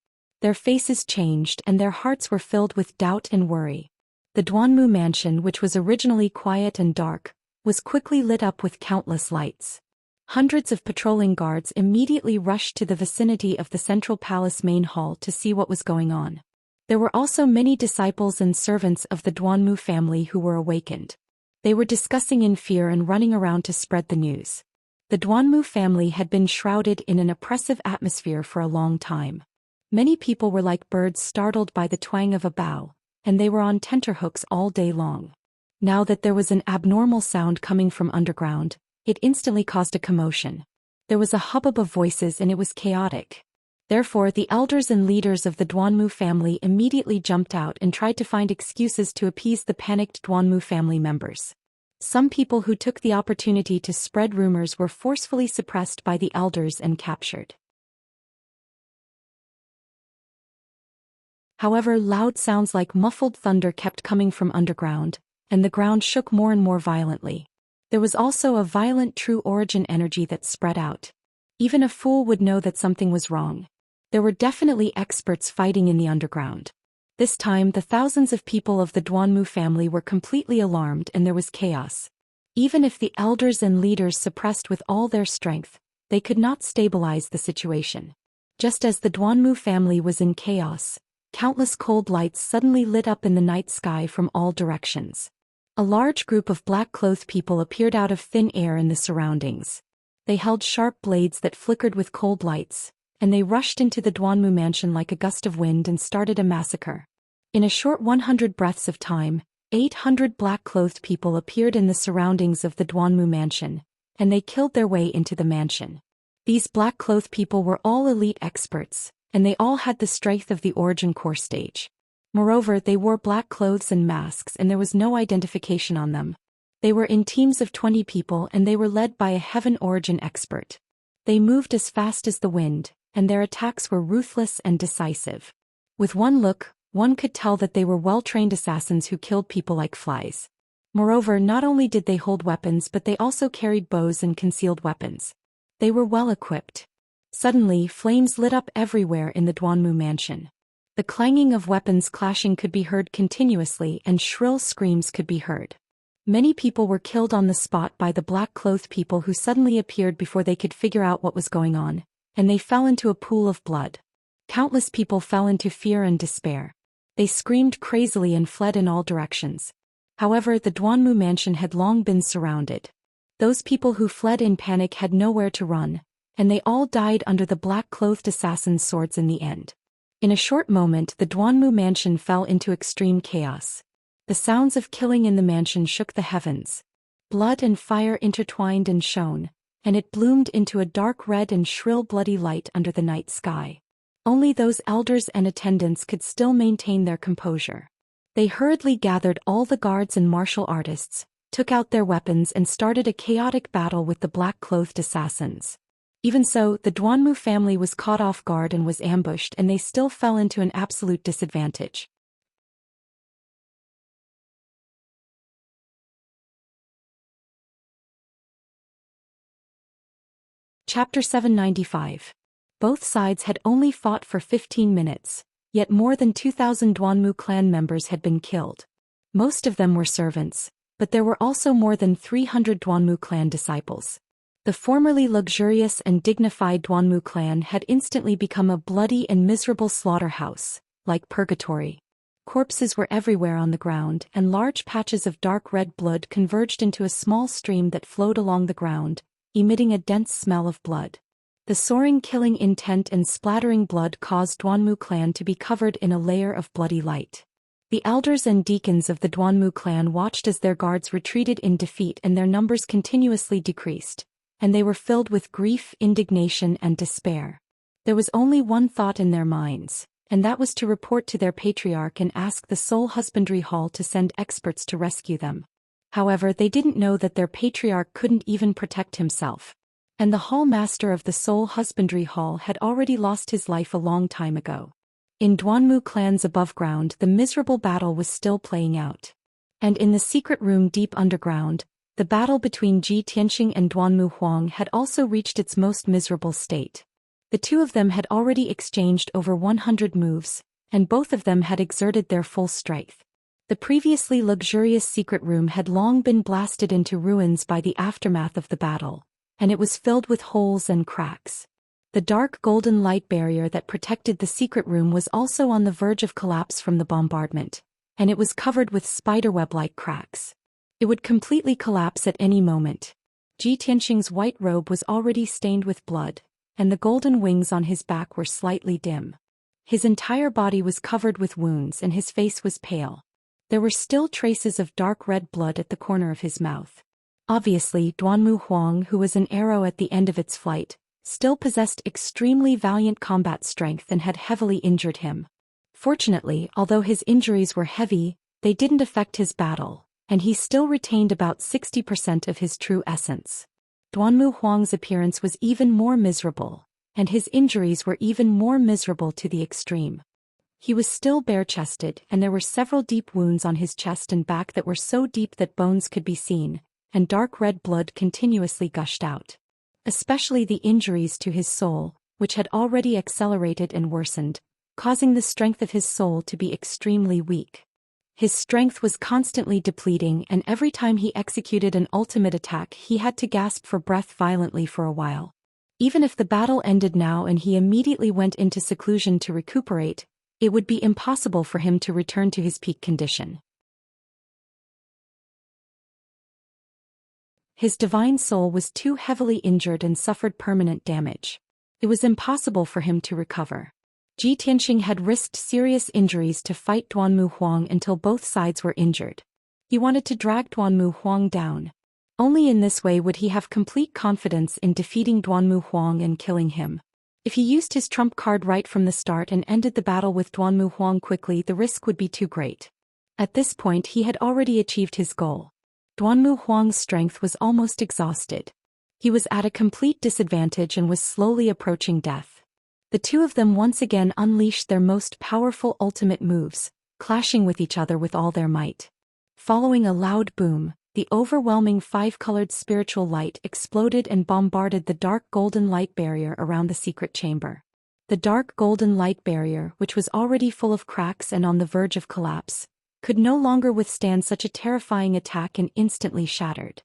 A: Their faces changed and their hearts were filled with doubt and worry. The Duanmu mansion, which was originally quiet and dark, was quickly lit up with countless lights. Hundreds of patrolling guards immediately rushed to the vicinity of the central palace main hall to see what was going on. There were also many disciples and servants of the Duanmu family who were awakened. They were discussing in fear and running around to spread the news. The Duanmu family had been shrouded in an oppressive atmosphere for a long time. Many people were like birds startled by the twang of a bow, and they were on tenterhooks all day long. Now that there was an abnormal sound coming from underground, it instantly caused a commotion. There was a hubbub of voices and it was chaotic. Therefore, the elders and leaders of the Duanmu family immediately jumped out and tried to find excuses to appease the panicked Duanmu family members. Some people who took the opportunity to spread rumors were forcefully suppressed by the elders and captured. However, loud sounds like muffled thunder kept coming from underground, and the ground shook more and more violently. There was also a violent true origin energy that spread out. Even a fool would know that something was wrong. There were definitely experts fighting in the underground. This time, the thousands of people of the Duanmu family were completely alarmed and there was chaos. Even if the elders and leaders suppressed with all their strength, they could not stabilize the situation. Just as the Duanmu family was in chaos, countless cold lights suddenly lit up in the night sky from all directions. A large group of black-clothed people appeared out of thin air in the surroundings. They held sharp blades that flickered with cold lights, and they rushed into the Duanmu mansion like a gust of wind and started a massacre. In a short 100 breaths of time, 800 black-clothed people appeared in the surroundings of the Duanmu mansion, and they killed their way into the mansion. These black-clothed people were all elite experts, and they all had the strength of the origin core stage. Moreover, they wore black clothes and masks and there was no identification on them. They were in teams of 20 people and they were led by a heaven origin expert. They moved as fast as the wind, and their attacks were ruthless and decisive. With one look, one could tell that they were well-trained assassins who killed people like flies. Moreover, not only did they hold weapons but they also carried bows and concealed weapons. They were well equipped. Suddenly, flames lit up everywhere in the Duanmu mansion. The clanging of weapons clashing could be heard continuously and shrill screams could be heard. Many people were killed on the spot by the black-clothed people who suddenly appeared before they could figure out what was going on, and they fell into a pool of blood. Countless people fell into fear and despair. They screamed crazily and fled in all directions. However, the Duanmu mansion had long been surrounded. Those people who fled in panic had nowhere to run, and they all died under the black-clothed assassins' swords in the end. In a short moment, the Duanmu mansion fell into extreme chaos. The sounds of killing in the mansion shook the heavens. Blood and fire intertwined and shone, and it bloomed into a dark red and shrill bloody light under the night sky. Only those elders and attendants could still maintain their composure. They hurriedly gathered all the guards and martial artists, took out their weapons and started a chaotic battle with the black-clothed assassins. Even so, the Duanmu family was caught off guard and was ambushed and they still fell into an absolute disadvantage. Chapter 795. Both sides had only fought for 15 minutes, yet more than 2,000 Duanmu clan members had been killed. Most of them were servants, but there were also more than 300 Duanmu clan disciples. The formerly luxurious and dignified Duanmu clan had instantly become a bloody and miserable slaughterhouse, like purgatory. Corpses were everywhere on the ground, and large patches of dark red blood converged into a small stream that flowed along the ground, emitting a dense smell of blood. The soaring killing intent and splattering blood caused Duanmu clan to be covered in a layer of bloody light. The elders and deacons of the Duanmu clan watched as their guards retreated in defeat and their numbers continuously decreased, and they were filled with grief, indignation, and despair. There was only one thought in their minds, and that was to report to their patriarch and ask the Soul Husbandry Hall to send experts to rescue them. However, they didn't know that their patriarch couldn't even protect himself. And the hall master of the Soul Husbandry Hall had already lost his life a long time ago. In Duanmu clan's above ground, the miserable battle was still playing out. And in the secret room deep underground, the battle between Ji Tianxing and Duanmu Huang had also reached its most miserable state. The two of them had already exchanged over 100 moves, and both of them had exerted their full strength. The previously luxurious secret room had long been blasted into ruins by the aftermath of the battle, and it was filled with holes and cracks. The dark golden light barrier that protected the secret room was also on the verge of collapse from the bombardment, and it was covered with spiderweb-like cracks. It would completely collapse at any moment. Ji Tianxing's white robe was already stained with blood, and the golden wings on his back were slightly dim. His entire body was covered with wounds and his face was pale. There were still traces of dark red blood at the corner of his mouth. Obviously, Duanmu Huang, who was an arrow at the end of its flight, still possessed extremely valiant combat strength and had heavily injured him. Fortunately, although his injuries were heavy, they didn't affect his battle, and he still retained about 60% of his true essence. Duanmu Huang's appearance was even more miserable, and his injuries were even more miserable to the extreme. He was still bare-chested, and there were several deep wounds on his chest and back that were so deep that bones could be seen, and dark red blood continuously gushed out. Especially the injuries to his soul, which had already accelerated and worsened, causing the strength of his soul to be extremely weak. His strength was constantly depleting, and every time he executed an ultimate attack he had to gasp for breath violently for a while. Even if the battle ended now and he immediately went into seclusion to recuperate, it would be impossible for him to return to his peak condition. His divine soul was too heavily injured and suffered permanent damage. It was impossible for him to recover. Ji Tianxing had risked serious injuries to fight Duanmu Huang until both sides were injured. He wanted to drag Duanmu Huang down. Only in this way would he have complete confidence in defeating Duanmu Huang and killing him. If he used his trump card right from the start and ended the battle with Duanmu Huang quickly, the risk would be too great. At this point he had already achieved his goal. Duanmu Huang's strength was almost exhausted. He was at a complete disadvantage and was slowly approaching death. The two of them once again unleashed their most powerful ultimate moves, clashing with each other with all their might. Following a loud boom, the overwhelming five-colored spiritual light exploded and bombarded the dark golden light barrier around the secret chamber. The dark golden light barrier, which was already full of cracks and on the verge of collapse, could no longer withstand such a terrifying attack and instantly shattered.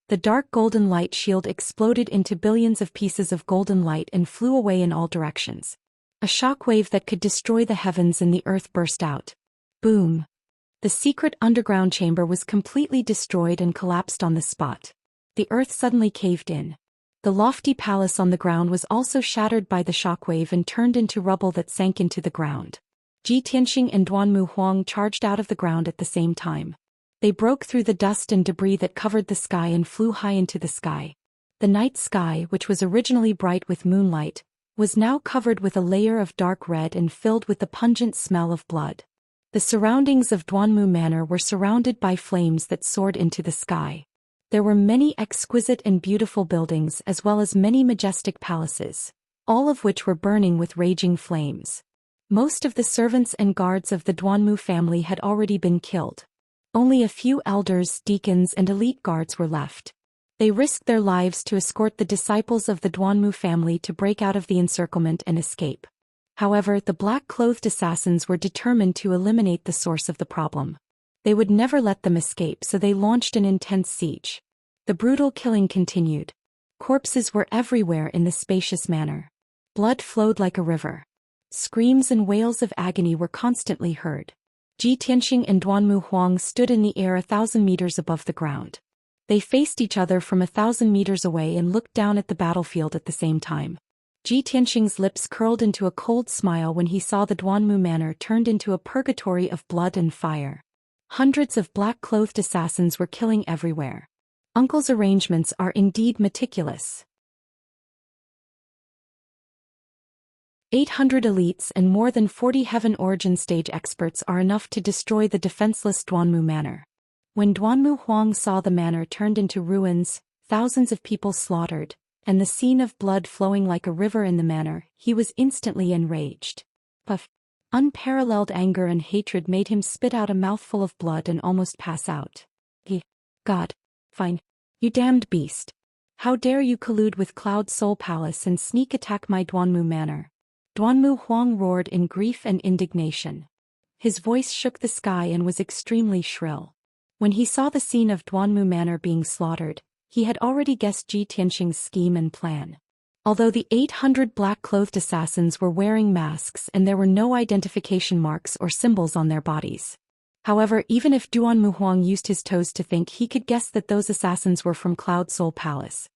A: The dark golden light shield exploded into billions of pieces of golden light and flew away in all directions. A shockwave that could destroy the heavens and the earth burst out. Boom! The secret underground chamber was completely destroyed and collapsed on the spot. The earth suddenly caved in. The lofty palace on the ground was also shattered by the shockwave and turned into rubble that sank into the ground. Ji Tianxing and Duanmu Huang charged out of the ground at the same time. They broke through the dust and debris that covered the sky and flew high into the sky. The night sky, which was originally bright with moonlight, was now covered with a layer of dark red and filled with the pungent smell of blood. The surroundings of Duanmu Manor were surrounded by flames that soared into the sky. There were many exquisite and beautiful buildings as well as many majestic palaces, all of which were burning with raging flames. Most of the servants and guards of the Duanmu family had already been killed. Only a few elders, deacons and elite guards were left. They risked their lives to escort the disciples of the Duanmu family to break out of the encirclement and escape. However, the black-clothed assassins were determined to eliminate the source of the problem. They would never let them escape, so they launched an intense siege. The brutal killing continued. Corpses were everywhere in the spacious manor. Blood flowed like a river. Screams and wails of agony were constantly heard. Ji Tianxing and Duanmu Huang stood in the air 1,000 meters above the ground. They faced each other from 1,000 meters away and looked down at the battlefield at the same time. Ji Tianxing's lips curled into a cold smile when he saw the Duanmu Manor turned into a purgatory of blood and fire. Hundreds of black-clothed assassins were killing everywhere. Uncle's arrangements are indeed meticulous. 800 elites and more than 40 Heaven Origin stage experts are enough to destroy the defenseless Duanmu Manor. When Duanmu Huang saw the manor turned into ruins, thousands of people slaughtered, and the scene of blood flowing like a river in the manor, he was instantly enraged. Puff! Unparalleled anger and hatred made him spit out a mouthful of blood and almost pass out. God! Fine! You damned beast! How dare you collude with Cloud Soul Palace and sneak attack my Duanmu Manor? Duanmu Huang roared in grief and indignation. His voice shook the sky and was extremely shrill. When he saw the scene of Duanmu Manor being slaughtered, he had already guessed Ji Tianxing's scheme and plan. Although the 800 black-clothed assassins were wearing masks and there were no identification marks or symbols on their bodies. However, even if Duanmu Huang used his toes to think, he could guess that those assassins were from Cloud Soul Palace.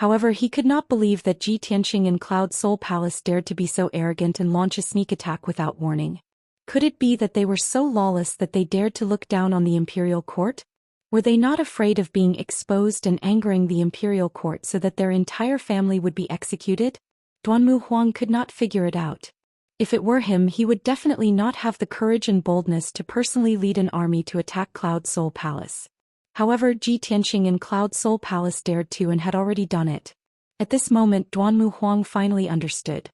A: However, he could not believe that Ji Tianxing and Cloud Soul Palace dared to be so arrogant and launch a sneak attack without warning. Could it be that they were so lawless that they dared to look down on the imperial court? Were they not afraid of being exposed and angering the imperial court so that their entire family would be executed? Duanmu Huang could not figure it out. If it were him, he would definitely not have the courage and boldness to personally lead an army to attack Cloud Soul Palace. However, Ji Tianxing and Cloud Soul Palace dared to and had already done it. At this moment, Duanmu Huang finally understood.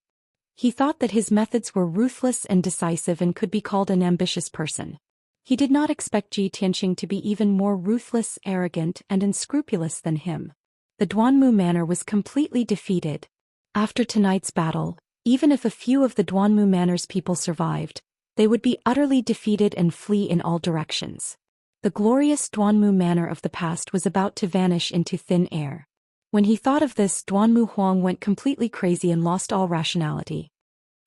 A: He thought that his methods were ruthless and decisive and could be called an ambitious person. He did not expect Ji Tianxing to be even more ruthless, arrogant, and unscrupulous than him. The Duanmu Manor was completely defeated. After tonight's battle, even if a few of the Duanmu Manor's people survived, they would be utterly defeated and flee in all directions. The glorious Duanmu Manor of the past was about to vanish into thin air. When he thought of this, Duanmu Huang went completely crazy and lost all rationality.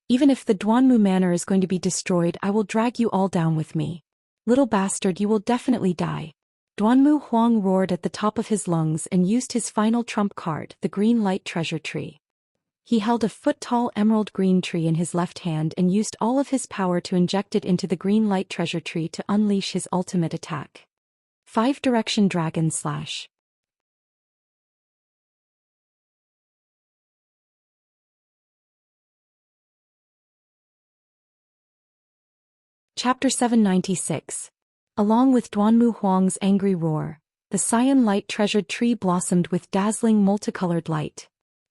A: Even if the Duanmu Manor is going to be destroyed, I will drag you all down with me. Little bastard, you will definitely die. Duanmu Huang roared at the top of his lungs and used his final trump card, the green light treasure tree. He held a foot-tall emerald green tree in his left hand and used all of his power to inject it into the green light treasure tree to unleash his ultimate attack. 5-Direction Dragon Slash. Chapter 796. Along with Duanmu Huang's angry roar, the Xian light treasured tree blossomed with dazzling multicolored light.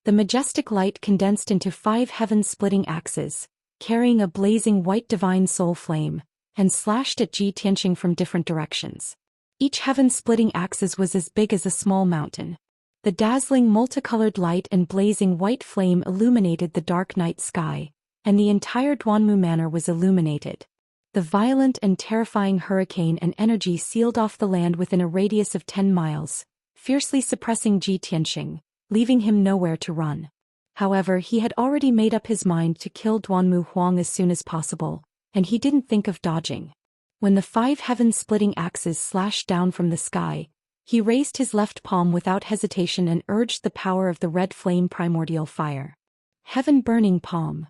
A: The majestic light condensed into 5 heaven-splitting axes, carrying a blazing white divine soul flame, and slashed at Ji Tianxing from different directions. Each heaven-splitting axis was as big as a small mountain. The dazzling multicolored light and blazing white flame illuminated the dark night sky, and the entire Duanmu Manor was illuminated. The violent and terrifying hurricane and energy sealed off the land within a radius of 10 miles, fiercely suppressing Ji Tianxing, leaving him nowhere to run. However, he had already made up his mind to kill Duanmu Huang as soon as possible, and he didn't think of dodging. When the 5 heaven-splitting axes slashed down from the sky, he raised his left palm without hesitation and urged the power of the red flame primordial fire. Heaven-burning palm.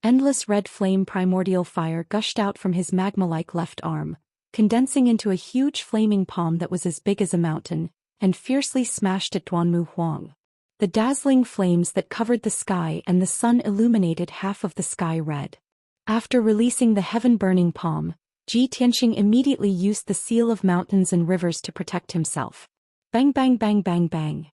A: Endless red flame primordial fire gushed out from his magma-like left arm, condensing into a huge flaming palm that was as big as a mountain, and fiercely smashed at Duanmu Huang. The dazzling flames that covered the sky and the sun illuminated half of the sky red. After releasing the heaven-burning palm, Ji Tianxing immediately used the seal of mountains and rivers to protect himself. Bang bang bang bang bang.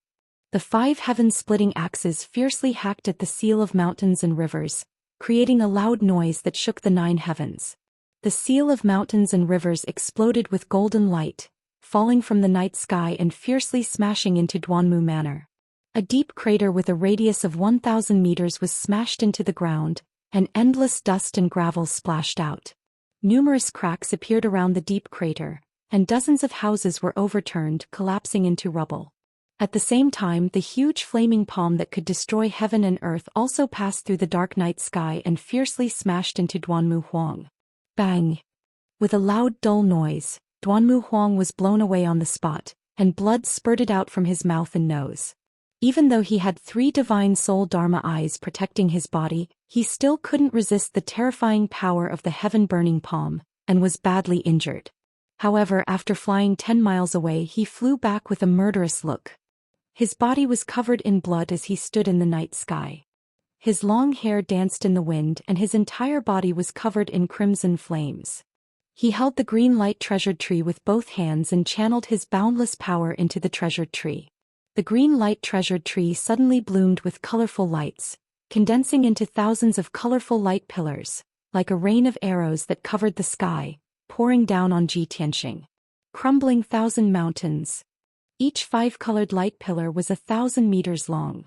A: The 5 heaven-splitting axes fiercely hacked at the seal of mountains and rivers, creating a loud noise that shook the 9 heavens. The seal of mountains and rivers exploded with golden light, falling from the night sky and fiercely smashing into Duanmu Manor. A deep crater with a radius of 1,000 meters was smashed into the ground, and endless dust and gravel splashed out. Numerous cracks appeared around the deep crater, and dozens of houses were overturned, collapsing into rubble. At the same time, the huge flaming palm that could destroy heaven and earth also passed through the dark night sky and fiercely smashed into Duanmu Huang. Bang! With a loud dull noise, Duanmu Huang was blown away on the spot, and blood spurted out from his mouth and nose. Even though he had 3 divine soul dharma eyes protecting his body, he still couldn't resist the terrifying power of the heaven-burning palm, and was badly injured. However, after flying 10 miles away, he flew back with a murderous look. His body was covered in blood as he stood in the night sky. His long hair danced in the wind and his entire body was covered in crimson flames. He held the green light treasured tree with both hands and channeled his boundless power into the treasured tree. The green light treasured tree suddenly bloomed with colorful lights, condensing into thousands of colorful light pillars, like a rain of arrows that covered the sky, pouring down on Ji Tianxing. Crumbling 1,000 mountains. Each 5-colored light pillar was 1,000 meters long.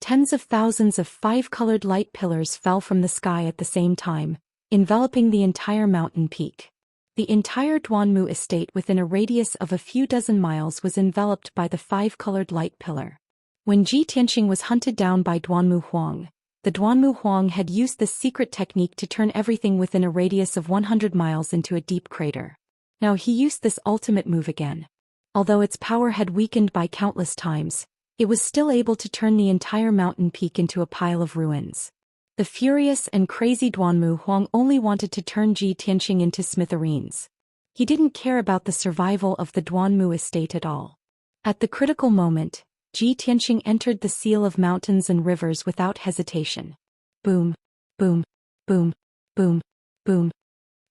A: Tens of thousands of 5-colored light pillars fell from the sky at the same time, enveloping the entire mountain peak. The entire Duanmu estate within a radius of a few dozen miles was enveloped by the 5-colored light pillar. When Ji Tianxing was hunted down by Duanmu Huang, the Duanmu Huang had used this secret technique to turn everything within a radius of 100 miles into a deep crater. Now he used this ultimate move again. Although its power had weakened by countless times, it was still able to turn the entire mountain peak into a pile of ruins. The furious and crazy Duanmu Huang only wanted to turn Ji Tianxing into smithereens. He didn't care about the survival of the Duanmu estate at all. At the critical moment, Ji Tianxing entered the seal of mountains and rivers without hesitation. Boom, boom, boom, boom, boom.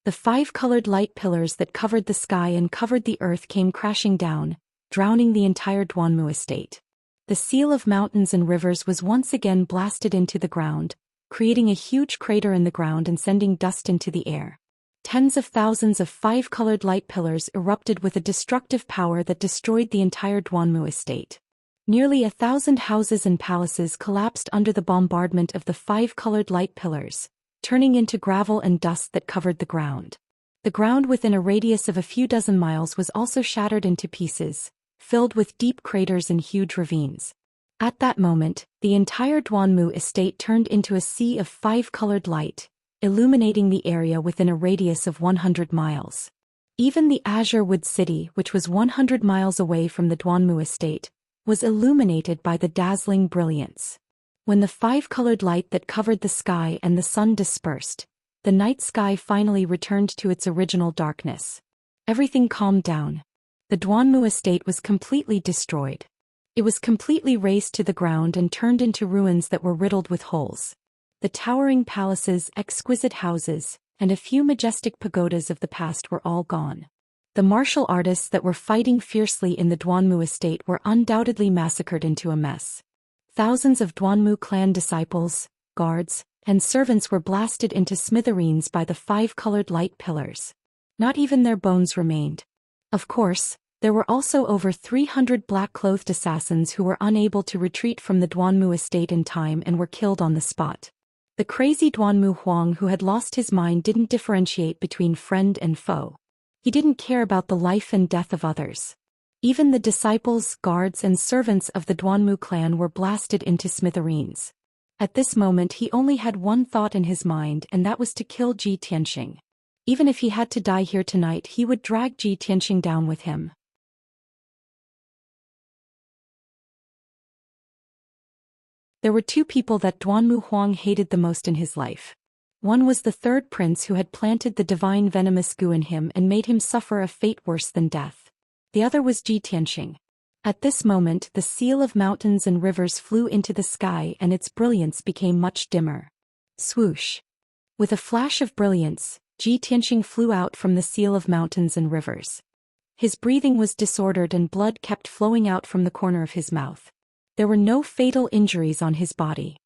A: The 5-colored light pillars that covered the sky and covered the earth came crashing down, drowning the entire Duanmu estate. The seal of mountains and rivers was once again blasted into the ground, creating a huge crater in the ground and sending dust into the air. Tens of thousands of 5-colored light pillars erupted with a destructive power that destroyed the entire Duanmu estate. Nearly 1,000 houses and palaces collapsed under the bombardment of the 5-colored light pillars, turning into gravel and dust that covered the ground. The ground within a radius of a few dozen miles was also shattered into pieces, filled with deep craters and huge ravines. At that moment, the entire Duanmu estate turned into a sea of 5-colored light, illuminating the area within a radius of 100 miles. Even the Azure Wood City, which was 100 miles away from the Duanmu estate, was illuminated by the dazzling brilliance. When the five-colored light that covered the sky and the sun dispersed, the night sky finally returned to its original darkness. Everything calmed down. The Duanmu estate was completely destroyed. It was completely razed to the ground and turned into ruins that were riddled with holes. The towering palaces, exquisite houses, and a few majestic pagodas of the past were all gone. The martial artists that were fighting fiercely in the Duanmu estate were undoubtedly massacred into a mess. Thousands of Duanmu clan disciples, guards, and servants were blasted into smithereens by the five-colored light pillars. Not even their bones remained. Of course, there were also over 300 black-clothed assassins who were unable to retreat from the Duanmu estate in time and were killed on the spot. The crazy Duanmu Huang who had lost his mind didn't differentiate between friend and foe. He didn't care about the life and death of others. Even the disciples, guards, and servants of the Duanmu clan were blasted into smithereens. At this moment he only had one thought in his mind, and that was to kill Ji Tianxing. Even if he had to die here tonight, he would drag Ji Tianxing down with him. There were two people that Duanmu Huang hated the most in his life. One was the third prince who had planted the divine venomous goo in him and made him suffer a fate worse than death. The other was Ji Tianxing. At this moment the seal of mountains and rivers flew into the sky and its brilliance became much dimmer. Swoosh! With a flash of brilliance, Ji Tianxing flew out from the seal of mountains and rivers. His breathing was disordered and blood kept flowing out from the corner of his mouth. There were no fatal injuries on his body.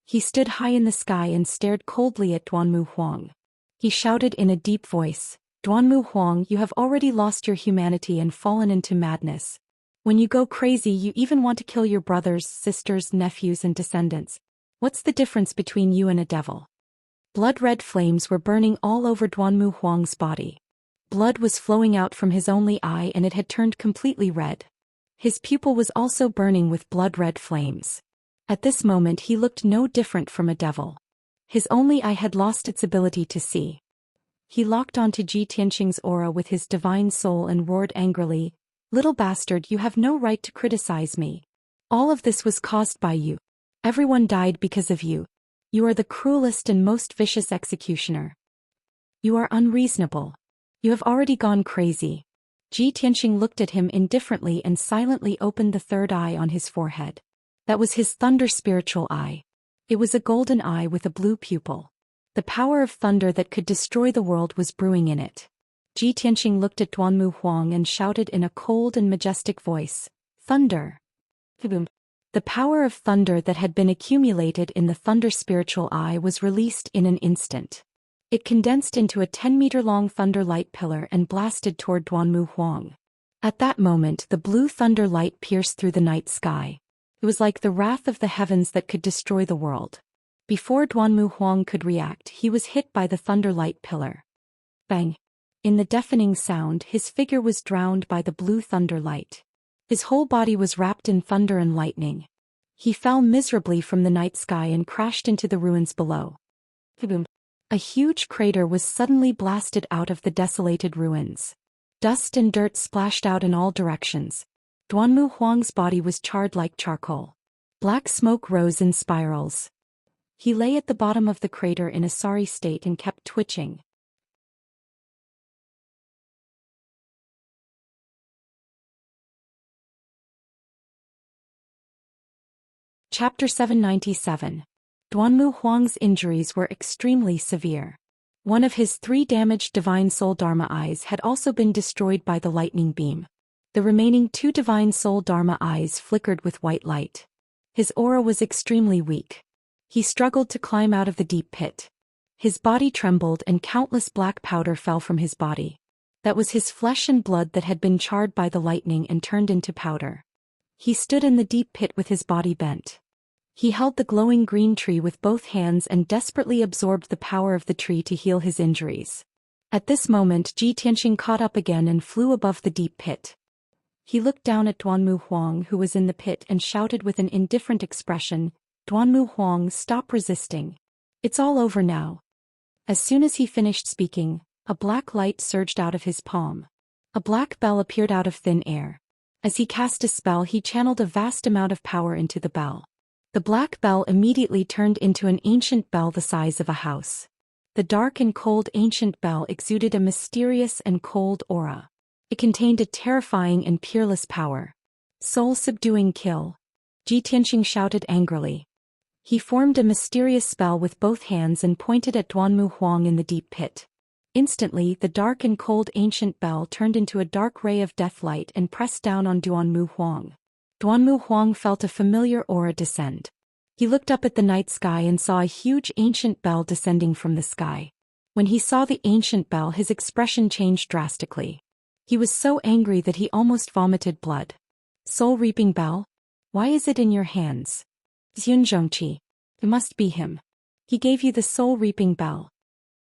A: He stood high in the sky and stared coldly at Duanmu Huang. He shouted in a deep voice, "Duanmu Huang, you have already lost your humanity and fallen into madness. When you go crazy, you even want to kill your brothers, sisters, nephews, and descendants. What's the difference between you and a devil?" Blood-red flames were burning all over Duanmu Huang's body. Blood was flowing out from his only eye and it had turned completely red. His pupil was also burning with blood-red flames. At this moment he looked no different from a devil. His only eye had lost its ability to see. He locked onto Ji Tianxing's aura with his divine soul and roared angrily, "Little bastard, you have no right to criticize me. All of this was caused by you. Everyone died because of you. You are the cruelest and most vicious executioner. You are unreasonable. You have already gone crazy." Ji Tianxing looked at him indifferently and silently opened the third eye on his forehead. That was his thunder spiritual eye. It was a golden eye with a blue pupil. The power of thunder that could destroy the world was brewing in it. Ji Tianxing looked at Duanmu Huang and shouted in a cold and majestic voice, "Thunder!" The power of thunder that had been accumulated in the thunder spiritual eye was released in an instant. It condensed into a 10-meter-long thunder light pillar and blasted toward Duanmu Huang. At that moment the blue thunder light pierced through the night sky. It was like the wrath of the heavens that could destroy the world. Before Duanmu Huang could react, he was hit by the thunder light pillar. Bang! In the deafening sound, his figure was drowned by the blue thunder light. His whole body was wrapped in thunder and lightning. He fell miserably from the night sky and crashed into the ruins below. A huge crater was suddenly blasted out of the desolated ruins. Dust and dirt splashed out in all directions. Duanmu Huang's body was charred like charcoal. Black smoke rose in spirals. He lay at the bottom of the crater in a sorry state and kept twitching. Chapter 797. Duanmu Huang's injuries were extremely severe. One of his 3 damaged Divine Soul Dharma eyes had also been destroyed by the lightning beam. The remaining 2 Divine Soul Dharma eyes flickered with white light. His aura was extremely weak. He struggled to climb out of the deep pit. His body trembled and countless black powder fell from his body. That was his flesh and blood that had been charred by the lightning and turned into powder. He stood in the deep pit with his body bent. He held the glowing green tree with both hands and desperately absorbed the power of the tree to heal his injuries. At this moment Ji Tianxing caught up again and flew above the deep pit. He looked down at Duanmu Huang who was in the pit and shouted with an indifferent expression, "Duanmu Huang, stop resisting. It's all over now." As soon as he finished speaking, a black light surged out of his palm. A black bell appeared out of thin air. As he cast a spell, he channeled a vast amount of power into the bell. The black bell immediately turned into an ancient bell the size of a house. The dark and cold ancient bell exuded a mysterious and cold aura. It contained a terrifying and peerless power. Soul-subduing kill. Ji Tianxing shouted angrily. He formed a mysterious spell with both hands and pointed at Duanmu Huang in the deep pit. Instantly, the dark and cold ancient bell turned into a dark ray of death light and pressed down on Duanmu Huang. Duanmu Huang felt a familiar aura descend. He looked up at the night sky and saw a huge ancient bell descending from the sky. When he saw the ancient bell, his expression changed drastically. He was so angry that he almost vomited blood. Soul-reaping bell? Why is it in your hands? Zhongqi. It must be him. He gave you the soul-reaping bell.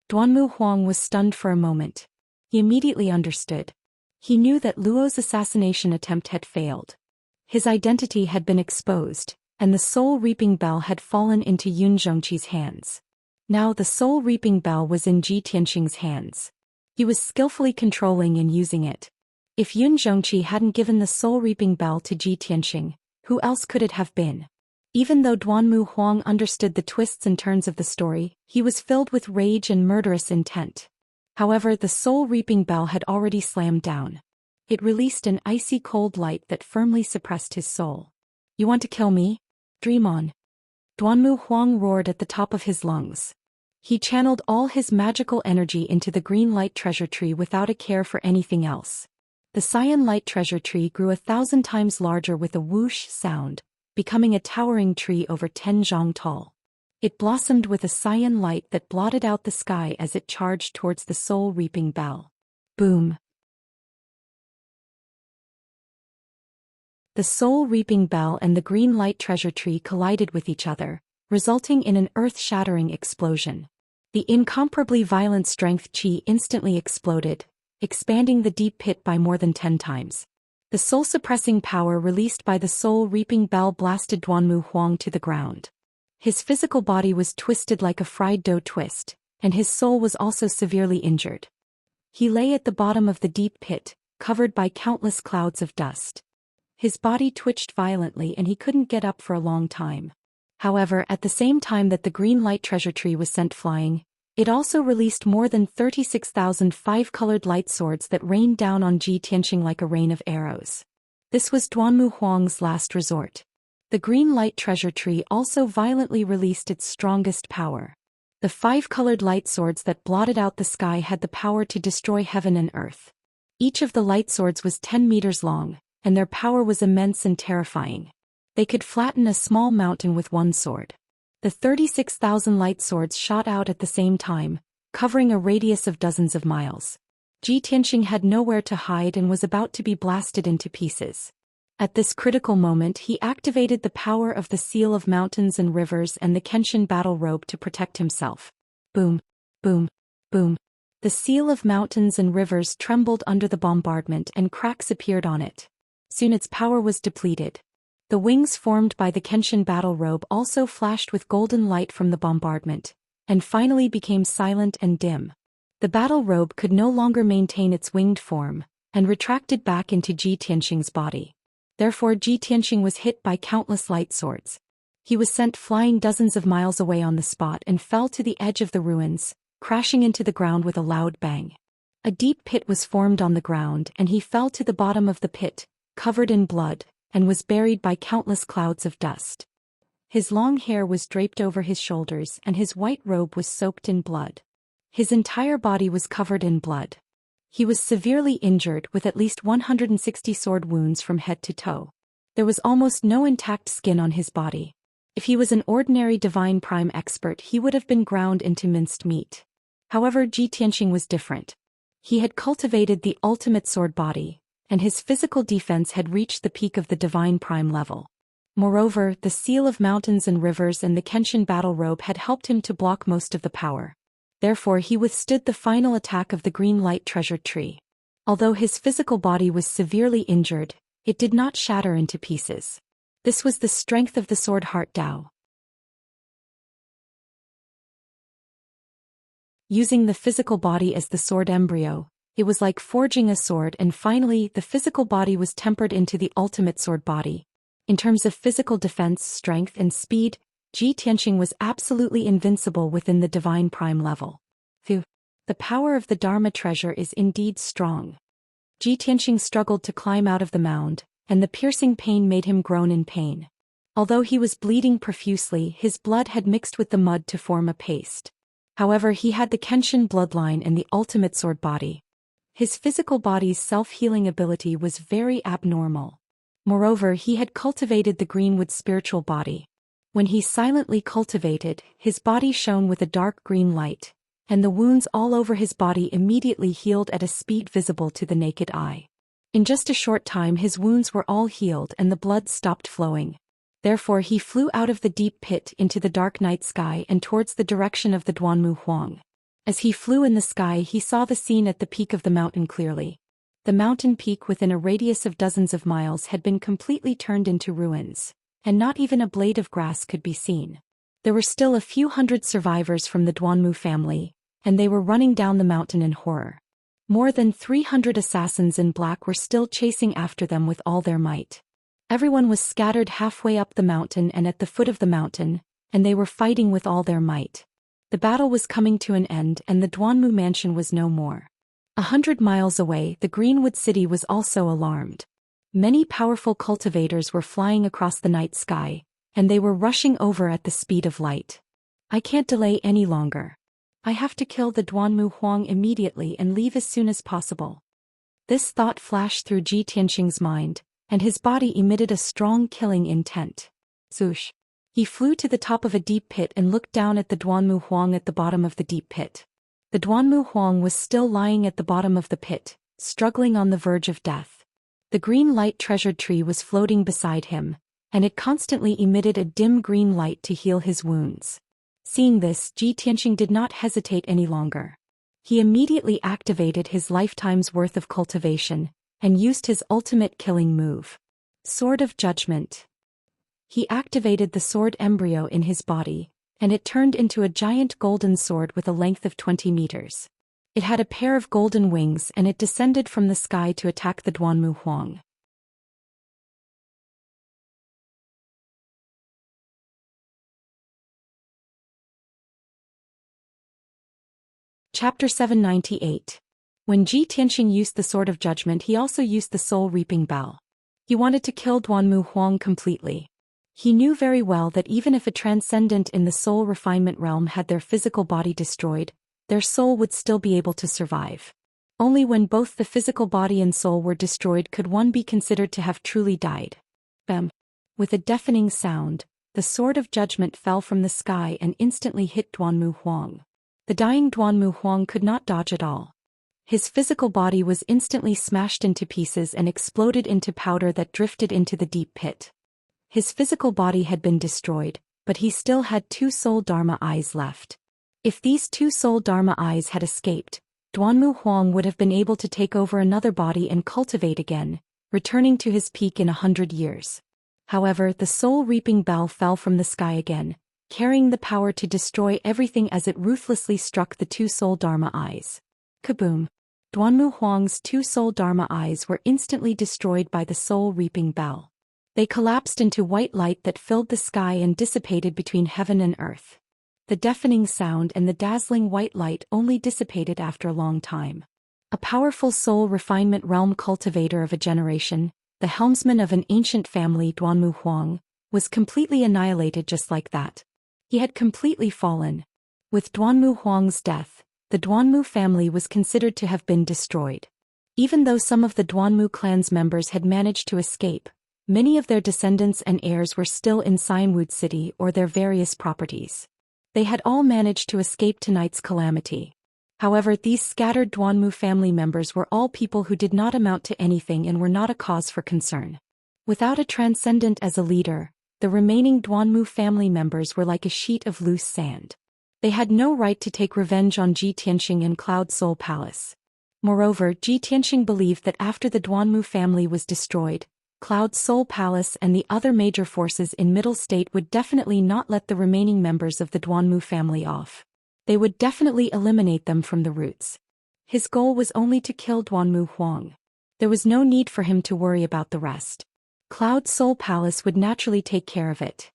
A: Duanmu Huang was stunned for a moment. He immediately understood. He knew that Luo's assassination attempt had failed. His identity had been exposed, and the soul-reaping bell had fallen into Yun Zhongqi's hands. Now the soul-reaping bell was in Ji Tianxing's hands. He was skillfully controlling and using it. If Yun Zhongqi hadn't given the soul-reaping bell to Ji Tianxing, who else could it have been? Even though Duanmu Huang understood the twists and turns of the story, he was filled with rage and murderous intent. However, the soul-reaping bell had already slammed down. It released an icy cold light that firmly suppressed his soul. You want to kill me? Dream on. Duanmu Huang roared at the top of his lungs. He channeled all his magical energy into the green light treasure tree without a care for anything else. The cyan light treasure tree grew 1,000 times larger with a whoosh sound, becoming a towering tree over 10 zhang tall. It blossomed with a cyan light that blotted out the sky as it charged towards the soul-reaping bell. Boom! The soul-reaping bell and the green light treasure tree collided with each other, resulting in an earth-shattering explosion. The incomparably violent strength qi instantly exploded, expanding the deep pit by more than 10 times. The soul-suppressing power released by the soul-reaping bell blasted Duanmu Huang to the ground. His physical body was twisted like a fried dough twist, and his soul was also severely injured. He lay at the bottom of the deep pit, covered by countless clouds of dust. His body twitched violently and he couldn't get up for a long time. However, at the same time that the green light treasure tree was sent flying, it also released more than 36,000 five-colored light swords that rained down on Ji Tianxing like a rain of arrows. This was Duanmu Huang's last resort. The green light treasure tree also violently released its strongest power. The five-colored light swords that blotted out the sky had the power to destroy heaven and earth. Each of the light swords was 10 meters long, and their power was immense and terrifying. They could flatten a small mountain with one sword. The 36,000 light swords shot out at the same time, covering a radius of dozens of miles. Ji Tianxing had nowhere to hide and was about to be blasted into pieces. At this critical moment, he activated the power of the Seal of Mountains and Rivers and the Kenshin battle robe to protect himself. Boom, boom, boom. The Seal of Mountains and Rivers trembled under the bombardment and cracks appeared on it. Soon its power was depleted. The wings formed by the Kenshin battle robe also flashed with golden light from the bombardment, and finally became silent and dim. The battle robe could no longer maintain its winged form, and retracted back into Ji Tianxing's body. Therefore Ji Tianxing was hit by countless light swords. He was sent flying dozens of miles away on the spot and fell to the edge of the ruins, crashing into the ground with a loud bang. A deep pit was formed on the ground and he fell to the bottom of the pit, covered in blood, and was buried by countless clouds of dust. His long hair was draped over his shoulders and his white robe was soaked in blood. His entire body was covered in blood. He was severely injured with at least 160 sword wounds from head to toe. There was almost no intact skin on his body. If he was an ordinary divine prime expert, he would have been ground into minced meat. However, Ji Tianxing was different. He had cultivated the ultimate sword body, and his physical defense had reached the peak of the divine prime level. Moreover, the Seal of Mountains and Rivers and the Kenshin battle robe had helped him to block most of the power. Therefore he withstood the final attack of the green light treasure tree. Although his physical body was severely injured, it did not shatter into pieces. This was the strength of the sword heart Dao. Using the physical body as the sword embryo, it was like forging a sword, and finally the physical body was tempered into the ultimate sword body. In terms of physical defense, strength, and speed, Ji Tianqing was absolutely invincible within the divine prime level. The power of the Dharma treasure is indeed strong. Ji Tianqing struggled to climb out of the mound, and the piercing pain made him groan in pain. Although he was bleeding profusely, his blood had mixed with the mud to form a paste. However, he had the Kenshin bloodline and the ultimate sword body. His physical body's self-healing ability was very abnormal. Moreover, he had cultivated the greenwood spiritual body. When he silently cultivated, his body shone with a dark green light, and the wounds all over his body immediately healed at a speed visible to the naked eye. In just a short time his wounds were all healed and the blood stopped flowing. Therefore he flew out of the deep pit into the dark night sky and towards the direction of the Duanmu Huang. As he flew in the sky he saw the scene at the peak of the mountain clearly. The mountain peak within a radius of dozens of miles had been completely turned into ruins, and not even a blade of grass could be seen. There were still a few hundred survivors from the Duanmu family, and they were running down the mountain in horror. More than 300 assassins in black were still chasing after them with all their might. Everyone was scattered halfway up the mountain and at the foot of the mountain, and they were fighting with all their might. The battle was coming to an end and the Duanmu mansion was no more. 100 miles away, the Greenwood city was also alarmed. Many powerful cultivators were flying across the night sky, and they were rushing over at the speed of light. I can't delay any longer. I have to kill the Duanmu Huang immediately and leave as soon as possible. This thought flashed through Ji Tianqing's mind, and his body emitted a strong killing intent. Zhoosh. He flew to the top of a deep pit and looked down at the Duanmu Huang at the bottom of the deep pit. The Duanmu Huang was still lying at the bottom of the pit, struggling on the verge of death. The green light treasured tree was floating beside him, and it constantly emitted a dim green light to heal his wounds. Seeing this, Ji Tianqing did not hesitate any longer. He immediately activated his lifetime's worth of cultivation, and used his ultimate killing move. Sword of Judgment. He activated the sword embryo in his body, and it turned into a giant golden sword with a length of 20 meters. It had a pair of golden wings and it descended from the sky to attack the Duanmu Huang. Chapter 798. When Ji Tianqing used the Sword of Judgment, he also used the Soul Reaping Bell. He wanted to kill Duanmu Huang completely. He knew very well that even if a transcendent in the soul refinement realm had their physical body destroyed, their soul would still be able to survive. Only when both the physical body and soul were destroyed could one be considered to have truly died. Bam! With a deafening sound, the Sword of Judgment fell from the sky and instantly hit Duanmu Huang. The dying Duanmu Huang could not dodge at all. His physical body was instantly smashed into pieces and exploded into powder that drifted into the deep pit. His physical body had been destroyed, but he still had 2 soul Dharma eyes left. If these 2 soul Dharma eyes had escaped, Duanmu Huang would have been able to take over another body and cultivate again, returning to his peak in 100 years. However, the soul reaping bell fell from the sky again, carrying the power to destroy everything as it ruthlessly struck the 2 soul Dharma eyes. Kaboom! Duanmu Huang's 2 soul Dharma eyes were instantly destroyed by the soul reaping bell. They collapsed into white light that filled the sky and dissipated between heaven and earth. The deafening sound and the dazzling white light only dissipated after a long time. A powerful soul refinement realm cultivator of a generation, the helmsman of an ancient family Duanmu Huang, was completely annihilated just like that. He had completely fallen. With Duanmu Huang's death, the Duanmu family was considered to have been destroyed. Even though some of the Duanmu clan's members had managed to escape, many of their descendants and heirs were still in Xianwood City or their various properties. They had all managed to escape tonight's calamity. However, these scattered Duanmu family members were all people who did not amount to anything and were not a cause for concern. Without a transcendent as a leader, the remaining Duanmu family members were like a sheet of loose sand. They had no right to take revenge on Ji Tianqing and Cloud Soul Palace. Moreover, Ji Tianqing believed that after the Duanmu family was destroyed, Cloud Soul Palace and the other major forces in Middle State would definitely not let the remaining members of the Duanmu family off. They would definitely eliminate them from the roots. His goal was only to kill Duanmu Huang. There was no need for him to worry about the rest. Cloud Soul Palace would naturally take care of it.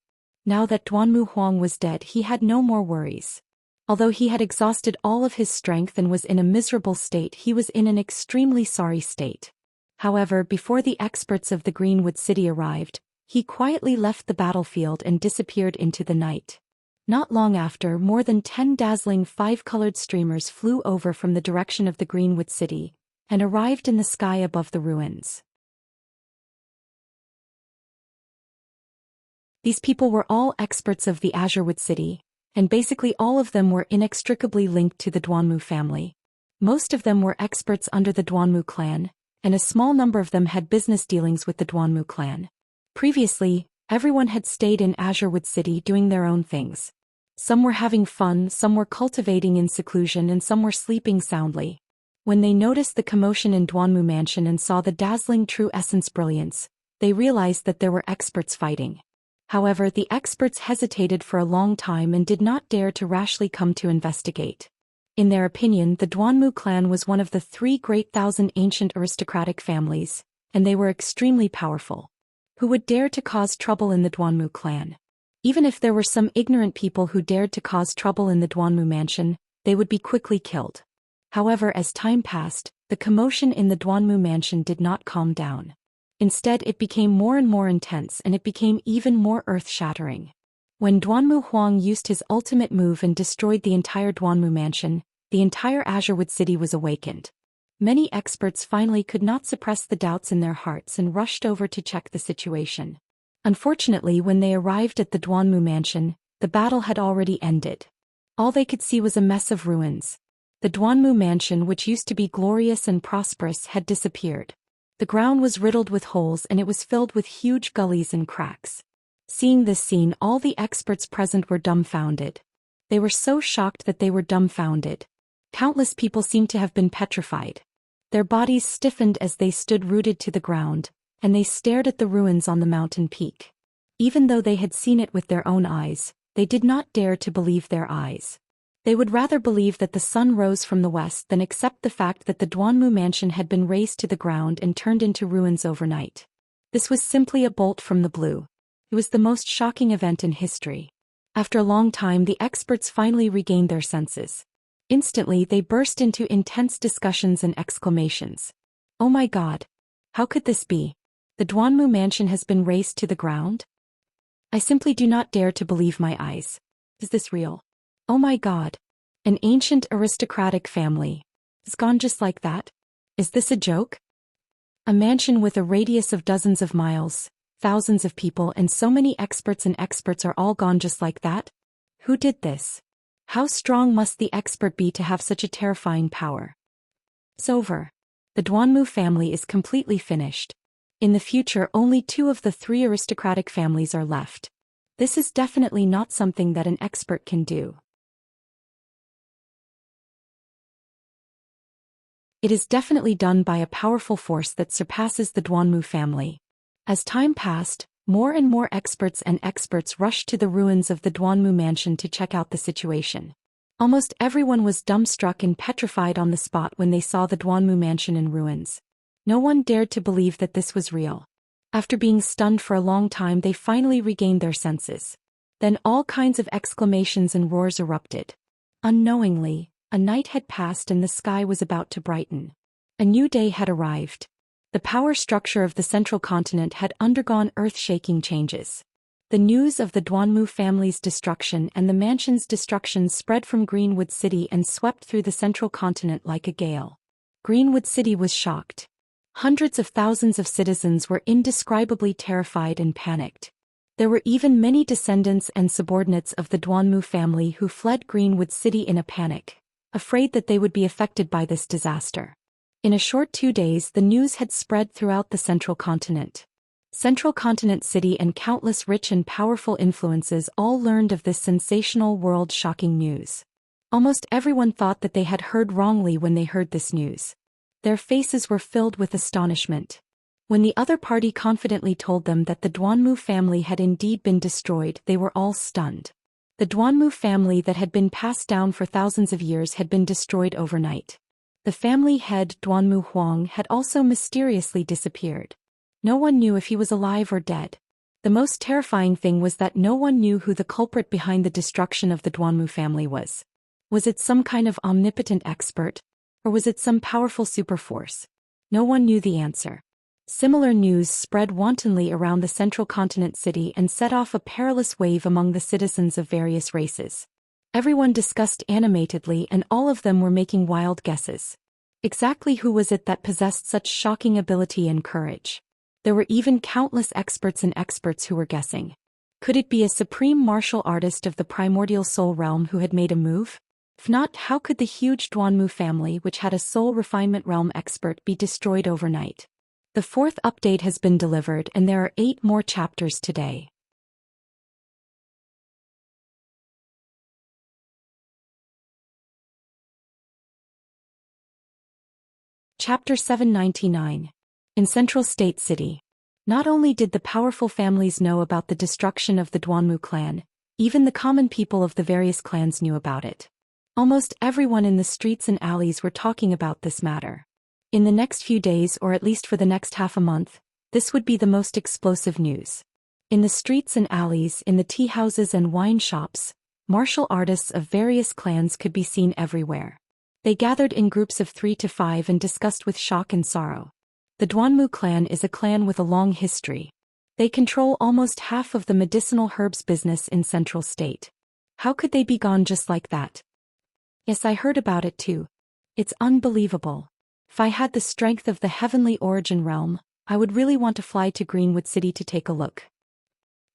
A: Now that Duanmu Huang was dead, he had no more worries. Although he had exhausted all of his strength and was in a miserable state, he was in an extremely sorry state. However, before the experts of the Greenwood City arrived, he quietly left the battlefield and disappeared into the night. Not long after, more than 10 dazzling 5-colored streamers flew over from the direction of the Greenwood City and arrived in the sky above the ruins. These people were all experts of the Azurewood City, and basically all of them were inextricably linked to the Duanmu family. Most of them were experts under the Duanmu clan, and a small number of them had business dealings with the Duanmu clan. Previously, everyone had stayed in Azurewood City doing their own things. Some were having fun, some were cultivating in seclusion, and some were sleeping soundly. When they noticed the commotion in Duanmu Mansion and saw the dazzling true essence brilliance, they realized that there were experts fighting. However, the experts hesitated for a long time and did not dare to rashly come to investigate. In their opinion, the Duanmu clan was one of the 3 great thousand ancient aristocratic families, and they were extremely powerful. Who would dare to cause trouble in the Duanmu clan? Even if there were some ignorant people who dared to cause trouble in the Duanmu mansion, they would be quickly killed. However, as time passed, the commotion in the Duanmu mansion did not calm down. Instead, it became more and more intense, and it became even more earth-shattering. When Duanmu Huang used his ultimate move and destroyed the entire Duanmu mansion, the entire Azurewood City was awakened. Many experts finally could not suppress the doubts in their hearts and rushed over to check the situation. Unfortunately, when they arrived at the Duanmu mansion, the battle had already ended. All they could see was a mess of ruins. The Duanmu mansion, which used to be glorious and prosperous, had disappeared. The ground was riddled with holes and it was filled with huge gullies and cracks. Seeing this scene, all the experts present were dumbfounded. They were so shocked that they were dumbfounded. Countless people seemed to have been petrified. Their bodies stiffened as they stood rooted to the ground, and they stared at the ruins on the mountain peak. Even though they had seen it with their own eyes, they did not dare to believe their eyes. They would rather believe that the sun rose from the west than accept the fact that the Duanmu mansion had been razed to the ground and turned into ruins overnight. This was simply a bolt from the blue. It was the most shocking event in history. After a long time, the experts finally regained their senses. Instantly, they burst into intense discussions and exclamations. "Oh my God! How could this be? The Duanmu mansion has been razed to the ground? I simply do not dare to believe my eyes. Is this real? Oh my God! An ancient aristocratic family is gone just like that? Is this a joke? A mansion with a radius of dozens of miles, thousands of people, and so many experts are all gone just like that? Who did this? How strong must the expert be to have such a terrifying power?" It's over. The Duanmu family is completely finished. In the future, only 2 of the 3 aristocratic families are left. This is definitely not something that an expert can do. It is definitely done by a powerful force that surpasses the Duanmu family. As time passed, more and more experts rushed to the ruins of the Duanmu mansion to check out the situation. Almost everyone was dumbstruck and petrified on the spot when they saw the Duanmu mansion in ruins. No one dared to believe that this was real. After being stunned for a long time, they finally regained their senses. Then all kinds of exclamations and roars erupted. Unknowingly, a night had passed and the sky was about to brighten. A new day had arrived. The power structure of the central continent had undergone earth-shaking changes. The news of the Duanmu family's destruction and the mansion's destruction spread from Greenwood City and swept through the central continent like a gale. Greenwood City was shocked. Hundreds of thousands of citizens were indescribably terrified and panicked. There were even many descendants and subordinates of the Duanmu family who fled Greenwood City in a panic, afraid that they would be affected by this disaster. In a short 2 days, the news had spread throughout the central continent. Central Continent City and countless rich and powerful influences all learned of this sensational world-shocking news. Almost everyone thought that they had heard wrongly when they heard this news. Their faces were filled with astonishment. When the other party confidently told them that the Duanmu family had indeed been destroyed, they were all stunned. The Duanmu family that had been passed down for thousands of years had been destroyed overnight. The family head Duanmu Huang had also mysteriously disappeared. No one knew if he was alive or dead. The most terrifying thing was that no one knew who the culprit behind the destruction of the Duanmu family was. Was it some kind of omnipotent expert? Or was it some powerful superforce? No one knew the answer. Similar news spread wantonly around the central continent city and set off a perilous wave among the citizens of various races. Everyone discussed animatedly and all of them were making wild guesses. Exactly who was it that possessed such shocking ability and courage? There were even countless experts and experts who were guessing. Could it be a supreme martial artist of the primordial soul realm who had made a move? If not, how could the huge Duanmu family, which had a soul refinement realm expert, be destroyed overnight? The 4th update has been delivered and there are 8 more chapters today. Chapter 799. In Central State City. Not only did the powerful families know about the destruction of the Duanmu clan, even the common people of the various clans knew about it. Almost everyone in the streets and alleys were talking about this matter. In the next few days, or at least for the next half a month, this would be the most explosive news. In the streets and alleys, in the tea houses and wine shops, martial artists of various clans could be seen everywhere. They gathered in groups of 3 to 5 and discussed with shock and sorrow. The Duanmu clan is a clan with a long history. They control almost half of the medicinal herbs business in Central State. How could they be gone just like that? Yes, I heard about it too. It's unbelievable. If I had the strength of the heavenly origin realm, I would really want to fly to Greenwood City to take a look.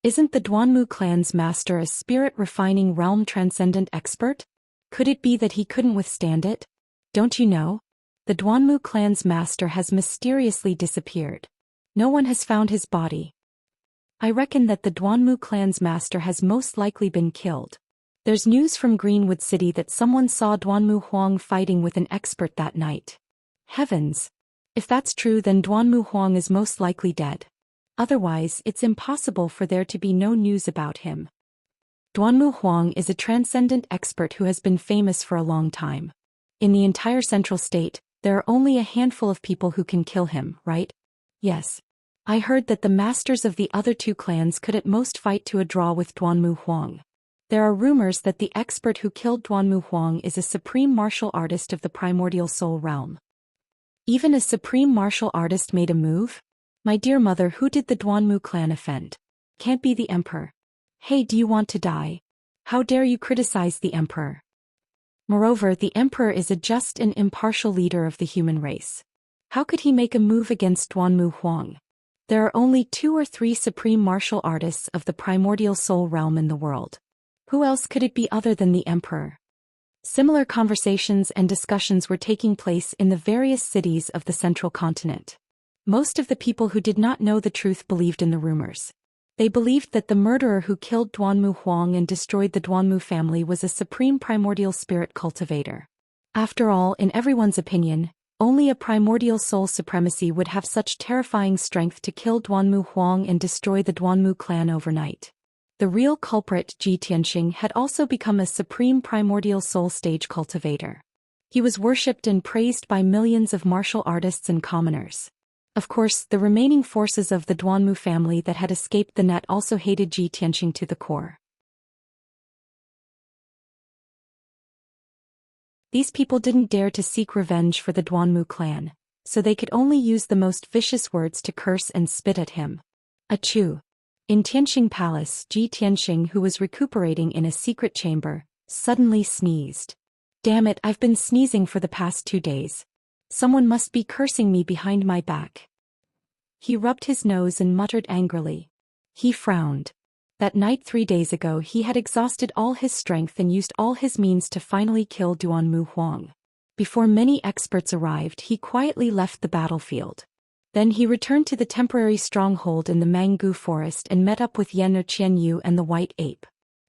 A: Isn't the Duanmu clan's master a spirit-refining realm transcendent expert? Could it be that he couldn't withstand it? Don't you know? The Duanmu clan's master has mysteriously disappeared. No one has found his body. I reckon that the Duanmu clan's master has most likely been killed. There's news from Greenwood City that someone saw Duanmu Huang fighting with an expert that night. Heavens! If that's true, then Duanmu Huang is most likely dead. Otherwise, it's impossible for there to be no news about him. Duanmu Huang is a transcendent expert who has been famous for a long time. In the entire Central State, there are only a handful of people who can kill him, right? Yes. I heard that the masters of the other 2 clans could at most fight to a draw with Duanmu Huang. There are rumors that the expert who killed Duanmu Huang is a supreme martial artist of the primordial soul realm. Even a supreme martial artist made a move? My dear mother, who did the Duanmu clan offend? Can't be the emperor. Hey, do you want to die? How dare you criticize the emperor? Moreover, the emperor is a just and impartial leader of the human race. How could he make a move against Duanmu Huang? There are only 2 or 3 supreme martial artists of the primordial soul realm in the world. Who else could it be other than the emperor? Similar conversations and discussions were taking place in the various cities of the central continent. Most of the people who did not know the truth believed in the rumors. They believed that the murderer who killed Duanmu Huang and destroyed the Duanmu family was a supreme primordial spirit cultivator. After all, in everyone's opinion, only a primordial soul supremacy would have such terrifying strength to kill Duanmu Huang and destroy the Duanmu clan overnight. The real culprit, Zhou Xian, had also become a supreme primordial soul stage cultivator. He was worshipped and praised by millions of martial artists and commoners. Of course, the remaining forces of the Duanmu family that had escaped the net also hated Zhou Xian to the core. These people didn't dare to seek revenge for the Duanmu clan, so they could only use the most vicious words to curse and spit at him. Achoo! In Tianxing Palace, Zhou Xian, who was recuperating in a secret chamber, suddenly sneezed. Damn it, I've been sneezing for the past 2 days. Someone must be cursing me behind my back. He rubbed his nose and muttered angrily. He frowned. That night 3 days ago he had exhausted all his strength and used all his means to finally kill Duanmu Huang. Before many experts arrived, he quietly left the battlefield. Then he returned to the temporary stronghold in the Mangu forest and met up with Yan Qianyu and the White Ape.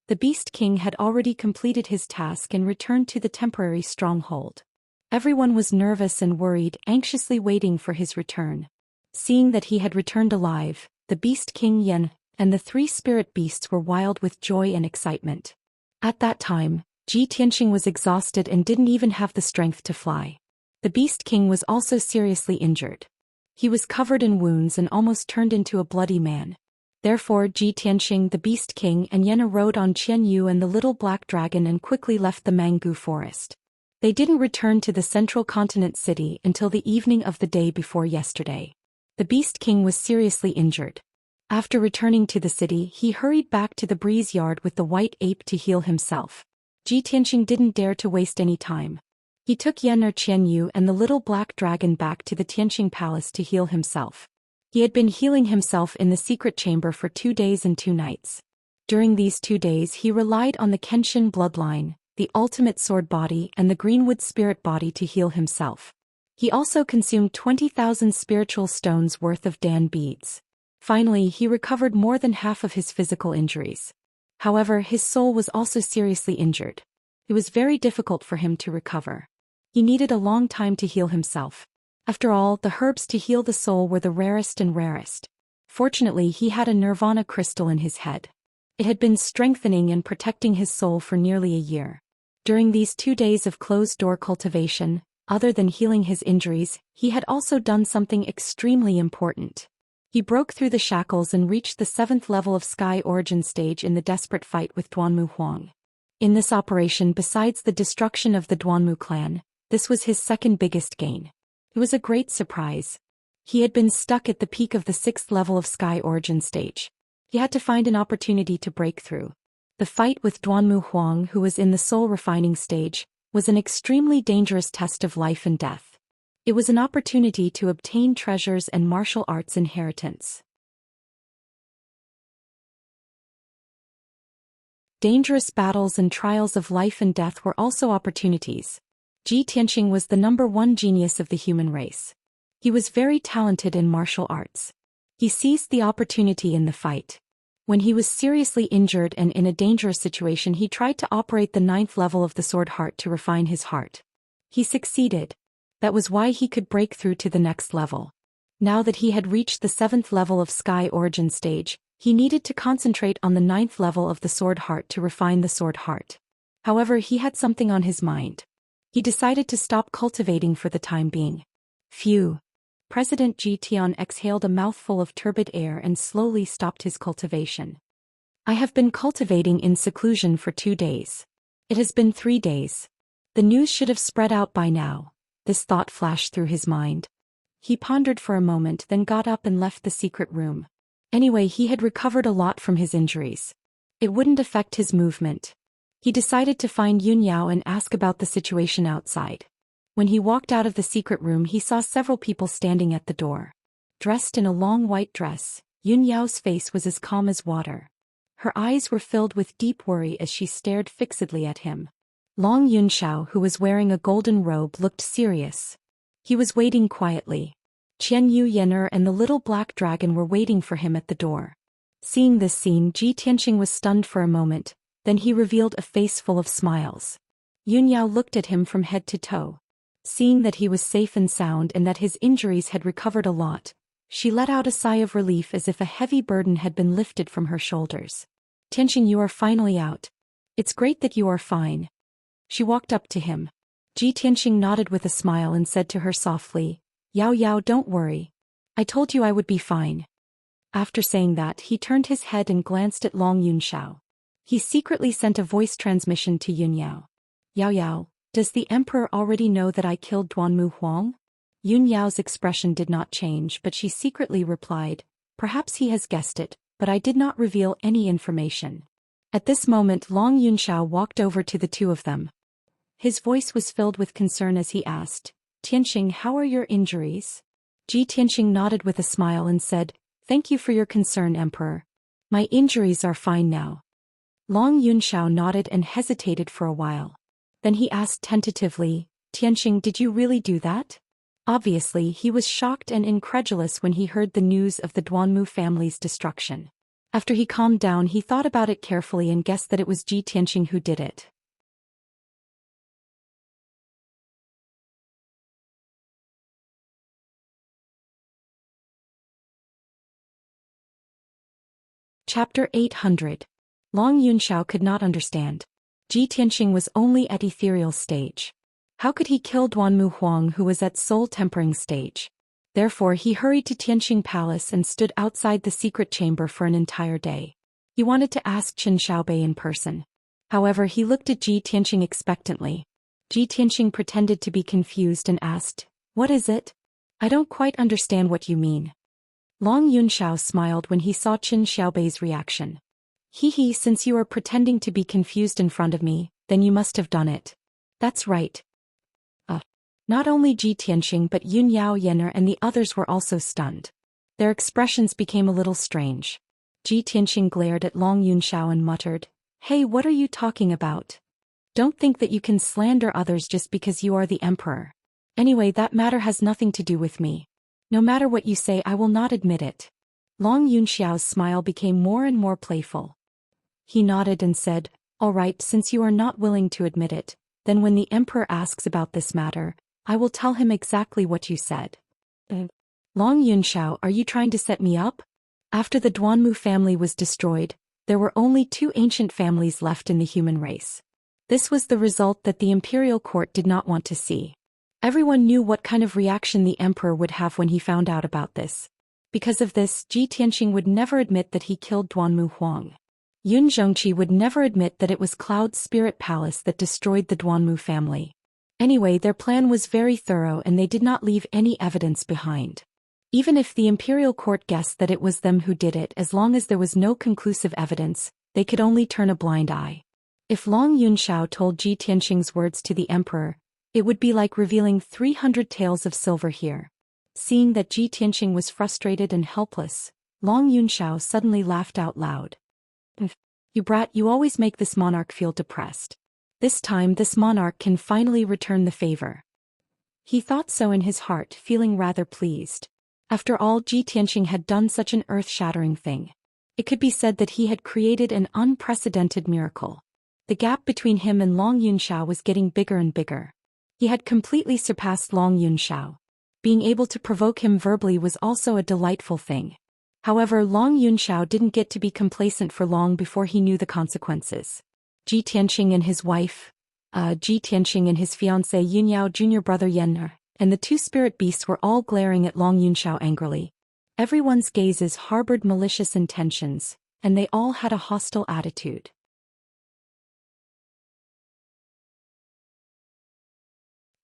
A: The Beast King had already completed his task and returned to the temporary stronghold. Everyone was nervous and worried, anxiously waiting for his return. Seeing that he had returned alive, the Beast King Yan and the 3 spirit beasts were wild with joy and excitement. At that time, Ji Tianxing was exhausted and didn't even have the strength to fly. The Beast King was also seriously injured. He was covered in wounds and almost turned into a bloody man. Therefore Ji Tianxing, the Beast King, and Yena rode on Qian Yu and the little black dragon and quickly left the Mangu forest. They didn't return to the central continent city until the evening of the day before yesterday. The Beast King was seriously injured. After returning to the city, he hurried back to the breeze yard with the white ape to heal himself. Ji Tianxing didn't dare to waste any time. He took Yan or Qian Yu and the little black dragon back to the Tianxing palace to heal himself. He had been healing himself in the secret chamber for 2 days and 2 nights. During these 2 days he relied on the Kenshin bloodline, the ultimate sword body and the Greenwood spirit body to heal himself. He also consumed 20,000 spiritual stones worth of Dan beads. Finally, he recovered more than half of his physical injuries. However, his soul was also seriously injured. It was very difficult for him to recover. He needed a long time to heal himself. After all, the herbs to heal the soul were the rarest and rarest. Fortunately, he had a nirvana crystal in his head. It had been strengthening and protecting his soul for nearly a year. During these 2 days of closed-door cultivation, other than healing his injuries, he had also done something extremely important. He broke through the shackles and reached the 7th level of Sky Origin stage in the desperate fight with Duanmu Huang. In this operation, besides the destruction of the Duanmu clan, this was his second biggest gain. It was a great surprise. He had been stuck at the peak of the 6th level of Sky Origin stage. He had to find an opportunity to break through. The fight with Duanmu Huang, who was in the soul refining stage, was an extremely dangerous test of life and death. It was an opportunity to obtain treasures and martial arts inheritance. Dangerous battles and trials of life and death were also opportunities. Ji Tianxing was the #1 genius of the human race. He was very talented in martial arts. He seized the opportunity in the fight. When he was seriously injured and in a dangerous situation, he tried to operate the 9th level of the sword heart to refine his heart. He succeeded. That was why he could break through to the next level. Now that he had reached the 7th level of Sky Origin stage, he needed to concentrate on the 9th level of the sword heart to refine the sword heart. However, he had something on his mind. He decided to stop cultivating for the time being. Phew. President Ji Tian exhaled a mouthful of turbid air and slowly stopped his cultivation. I have been cultivating in seclusion for 2 days. It has been 3 days. The news should have spread out by now. This thought flashed through his mind. He pondered for a moment, then got up and left the secret room. Anyway, he had recovered a lot from his injuries. It wouldn't affect his movement. He decided to find Yun Yao and ask about the situation outside. When he walked out of the secret room, he saw several people standing at the door. Dressed in a long white dress, Yun Yao's face was as calm as water. Her eyes were filled with deep worry as she stared fixedly at him. Long Yunxiao, who was wearing a golden robe, looked serious. He was waiting quietly. Qian Yu Yener and the little black dragon were waiting for him at the door. Seeing this scene, Ji Tianxing was stunned for a moment, then he revealed a face full of smiles. Yun Yao looked at him from head to toe. Seeing that he was safe and sound and that his injuries had recovered a lot, she let out a sigh of relief as if a heavy burden had been lifted from her shoulders. Tianxing, you are finally out. It's great that you are fine. She walked up to him. Ji Tianxing nodded with a smile and said to her softly, Yao Yao, don't worry. I told you I would be fine. After saying that, he turned his head and glanced at Long Yunxiao. He secretly sent a voice transmission to Yun Yao. Yao Yao, does the emperor already know that I killed Duanmu Huang? Yun Yao's expression did not change, but she secretly replied, perhaps he has guessed it, but I did not reveal any information. At this moment, Long Yunxiao walked over to the two of them. His voice was filled with concern as he asked, Tianxing, how are your injuries? Ji Tianxing nodded with a smile and said, thank you for your concern, Emperor. My injuries are fine now. Long Yunxiao nodded and hesitated for a while. Then he asked tentatively, Tianxing, did you really do that? Obviously, he was shocked and incredulous when he heard the news of the Duanmu family's destruction. After he calmed down, he thought about it carefully and guessed that it was Ji Tianxing who did it. Chapter 800. Long Yunxiao could not understand. Ji Tianxing was only at ethereal stage. How could he kill Duanmu Huang, who was at soul tempering stage? Therefore he hurried to Tianxing Palace and stood outside the secret chamber for an entire day. He wanted to ask Qin Xiaobei in person. However, he looked at Ji Tianxing expectantly. Ji Tianxing pretended to be confused and asked, "What is it? I don't quite understand what you mean." Long Yunxiao smiled when he saw Qin Xiaobei's reaction. "Hee, since you are pretending to be confused in front of me, then you must have done it." "That's right." Not only Ji Tianxing but Yun Yao, Yener and the others were also stunned. Their expressions became a little strange. Ji Tianxing glared at Long Yunxiao and muttered, "Hey, what are you talking about? Don't think that you can slander others just because you are the emperor. Anyway, that matter has nothing to do with me. No matter what you say, I will not admit it." Long Yunxiao's smile became more and more playful. He nodded and said, "All right, since you are not willing to admit it, then when the emperor asks about this matter, I will tell him exactly what you said." Long Yunxiao, are you trying to set me up? After the Duanmu family was destroyed, there were only 2 ancient families left in the human race. This was the result that the imperial court did not want to see. Everyone knew what kind of reaction the emperor would have when he found out about this. Because of this, Ji Tianxing would never admit that he killed Duanmu Huang. Yun Zhongqi would never admit that it was Cloud's spirit palace that destroyed the Duanmu family. Anyway, their plan was very thorough and they did not leave any evidence behind. Even if the imperial court guessed that it was them who did it, as long as there was no conclusive evidence, they could only turn a blind eye. If Long Yunxiao told Ji Tianxing's words to the emperor, it would be like revealing 300 tales of silver here. Seeing that Ji Tianxing was frustrated and helpless, Long Yunxiao suddenly laughed out loud. "You brat, you always make this monarch feel depressed. This time this monarch can finally return the favor." He thought so in his heart, feeling rather pleased. After all, Ji Tianxing had done such an earth-shattering thing. It could be said that he had created an unprecedented miracle. The gap between him and Long Yunxiao was getting bigger and bigger. He had completely surpassed Long Yunxiao. Being able to provoke him verbally was also a delightful thing. However, Long Yunxiao didn't get to be complacent for long before he knew the consequences. Ji Tianxing and his wife, Ji Tianxing and his fiancé Yunyao junior brother Yener, and the 2 spirit beasts were all glaring at Long Yunxiao angrily. Everyone's gazes harbored malicious intentions, and they all had a hostile attitude.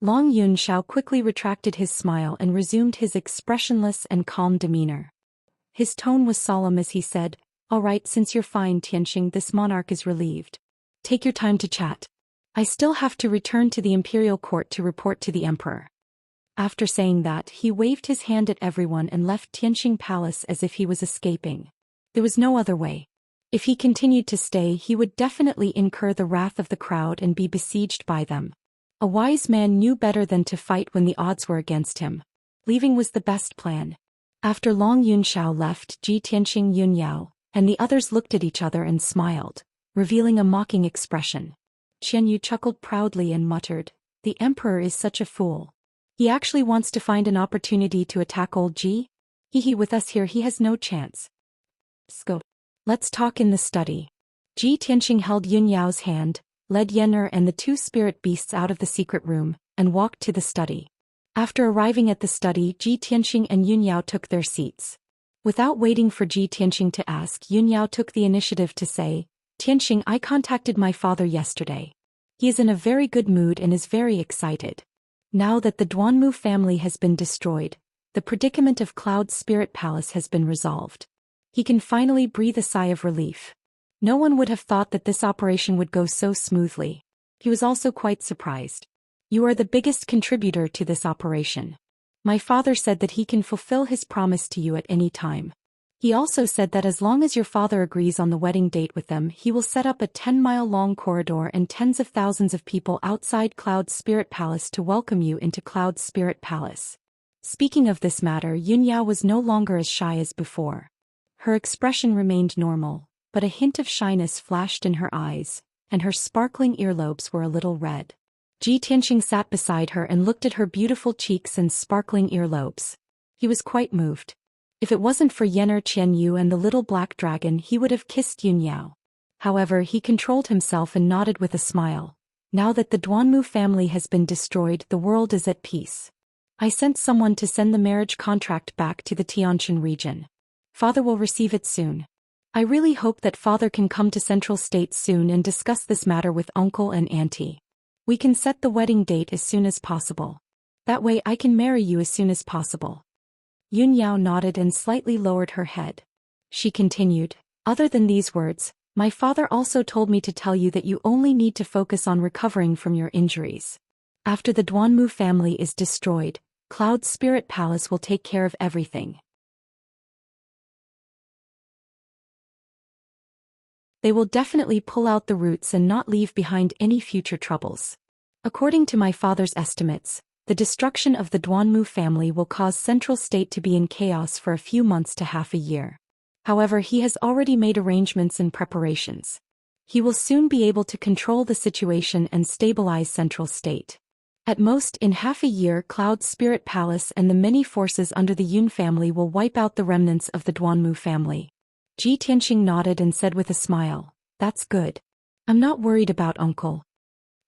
A: Long Yunxiao quickly retracted his smile and resumed his expressionless and calm demeanor. His tone was solemn as he said, "All right, since you're fine, Tianxing, this monarch is relieved. Take your time to chat. I still have to return to the imperial court to report to the emperor." After saying that, he waved his hand at everyone and left Tianxing Palace as if he was escaping. There was no other way. If he continued to stay, he would definitely incur the wrath of the crowd and be besieged by them. A wise man knew better than to fight when the odds were against him. Leaving was the best plan. After Long Yunxiao left, Ji Tianxing, Yun Yao, and the others looked at each other and smiled, revealing a mocking expression. Qian Yu chuckled proudly and muttered, "The emperor is such a fool. He actually wants to find an opportunity to attack old Ji? With us here he has no chance. Go. Let's talk in the study." Ji Tianxing held Yun Yao's hand, led Yener and the 2 spirit beasts out of the secret room, and walked to the study. After arriving at the study, Ji Tianxing and Yun Yao took their seats. Without waiting for Ji Tianxing to ask, Yun Yao took the initiative to say, "Tianxing, I contacted my father yesterday. He is in a very good mood and is very excited. Now that the Duanmu family has been destroyed, the predicament of Cloud's spirit palace has been resolved. He can finally breathe a sigh of relief. No one would have thought that this operation would go so smoothly. He was also quite surprised. You are the biggest contributor to this operation. My father said that he can fulfill his promise to you at any time. He also said that as long as your father agrees on the wedding date with them, he will set up a 10-mile-long corridor and tens of thousands of people outside Cloud's spirit palace to welcome you into Cloud's spirit palace." Speaking of this matter, Yun Yao was no longer as shy as before. Her expression remained normal, but a hint of shyness flashed in her eyes, and her sparkling earlobes were a little red. Ji Tianxing sat beside her and looked at her beautiful cheeks and sparkling earlobes. He was quite moved. If it wasn't for Yener, Qian Yu and the little black dragon, he would have kissed Yun Yao. However, he controlled himself and nodded with a smile. Now that the Duanmu family has been destroyed, the world is at peace. I sent someone to send the marriage contract back to the Tianshan region. Father will receive it soon. I really hope that father can come to Central State soon and discuss this matter with uncle and auntie. We can set the wedding date as soon as possible. That way I can marry you as soon as possible. Yun Yao nodded and slightly lowered her head. She continued, other than these words, my father also told me to tell you that you only need to focus on recovering from your injuries. After the Duanmu family is destroyed, Cloud's Spirit Palace will take care of everything. They will definitely pull out the roots and not leave behind any future troubles. According to my father's estimates, the destruction of the Duanmu family will cause Central State to be in chaos for a few months to half a year. However, he has already made arrangements and preparations. He will soon be able to control the situation and stabilize Central State. At most, in half a year, Cloud's Spirit Palace and the many forces under the Yun family will wipe out the remnants of the Duanmu family. Ji Tianxing nodded and said with a smile, that's good. I'm not worried about uncle.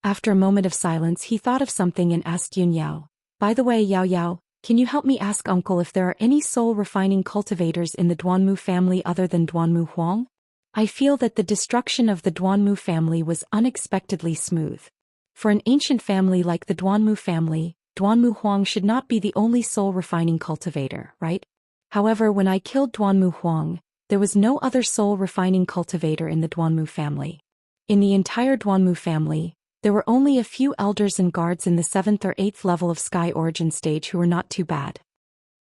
A: After a moment of silence, he thought of something and asked Yun Yao, by the way, Yao Yao, can you help me ask uncle if there are any soul-refining cultivators in the Duanmu family other than Duanmu Huang? I feel that the destruction of the Duanmu family was unexpectedly smooth. For an ancient family like the Duanmu family, Duanmu Huang should not be the only soul-refining cultivator, right? However, when I killed Duanmu Huang, there was no other soul-refining cultivator in the Duanmu family. In the entire Duanmu family, there were only a few elders and guards in the 7th or 8th level of Sky Origin stage who were not too bad.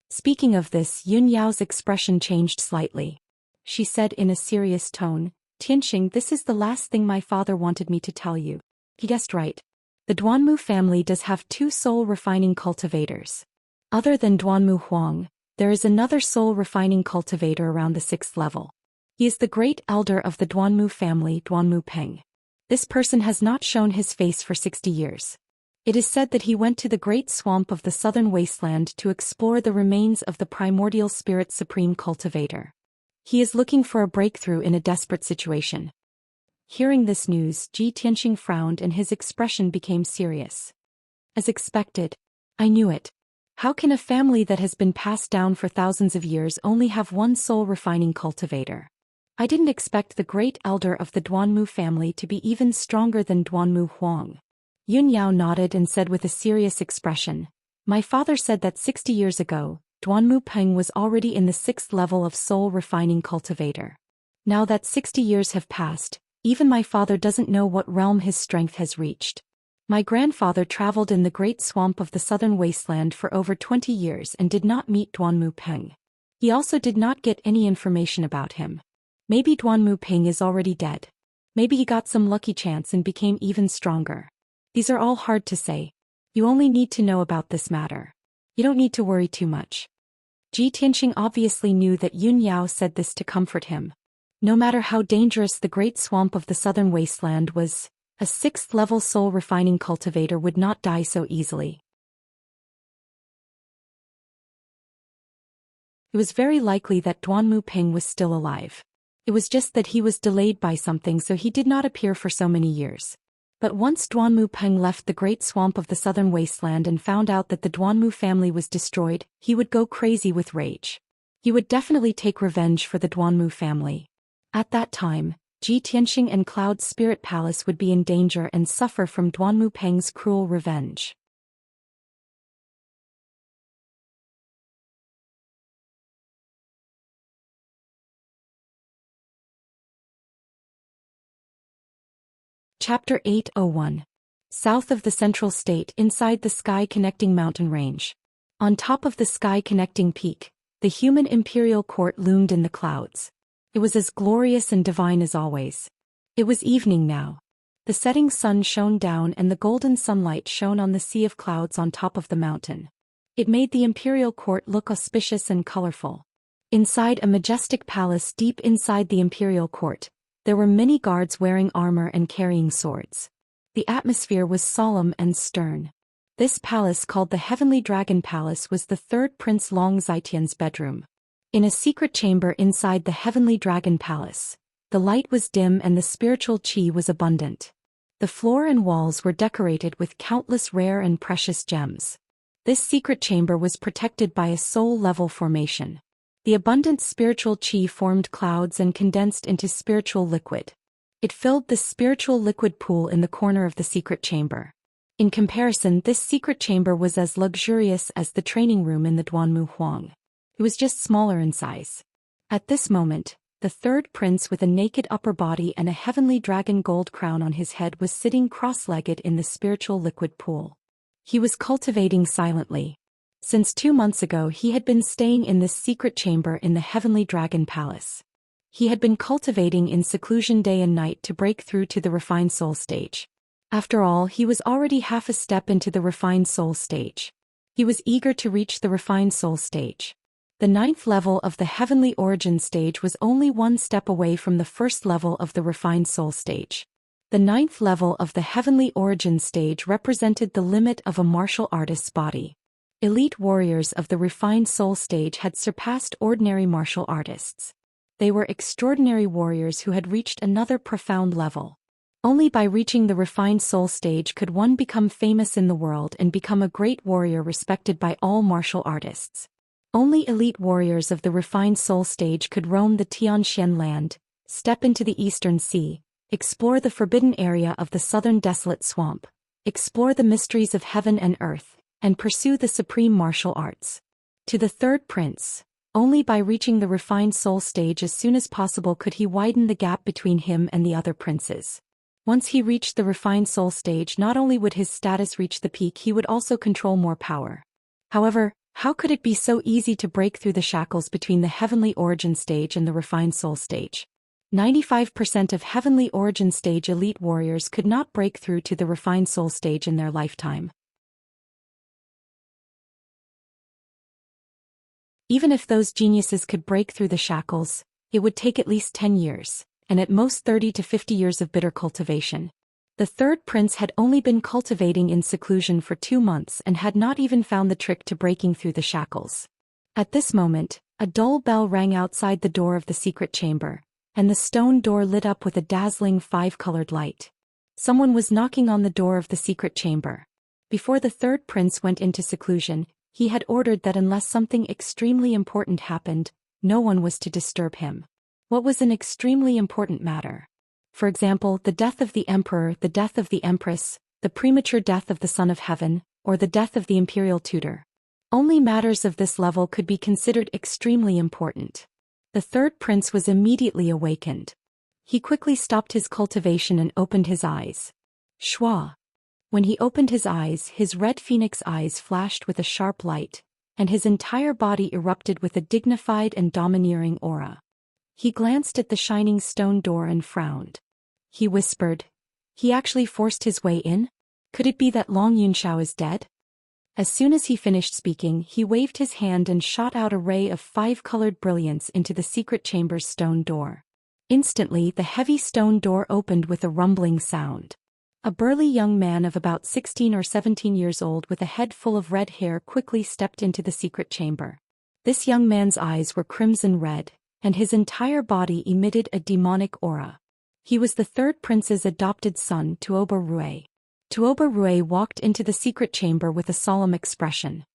A: Speaking of this, Yun Yao's expression changed slightly. She said in a serious tone, Tianxing, this is the last thing my father wanted me to tell you. He guessed right. The Duanmu family does have 2 soul-refining cultivators. Other than Duanmu Huang, there is another soul-refining cultivator around the 6th level. He is the great elder of the Duanmu family, Duanmu Peng. This person has not shown his face for 60 years. It is said that he went to the great swamp of the southern wasteland to explore the remains of the primordial spirit supreme cultivator. He is looking for a breakthrough in a desperate situation. Hearing this news, Ji Tianxing frowned and his expression became serious. As expected. I knew it. How can a family that has been passed down for thousands of years only have one soul-refining cultivator? I didn't expect the great elder of the Duanmu family to be even stronger than Duanmu Huang. Yun Yao nodded and said with a serious expression, my father said that 60 years ago, Duanmu Peng was already in the 6th level of soul-refining cultivator. Now that 60 years have passed, even my father doesn't know what realm his strength has reached. My grandfather traveled in the great swamp of the southern wasteland for over 20 years and did not meet Duanmu Peng. He also did not get any information about him. Maybe Duanmu Peng is already dead. Maybe he got some lucky chance and became even stronger. These are all hard to say. You only need to know about this matter. You don't need to worry too much. Ji Tianxing obviously knew that Yun Yao said this to comfort him. No matter how dangerous the great swamp of the southern wasteland was, a 6th level soul-refining cultivator would not die so easily. It was very likely that Duanmu Peng was still alive. It was just that he was delayed by something, so he did not appear for so many years. But once Duanmu Peng left the great swamp of the southern wasteland and found out that the Duanmu family was destroyed, he would go crazy with rage. He would definitely take revenge for the Duanmu family. At that time, Ji Tianxing and Cloud's Spirit Palace would be in danger and suffer from Duanmu Peng's cruel revenge. Chapter 801. South of the Central State, inside the sky-connecting mountain range. On top of the sky-connecting peak, the human imperial court loomed in the clouds. It was as glorious and divine as always. It was evening now. The setting sun shone down and the golden sunlight shone on the sea of clouds on top of the mountain. It made the imperial court look auspicious and colorful. Inside a majestic palace deep inside the imperial court, there were many guards wearing armor and carrying swords. The atmosphere was solemn and stern. This palace, called the Heavenly Dragon Palace, was the 3rd Prince Long Zitian's bedroom. In a secret chamber inside the Heavenly Dragon Palace, The light was dim and the spiritual qi was abundant. The floor and walls were decorated with countless rare and precious gems. This secret chamber was protected by a soul-level formation. The abundant spiritual qi formed clouds and condensed into spiritual liquid. It filled the spiritual liquid pool in the corner of the secret chamber. In comparison, this secret chamber was as luxurious as the training room in the Duanmu Huang. It was just smaller in size. At this moment, the third prince with a naked upper body and a heavenly dragon gold crown on his head was sitting cross-legged in the spiritual liquid pool. He was cultivating silently. Since 2 months ago he had been staying in this secret chamber in the heavenly dragon palace. He had been cultivating in seclusion day and night to break through to the refined soul stage. After all, he was already half a step into the refined soul stage. He was eager to reach the refined soul stage. The 9th level of the heavenly origin stage was only 1 step away from the 1st level of the refined soul stage. The 9th level of the heavenly origin stage represented the limit of a martial artist's body. Elite warriors of the refined soul stage had surpassed ordinary martial artists. They were extraordinary warriors who had reached another profound level. Only by reaching the refined soul stage could one become famous in the world and become a great warrior respected by all martial artists. Only elite warriors of the refined soul stage could roam the Tianxian land, step into the eastern sea, explore the forbidden area of the southern desolate swamp, explore the mysteries of heaven and earth, and pursue the supreme martial arts. To the third prince, only by reaching the refined soul stage as soon as possible could he widen the gap between him and the other princes. Once he reached the refined soul stage, not only would his status reach the peak, he would also control more power. However, how could it be so easy to break through the shackles between the heavenly origin stage and the refined soul stage? 95% of heavenly origin stage elite warriors could not break through to the refined soul stage in their lifetime. Even if those geniuses could break through the shackles, it would take at least 10 years, and at most 30 to 50 years of bitter cultivation. The third prince had only been cultivating in seclusion for 2 months and had not even found the trick to breaking through the shackles. At this moment, a dull bell rang outside the door of the secret chamber, and the stone door lit up with a dazzling 5-colored light. Someone was knocking on the door of the secret chamber. Before the third prince went into seclusion, he had ordered that unless something extremely important happened, no one was to disturb him. What was an extremely important matter? For example, the death of the emperor, the death of the empress, the premature death of the son of heaven, or the death of the imperial tutor. Only matters of this level could be considered extremely important. The third prince was immediately awakened. He quickly stopped his cultivation and opened his eyes. Shua. When he opened his eyes, his red phoenix eyes flashed with a sharp light, and his entire body erupted with a dignified and domineering aura. He glanced at the shining stone door and frowned. He whispered, "He actually forced his way in? Could it be that Long Yunxiao is dead?" As soon as he finished speaking, he waved his hand and shot out a ray of 5-colored brilliance into the secret chamber's stone door. Instantly, the heavy stone door opened with a rumbling sound. A burly young man of about 16 or 17 years old with a head full of red hair quickly stepped into the secret chamber. This young man's eyes were crimson red, and his entire body emitted a demonic aura. He was the third prince's adopted son, Tuoba Rue. Tuoba Rue walked into the secret chamber with a solemn expression.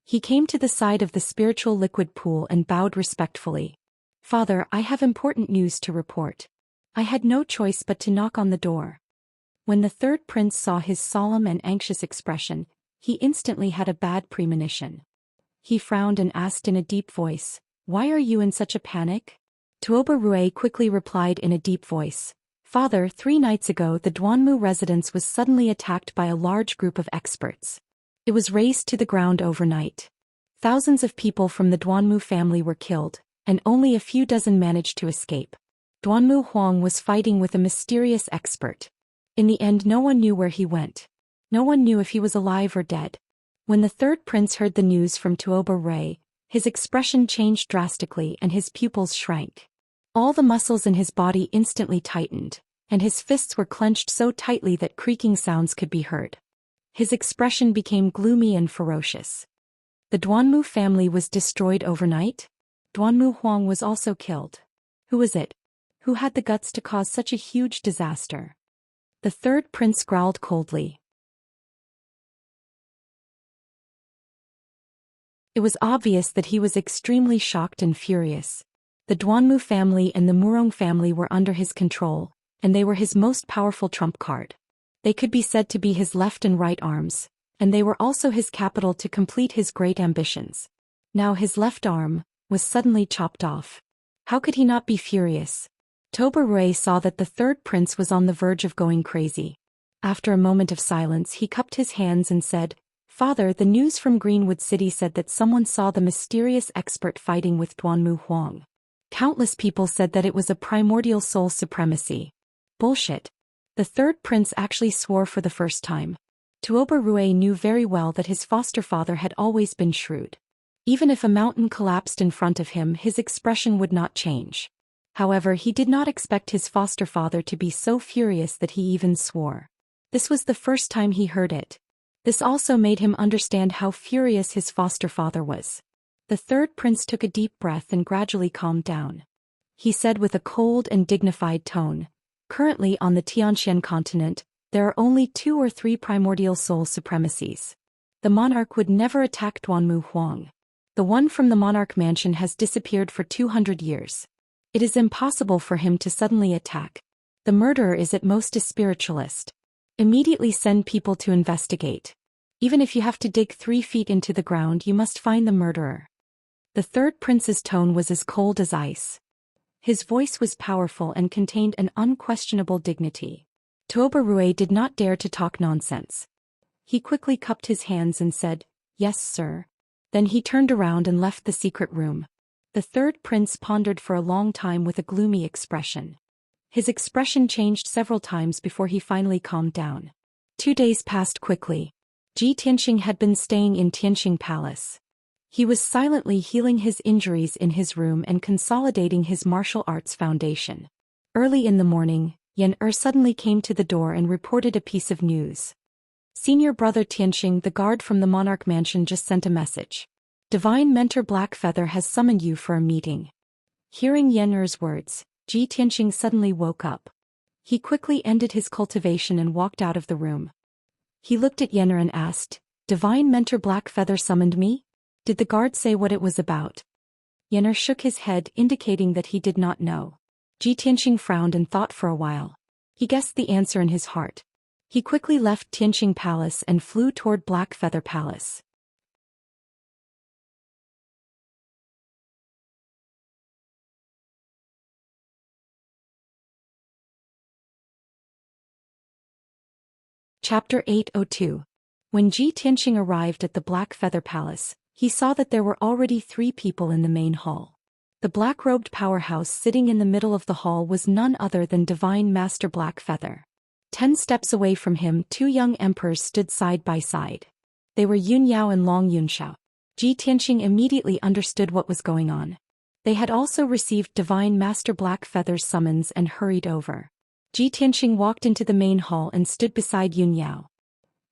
A: He came to the side of the spiritual liquid pool and bowed respectfully. "Father, I have important news to report. I had no choice but to knock on the door." When the third prince saw his solemn and anxious expression, he instantly had a bad premonition. He frowned and asked in a deep voice, "Why are you in such a panic?" Tuoba Rue quickly replied in a deep voice, "Father, 3 nights ago the Duanmu residence was suddenly attacked by a large group of experts. It was razed to the ground overnight. Thousands of people from the Duanmu family were killed, and only a few dozen managed to escape. Duanmu Huang was fighting with a mysterious expert. In the end, no one knew where he went. No one knew if he was alive or dead." When the third prince heard the news from Tuoba Rue, his expression changed drastically and his pupils shrank. All the muscles in his body instantly tightened, and his fists were clenched so tightly that creaking sounds could be heard. His expression became gloomy and ferocious. The Duanmu family was destroyed overnight? Duanmu Huang was also killed. Who was it? Who had the guts to cause such a huge disaster? The third prince growled coldly. It was obvious that he was extremely shocked and furious. The Duanmu family and the Murong family were under his control, and they were his most powerful trump card. They could be said to be his left and right arms, and they were also his capital to complete his great ambitions. Now his left arm was suddenly chopped off. How could he not be furious? Toba Rui saw that the third prince was on the verge of going crazy. After a moment of silence, he cupped his hands and said, "Father, the news from Greenwood City said that someone saw the mysterious expert fighting with Duanmu Huang. Countless people said that it was a primordial soul supremacy." Bullshit. The third prince actually swore for the first time. Tuoba Rui knew very well that his foster father had always been shrewd. Even if a mountain collapsed in front of him, his expression would not change. However, he did not expect his foster father to be so furious that he even swore. This was the first time he heard it. This also made him understand how furious his foster father was. The third prince took a deep breath and gradually calmed down. He said with a cold and dignified tone, "Currently on the Xianxia continent, there are only 2 or 3 primordial soul supremacies. The monarch would never attack Duanmu Huang. The one from the monarch mansion has disappeared for 200 years. It is impossible for him to suddenly attack. The murderer is at most a spiritualist. Immediately send people to investigate. Even if you have to dig 3 feet into the ground, you must find the murderer." The third prince's tone was as cold as ice. His voice was powerful and contained an unquestionable dignity. Toba Rui did not dare to talk nonsense. He quickly cupped his hands and said, "Yes, sir." Then he turned around and left the secret room. The third prince pondered for a long time with a gloomy expression. His expression changed several times before he finally calmed down. 2 days passed quickly. Ji Tianxing had been staying in Tianxing Palace. He was silently healing his injuries in his room and consolidating his martial arts foundation. Early in the morning, Yan suddenly came to the door and reported a piece of news. "Senior brother Tianxing, the guard from the monarch mansion, just sent a message. Divine Mentor Blackfeather has summoned you for a meeting." Hearing Yan'er's words, Ji Tianxing suddenly woke up. He quickly ended his cultivation and walked out of the room. He looked at Yan'er and asked, "Divine Mentor Blackfeather summoned me? Did the guard say what it was about?" Yan'er shook his head, indicating that he did not know. Ji Tianxing frowned and thought for a while. He guessed the answer in his heart. He quickly left Tianxing Palace and flew toward Blackfeather Palace. Chapter 802. When Ji Tianxing arrived at the Blackfeather Palace, he saw that there were already 3 people in the main hall. The black-robed powerhouse sitting in the middle of the hall was none other than Divine Master Blackfeather. 10 steps away from him, 2 young emperors stood side by side. They were Yun Yao and Long Yunxiao. Ji Tianxing immediately understood what was going on. They had also received Divine Master Blackfeather's summons and hurried over. Ji Tianxing walked into the main hall and stood beside Yun Yao.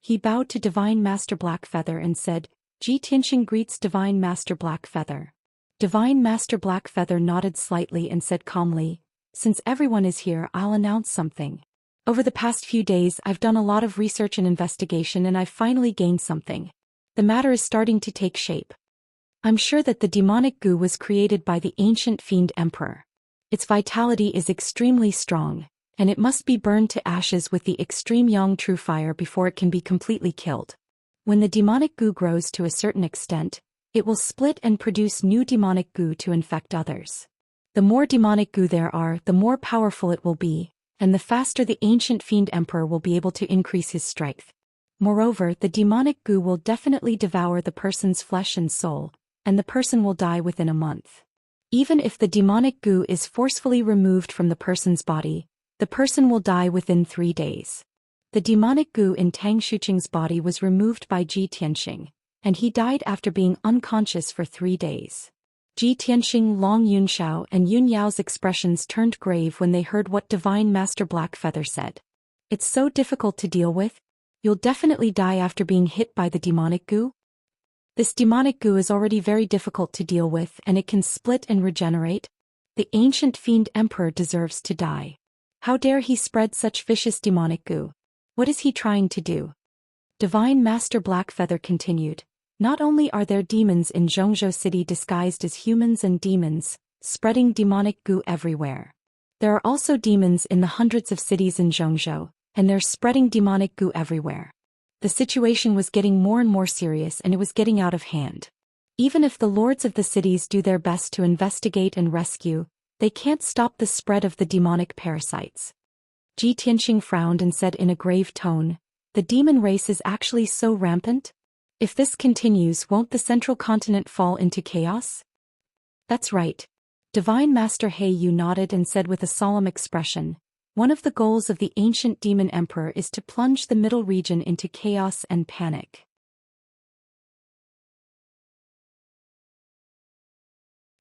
A: He bowed to Divine Master Blackfeather and said, "Ji Tianxing greets Divine Master Blackfeather." Divine Master Blackfeather nodded slightly and said calmly, "Since everyone is here, I'll announce something. Over the past few days, I've done a lot of research and investigation, and I've finally gained something. The matter is starting to take shape. I'm sure that the demonic goo was created by the ancient fiend emperor. Its vitality is extremely strong, and it must be burned to ashes with the extreme yang true fire before it can be completely killed. When the demonic goo grows to a certain extent, it will split and produce new demonic goo to infect others. The more demonic goo there are, the more powerful it will be, and the faster the ancient fiend emperor will be able to increase his strength. Moreover, the demonic goo will definitely devour the person's flesh and soul, and the person will die within a month. Even if the demonic goo is forcefully removed from the person's body, the person will die within 3 days. The demonic goo in Tang Shuqing's body was removed by Ji Tianxing, and he died after being unconscious for 3 days. Ji Tianxing, Long Yunxiao, and Yun Yao's expressions turned grave when they heard what Divine Master Blackfeather said. "It's so difficult to deal with? You'll definitely die after being hit by the demonic goo?" "This demonic goo is already very difficult to deal with, and it can split and regenerate. The ancient fiend emperor deserves to die. How dare he spread such vicious demonic goo? What is he trying to do? Divine Master Blackfeather continued. Not only are there demons in Zhongzhou City disguised as humans and demons, spreading demonic goo everywhere. There are also demons in the hundreds of cities in Zhongzhou, and they're spreading demonic goo everywhere. The situation was getting more and more serious, and it was getting out of hand. Even if the lords of the cities do their best to investigate and rescue, they can't stop the spread of the demonic parasites. Ji Tianxing frowned and said in a grave tone, "The demon race is actually so rampant? If this continues, won't the central continent fall into chaos?" "That's right." Divine Master He Yu nodded and said with a solemn expression, "One of the goals of the ancient demon emperor is to plunge the middle region into chaos and panic."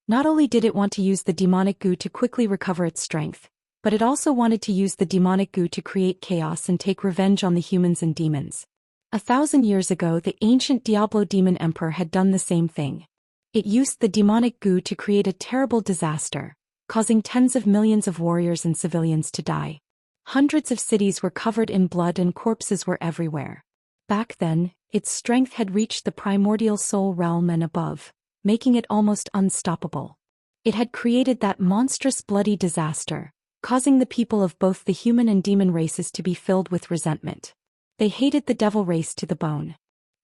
A: Not only did it want to use the demonic goo to quickly recover its strength, but it also wanted to use the demonic goo to create chaos and take revenge on the humans and demons. 1,000 years ago, the ancient Diablo demon emperor had done the same thing. It used the demonic goo to create a terrible disaster, causing tens of millions of warriors and civilians to die. Hundreds of cities were covered in blood and corpses were everywhere. Back then, its strength had reached the primordial soul realm and above, making it almost unstoppable. It had created that monstrous bloody disaster, causing the people of both the human and demon races to be filled with resentment. They hated the devil race to the bone.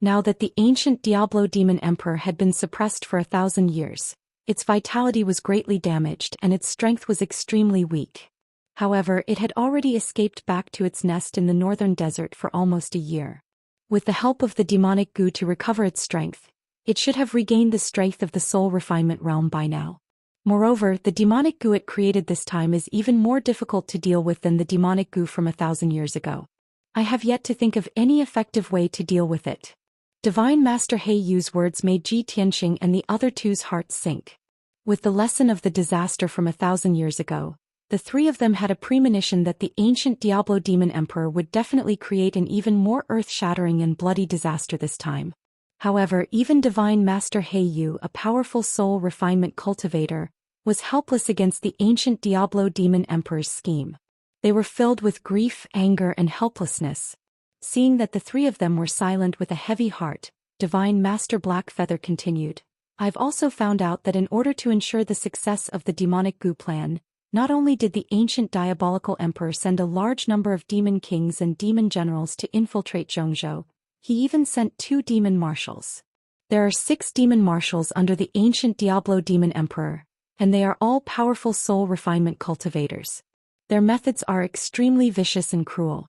A: Now that the ancient Diablo demon emperor had been suppressed for 1,000 years, its vitality was greatly damaged and its strength was extremely weak. However, it had already escaped back to its nest in the northern desert for almost a year. With the help of the demonic goo to recover its strength, it should have regained the strength of the soul refinement realm by now. Moreover, the demonic goo it created this time is even more difficult to deal with than the demonic goo from 1,000 years ago. I have yet to think of any effective way to deal with it. Divine Master He Yu's words made Ji Tianxing and the other two's hearts sink. With the lesson of the disaster from 1,000 years ago, the three of them had a premonition that the ancient Diablo demon emperor would definitely create an even more earth-shattering and bloody disaster this time. However, even Divine Master He Yu, a powerful soul refinement cultivator, was helpless against the ancient Diablo demon emperor's scheme. They were filled with grief, anger, and helplessness. Seeing that the three of them were silent with a heavy heart, Divine Master Blackfeather continued, "I've also found out that in order to ensure the success of the demonic goo plan, not only did the ancient diabolical emperor send a large number of demon kings and demon generals to infiltrate Zhongzhou, he even sent 2 demon marshals. There are 6 demon marshals under the ancient Diablo demon emperor, and they are all powerful soul refinement cultivators. Their methods are extremely vicious and cruel.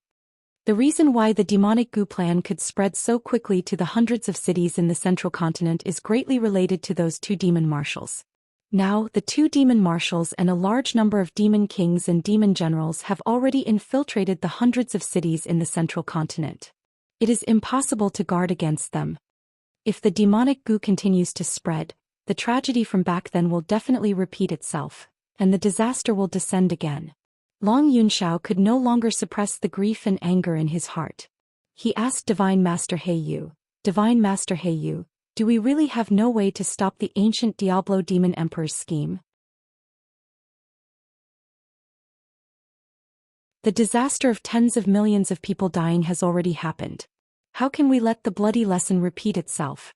A: The reason why the demonic goo plan could spread so quickly to the hundreds of cities in the central continent is greatly related to those 2 demon marshals. Now, the 2 demon marshals and a large number of demon kings and demon generals have already infiltrated the hundreds of cities in the central continent. It is impossible to guard against them. If the demonic goo continues to spread, the tragedy from back then will definitely repeat itself, and the disaster will descend again. Long Yunxiao could no longer suppress the grief and anger in his heart. He asked Divine Master He Yu, "Divine Master He Yu, do we really have no way to stop the ancient Diablo demon emperor's scheme?" The disaster of tens of millions of people dying has already happened. How can we let the bloody lesson repeat itself?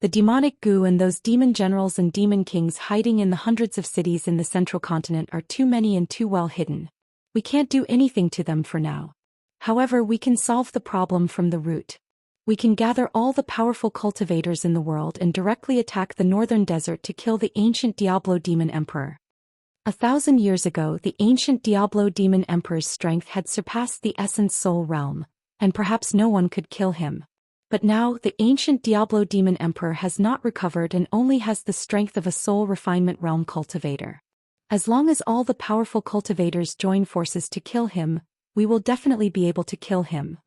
A: The demonic goo and those demon generals and demon kings hiding in the hundreds of cities in the central continent are too many and too well hidden. We can't do anything to them for now. However, we can solve the problem from the root. We can gather all the powerful cultivators in the world and directly attack the northern desert to kill the ancient Diablo demon emperor. 1,000 years ago, the ancient Diablo demon emperor's strength had surpassed the essence soul realm, and perhaps no one could kill him. But now, the ancient Diablo demon emperor has not recovered and only has the strength of a soul refinement realm cultivator. As long as all the powerful cultivators join forces to kill him, we will definitely be able to kill him.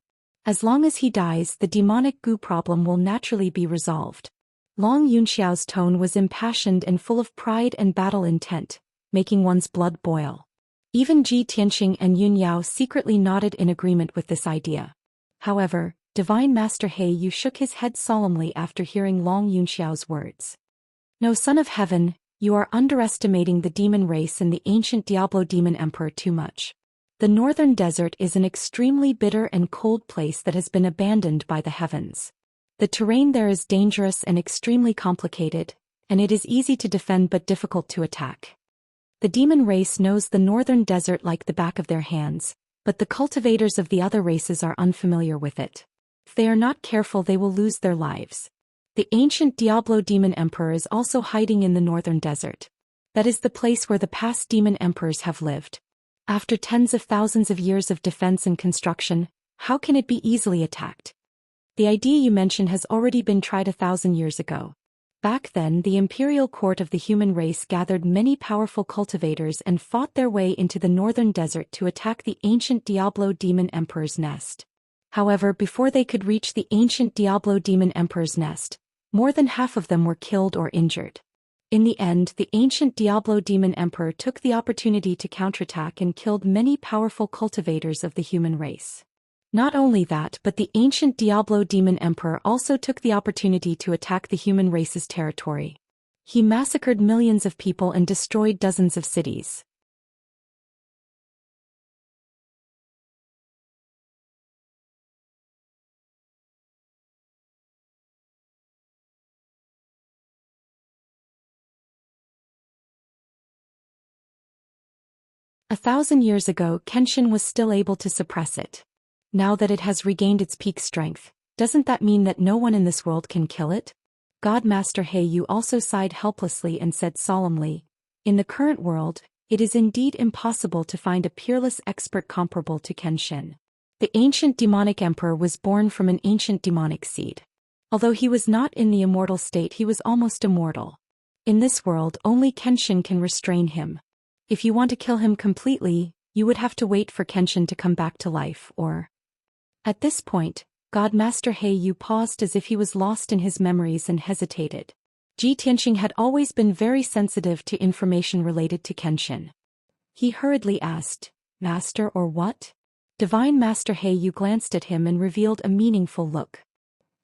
A: As long as he dies, the demonic goo problem will naturally be resolved. Long Yunxiao's tone was impassioned and full of pride and battle intent, making one's blood boil. Even Ji Tianxing and Yun Yao secretly nodded in agreement with this idea. However, Divine Master He Yu shook his head solemnly after hearing Long Yunxiao's words. "No, Son of Heaven, You are underestimating the demon race and the ancient Diablo demon emperor too much. The northern desert is an extremely bitter and cold place that has been abandoned by the heavens. The terrain there is dangerous and extremely complicated, and it is easy to defend but difficult to attack. The demon race knows the northern desert like the back of their hands, but the cultivators of the other races are unfamiliar with it. If they are not careful, they will lose their lives. The ancient Diablo demon emperor is also hiding in the northern desert. That is the place where the past demon emperors have lived. After tens of thousands of years of defense and construction, how can it be easily attacked? The idea you mention has already been tried 1,000 years ago. Back then, the imperial court of the human race gathered many powerful cultivators and fought their way into the northern desert to attack the ancient Diablo demon emperor's nest. However, before they could reach the ancient Diablo demon emperor's nest, more than half of them were killed or injured. In the end, the ancient Diablo demon emperor took the opportunity to counterattack and killed many powerful cultivators of the human race. Not only that, but the ancient Diablo demon emperor also took the opportunity to attack the human race's territory. He massacred millions of people and destroyed dozens of cities. A 1,000 years ago, Kenshin was still able to suppress it. Now that it has regained its peak strength, doesn't that mean that no one in this world can kill it? God Master Heiyu also sighed helplessly and said solemnly, "In the current world, it is indeed impossible to find a peerless expert comparable to Kenshin. The ancient demonic emperor was born from an ancient demonic seed. Although he was not in the immortal state, he was almost immortal. In this world, only Kenshin can restrain him. If you want to kill him completely, you would have to wait for Kenshin to come back to life, or..." At this point, God Master Heiyu paused as if he was lost in his memories and hesitated. Ji Tianxing had always been very sensitive to information related to Kenshin. He hurriedly asked, "Master or what?" Divine Master Heiyu glanced at him and revealed a meaningful look.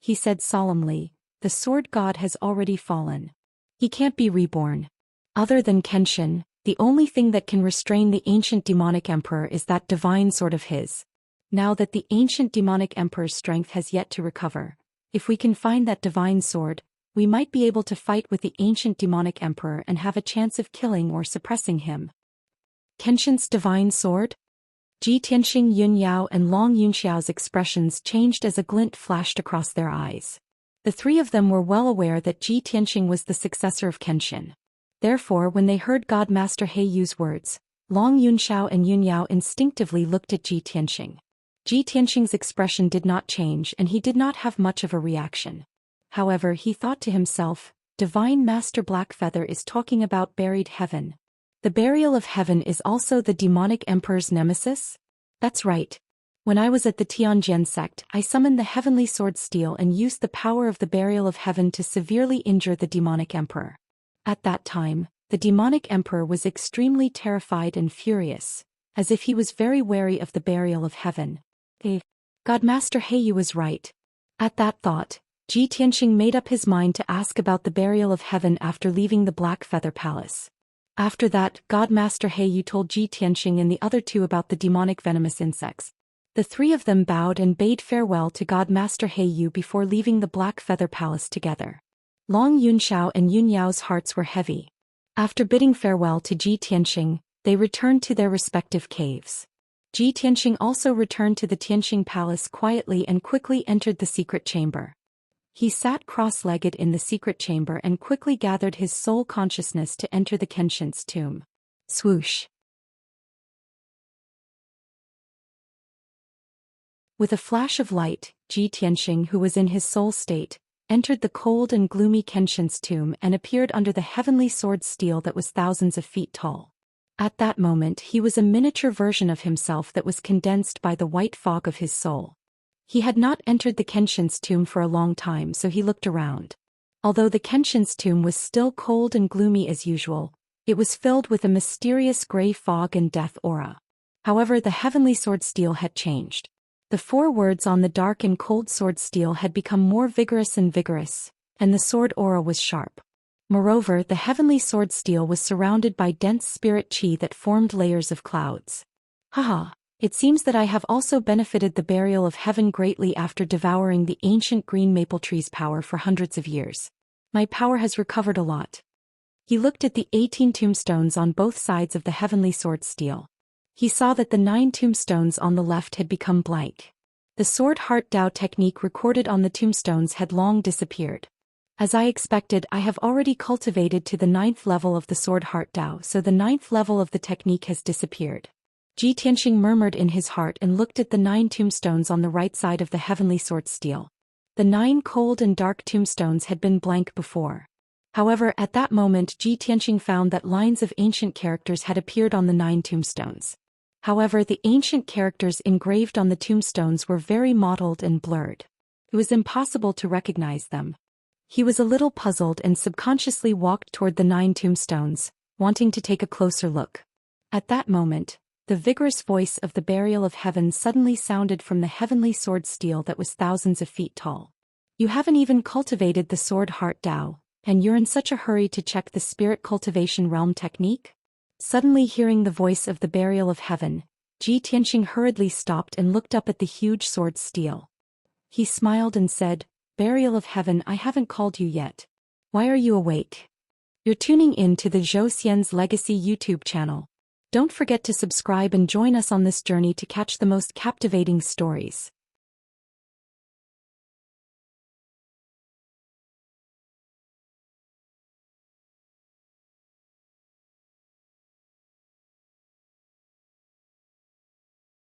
A: He said solemnly, "The sword god has already fallen. He can't be reborn. Other than Kenshin, the only thing that can restrain the ancient demonic emperor is that divine sword of his. Now that the ancient demonic emperor's strength has yet to recover, if we can find that divine sword, we might be able to fight with the ancient demonic emperor and have a chance of killing or suppressing him." Kenshin's divine sword? Ji Tianxing, Yun Yao and Long Yunxiao's expressions changed as a glint flashed across their eyes. The three of them were well aware that Ji Tianxing was the successor of Kenshin. Therefore, when they heard God Master Heiyu's words, Long Yunxiao and Yun Yao instinctively looked at Ji Tianxing. Ji Tianxing's expression did not change and he did not have much of a reaction. However, he thought to himself, Divine Master Blackfeather is talking about buried heaven. The burial of heaven is also the demonic emperor's nemesis? That's right. When I was at the Tianjian sect, I summoned the heavenly sword steel and used the power of the burial of heaven to severely injure the demonic emperor. At that time, the demonic emperor was extremely terrified and furious, as if he was very wary of the burial of heaven. God Master Heiyu was right. At that thought, Ji Tianxing made up his mind to ask about the burial of heaven after leaving the Black Feather Palace. After that, God Master Heiyu told Ji Tianxing and the other two about the demonic venomous insects. The three of them bowed and bade farewell to God Master Heiyu before leaving the Black Feather Palace together. Long Yunxiao and Yun Yao's hearts were heavy. After bidding farewell to Ji Tianxing, they returned to their respective caves. Ji Tianxing also returned to the Tianxing Palace quietly and quickly entered the secret chamber. He sat cross-legged in the secret chamber and quickly gathered his soul consciousness to enter the Kenshin's tomb. Swoosh. With a flash of light, Ji Tianxing, who was in his soul state, entered the cold and gloomy Kenshin's tomb and appeared under the heavenly sword steel that was thousands of feet tall. At that moment he was a miniature version of himself that was condensed by the white fog of his soul. He had not entered the Kenshin's tomb for a long time, so he looked around. Although the Kenshin's tomb was still cold and gloomy as usual, it was filled with a mysterious gray fog and death aura. However, the heavenly sword steel had changed. The 4 words on the dark and cold sword steel had become more vigorous and vigorous, and the sword aura was sharp. Moreover, the heavenly sword steel was surrounded by dense spirit chi that formed layers of clouds. Haha. It seems that I have also benefited the burial of heaven greatly after devouring the ancient green maple tree's power for hundreds of years. My power has recovered a lot. He looked at the 18 tombstones on both sides of the heavenly sword steel. He saw that the 9 tombstones on the left had become blank. The sword heart Dao technique recorded on the tombstones had long disappeared. As I expected, I have already cultivated to the 9th level of the sword heart Dao, so the 9th level of the technique has disappeared. Ji Tianxing murmured in his heart and looked at the 9 tombstones on the right side of the heavenly sword steel. The 9 cold and dark tombstones had been blank before. However, at that moment Ji Tianxing found that lines of ancient characters had appeared on the 9 tombstones. However, the ancient characters engraved on the tombstones were very mottled and blurred. It was impossible to recognize them. He was a little puzzled and subconsciously walked toward the 9 tombstones, wanting to take a closer look. At that moment, the vigorous voice of the burial of heaven suddenly sounded from the heavenly sword steel that was thousands of feet tall. You haven't even cultivated the sword heart Dao, and you're in such a hurry to check the spirit cultivation realm technique? Suddenly hearing the voice of the burial of heaven, Ji Tianxing hurriedly stopped and looked up at the huge sword steel. He smiled and said, "Burial of heaven, I haven't called you yet. Why are you awake?" You're tuning in to the Zhou Xian's Legacy YouTube channel. Don't forget to subscribe and join us on this journey to catch the most captivating stories.